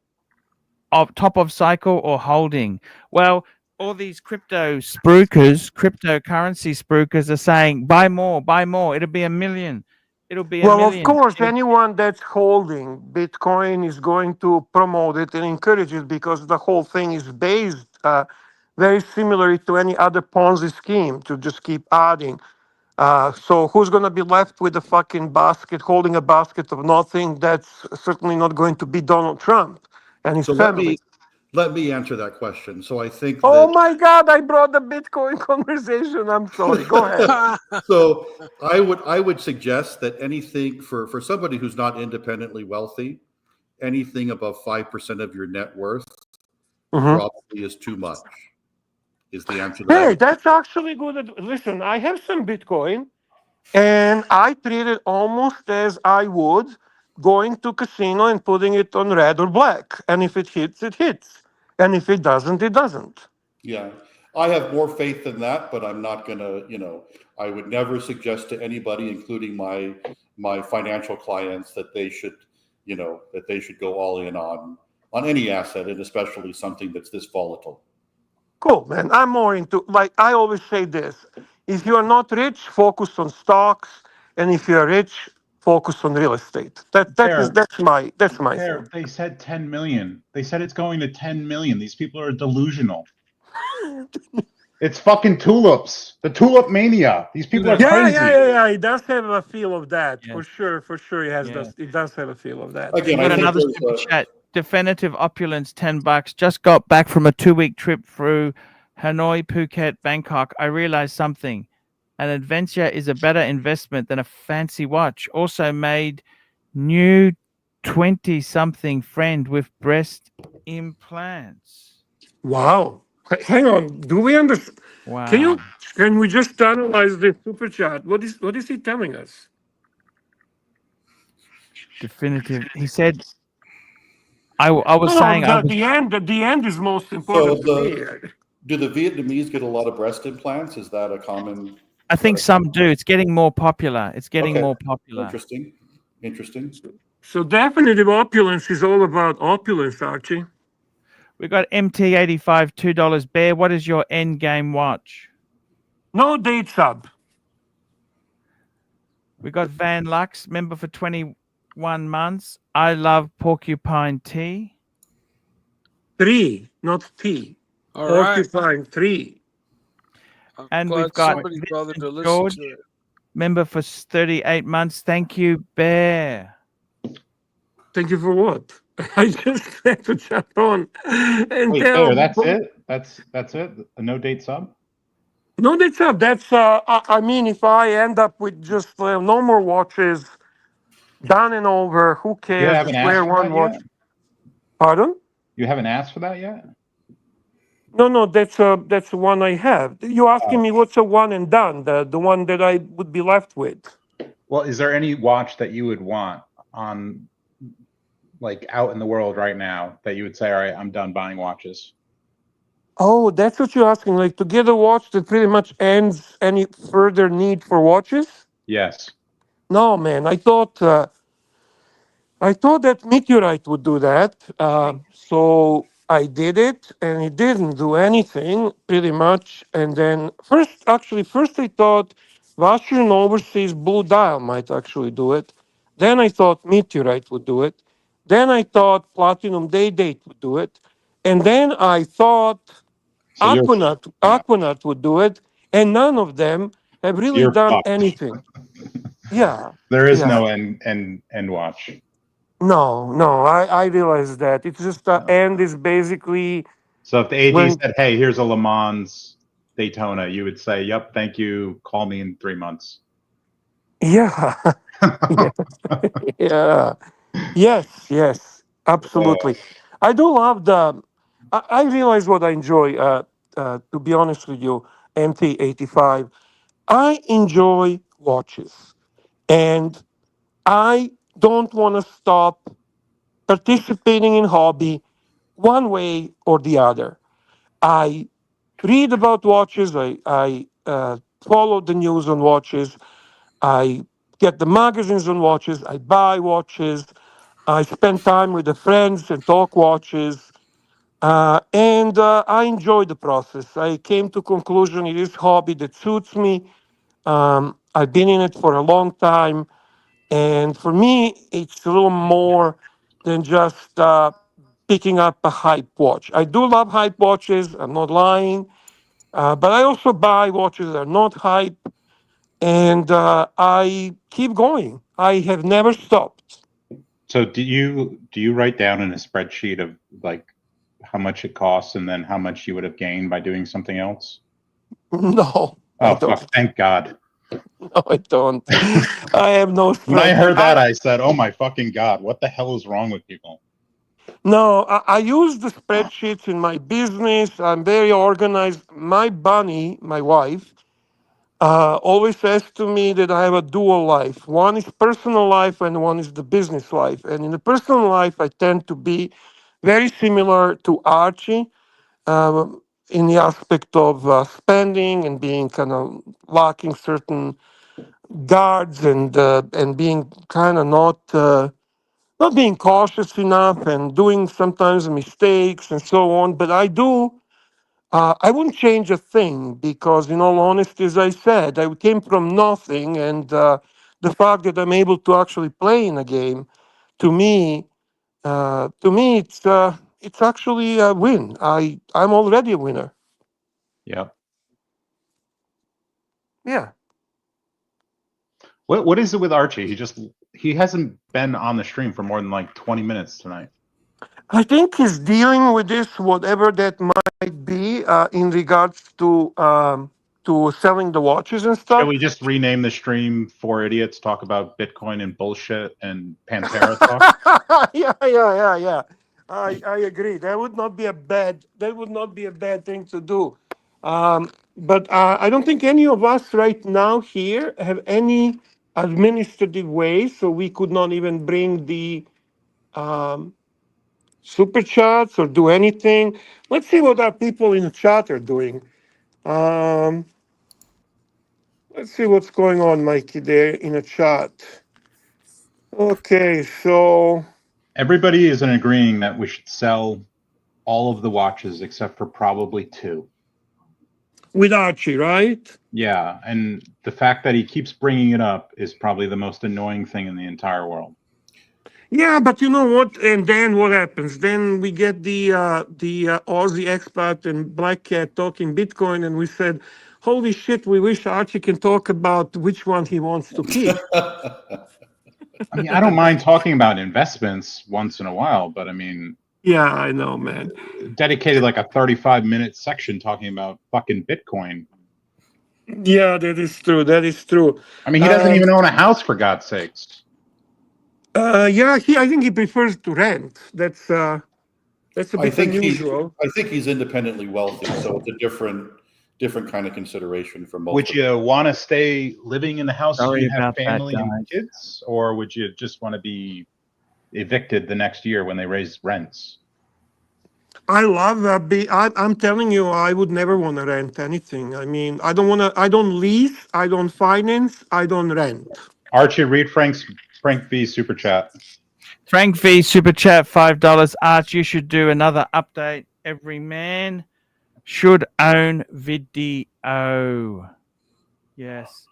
of cycle or holding. Well, all these cryptocurrency spruikers are saying buy more. It'll be $1 million. It'll be $1 million. Well, of course, anyone that's holding Bitcoin is going to promote it and encourage it because the whole thing is based very similarly to any other Ponzi scheme to just keep adding. So who's going to be left with a fucking basket, holding a basket of nothing? That's certainly not going to be Donald Trump and his family. Let me answer that question. So I think Oh my God, I brought the Bitcoin conversation. I'm sorry. Go ahead. So I would suggest that anything for somebody who's not independently wealthy, anything above 5% of your net worth probably is too much. Is the answer to that? Hey, that's actually good. Listen, I have some Bitcoin, and I treat it almost as I would going to casino and putting it on red or black. And if it hits, it hits. And if it doesn't, it doesn't. Yeah, I have more faith than that, but I'm not gonna, I would never suggest to anybody, including my financial clients, that they should, go all in on any asset, and especially something that's this volatile. Cool, man. I'm more into, like I always say this, if you are not rich, focus on stocks. And if you're rich, focus on real estate. That's my thing. They said 10 million. They said it's going to 10 million. These people are delusional. It's fucking tulips. The tulip mania. These people are crazy. Yeah. It does have a feel of that Yes. for sure. For sure, it does have a feel of that. Again, Got I think another there's super chat. Definitive Opulence, $10. Just got back from a 2-week trip through Hanoi, Phuket, Bangkok. I realized something. An adventure is a better investment than a fancy watch. Also made new 20-something friend with breast implants. Wow. Hang on. Do we understand? Wow. Can we just analyze this super chat? What is he telling us? Definitive. He said, I was saying the end is most important to me. Do the Vietnamese get a lot of breast implants? Is that a common? I think some do. It's getting more popular. It's getting more popular. Interesting. So definitive opulence is all about opulence, Archie. We got MT85, $2. Bear, what is your end game watch? No date sub. We got Van Lux, member for 21 months. I love porcupine tea. 3, not T. All porcupine right. 3. And glad we've got somebody bothered to listen George, to it. member for 38 months. Thank you, Bear. Thank you for what? I just had to jump on and Wait, tell. Bear, that's it? That's it? A no date sub? No date sub. That's I mean, if I end up with just no more watches, done and over, who cares? You haven't Just wear asked for one that watch. yet? Pardon? You haven't asked for that yet? No, that's the one I have. You asking me what's a one and done, the one that I would be left with. Well, is there any watch that you would want on, like, out in the world right now that you would say, all right, I'm done buying watches? Oh, that's what you're asking, like to get a watch that pretty much ends any further need for watches? Yes. No, man, I thought that meteorite would do that. So I did it, and it didn't do anything pretty much. And then first I thought Russian overseas blue dial might actually do it. Then I thought meteorite would do it. Then I thought platinum day date would do it. And then I thought Aquanaut would do it. And none of them have really You're done fucked. anything. Yeah. There is yeah. no end watch. No, I realize that. It's just the end is basically. So if the AG when- said, hey, here's a Le Mans Daytona, you would say, yep, thank you. Call me in 3 months. Yeah. Yeah. Yes, absolutely. I do love I realize what I enjoy, to be honest with you, MT85. I enjoy watches. And I don't want to stop participating in hobby one way or the other. I read about watches. I follow the news on watches. I get the magazines on watches. I buy watches. I spend time with the friends and talk watches. And I enjoy the process. I came to conclusion it is a hobby that suits me. I've been in it for a long time. And for me, it's a little more than just picking up a hype watch. I do love hype watches, I'm not lying. But I also buy watches that are not hype. And I keep going. I have never stopped. So do you write down in a spreadsheet of like how much it costs and then how much you would have gained by doing something else? No. Oh, fuck, thank God. No, I don't. I have no. When I heard that, I said, "Oh my fucking God, what the hell is wrong with people?" No, I use the spreadsheets in my business. I'm very organized. My bunny, my wife, always says to me that I have a dual life. One is personal life and one is the business life. And in the personal life, I tend to be very similar to Archie in the aspect of spending and being kind of lacking certain guards and being kind of not being cautious enough and doing sometimes mistakes and so on. But I do. I wouldn't change a thing because, in all honesty, as I said, I came from nothing, and the fact that I'm able to actually play in a game, to me, it's actually a win. I'm already a winner. Yeah. Yeah. What is it with Archie? He hasn't been on the stream for more than like 20 minutes tonight. I think he's dealing with this, whatever that might be, in regards to selling the watches and Should stuff. we just rename the stream "Four Idiots Talk About Bitcoin and Bullshit" and Pantera Talk? Yeah. I agree. That would not be a bad thing to do. But I don't think any of us right now here have any administrative way, so we could not even bring the super chats or do anything. Let's see what our people in the chat are doing. Let's see what's going on, Mikey, there in the chat. Okay, so Everybody is agreeing that we should sell all of the watches except for probably 2. with Archie, right? Yeah, and the fact that he keeps bringing it up is probably the most annoying thing in the entire world. Yeah, but you know what? And then what happens? Then we get the Aussie expat and Black Cat talking Bitcoin, and we said, "Holy shit! We wish Archie can talk about which one he wants to keep." I mean, I don't mind talking about investments once in a while, but I mean, yeah, I know, man. Dedicated like a 35-minute section talking about fucking Bitcoin. Yeah, that is true. That is true. I mean, he doesn't even own a house, for God's sakes. Yeah, I think he prefers to rent. That's a bit unusual. I think he's independently wealthy, so it's a different kind of consideration for most. Would you want to stay living in the house if you have family that, and kids, or would you just want to be evicted the next year when they raise rents? I love I'm telling you, I would never want to rent anything. I mean, I don't lease, I don't finance, I don't rent. Archie, read Frank V super chat. Frank V super chat $5. Arch, you should do another update. Every man should own video. Yes,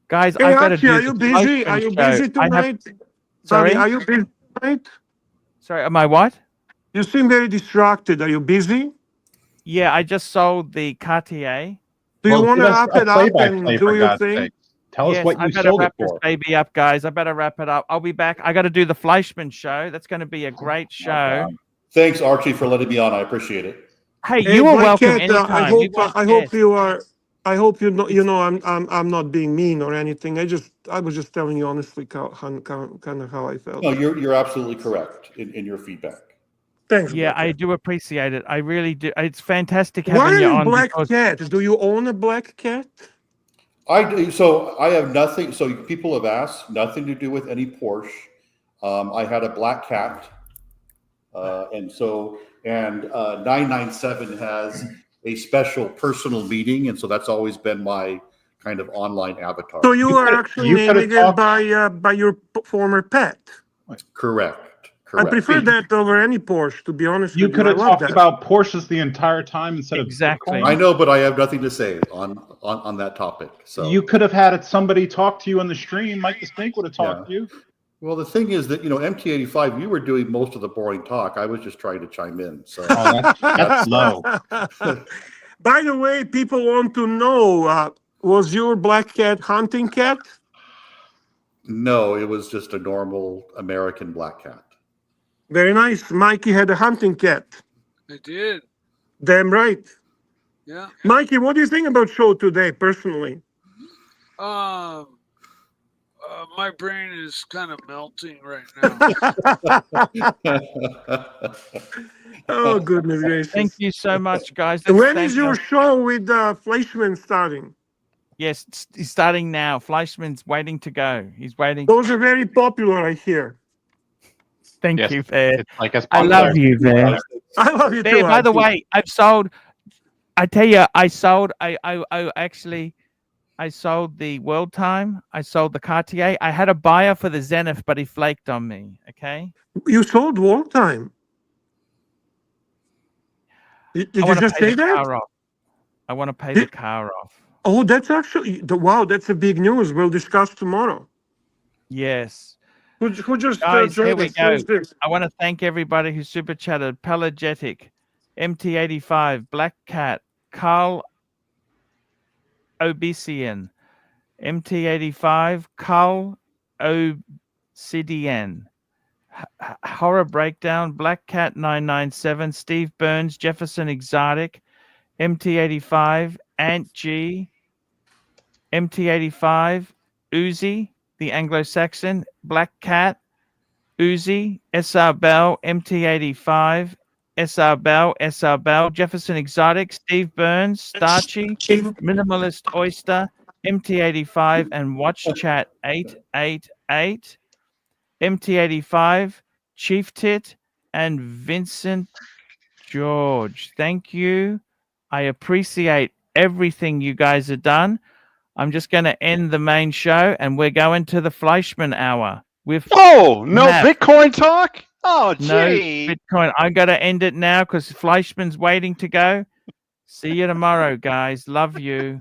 guys, Hey, I've got to Archie, do. are you busy? Are you busy tonight? Sorry, are you busy tonight? Sorry, am I what? You seem very distracted. Are you busy? Yeah, I just sold the Cartier. Do you want to wrap it up and do your thing? Tell us what you I better sold wrap it this for. baby up, guys. I better wrap it up. I'll be back. I got to do the Fleischmann show. That's going to be a great show. Thanks, Archie, for letting me on. I appreciate it. Hey, you are welcome Cat, anytime. I hope you are. I hope you know. I'm not being mean or anything. I was just telling you honestly, kind of how I felt. No, you're absolutely correct in your feedback. Thanks. Yeah, I do appreciate it. I really do. It's fantastic Why having you are you on. Black Cat? Do you own a Black Cat? I do. So I have nothing. So people have asked, nothing to do with any Porsche. I had a Black Cat, and 997 has a special personal meeting, and so that's always been my kind of online avatar. So you are actually naming it by your former pet. Correct. I prefer that over any Porsche, to be honest with you. You could have talked about Porsches the entire time instead of Bitcoin. I know, but I have nothing to say on that topic. So you could have had somebody talk to you on the stream. Mike the Snake would have talked to you. Well, the thing is that, MT85, you were doing most of the boring talk. I was just trying to chime in. So that's low. By the way, people want to know, was your Black Cat hunting cat? No, it was just a normal American Black Cat. Very nice. Mikey had a hunting cat. I did. Damn right. Yeah. Mikey, what do you think about show today, personally? My brain is kind of melting right now. Oh, goodness gracious. Thank you so much, guys. When is your show with Fleischmann starting? Yes, he's starting now. Fleischmann's waiting to go. He's waiting. Those are very popular, I hear. Thank you, Fair. Like I love you, Fair. I love you too. By the way, I've sold. I tell you, I sold. I sold the World Time. I sold the Cartier. I had a buyer for the Zenith, but he flaked on me. Okay. You sold World Time. Did you just say that? I want to pay the car off. Oh, that's actually wow. That's a big news. We'll discuss tomorrow. Yes. Who just Guys, here we go. us? I want to thank everybody who super chatted. Pelagetic, MT85, Black Cat, Carl Obesian, MT85, Cull Obsidian. Horror Breakdown, Black Cat 997, Steve Burns, Jefferson Exotic, MT85, Ant G, MT85, Uzi, the Anglo-Saxon, Black Cat, Uzi, SR Bell, MT85, SR Bell, Jefferson Exotic, Steve Burns, Starchy, Minimalist Oyster, MT85, and Watch Chat 888, MT85, Chief Tit, and Vincent George. Thank you. I appreciate everything you guys have done. I'm just going to end the main show, and we're going to the Fleischmann Hour with no Matt. Bitcoin talk. Oh, No gee. Bitcoin. I got to end it now because Fleischmann's waiting to go. See you tomorrow, guys. Love you.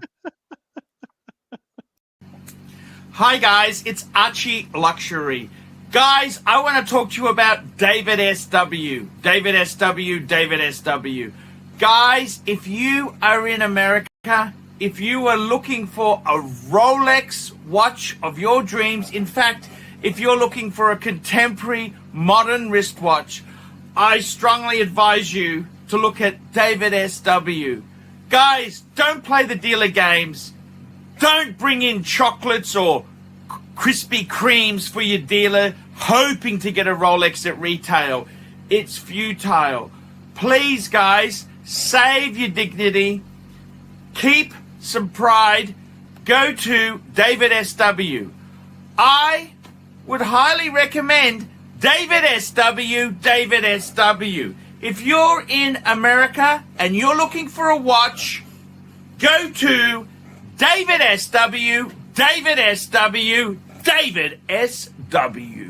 Hi, guys. It's ArchieLuxury. Guys, I want to talk to you about David SW. David SW. Guys, if you are in America, if you are looking for a Rolex watch of your dreams, in fact, if you're looking for a contemporary modern wristwatch, I strongly advise you to look at David SW. Guys, don't play the dealer games. Don't bring in chocolates or Krispy Kremes for your dealer hoping to get a Rolex at retail. It's futile. Please, guys, save your dignity. Keep some pride. Go to David SW. I would highly recommend David SW. If you're in America and you're looking for a watch, go to David SW. David SW.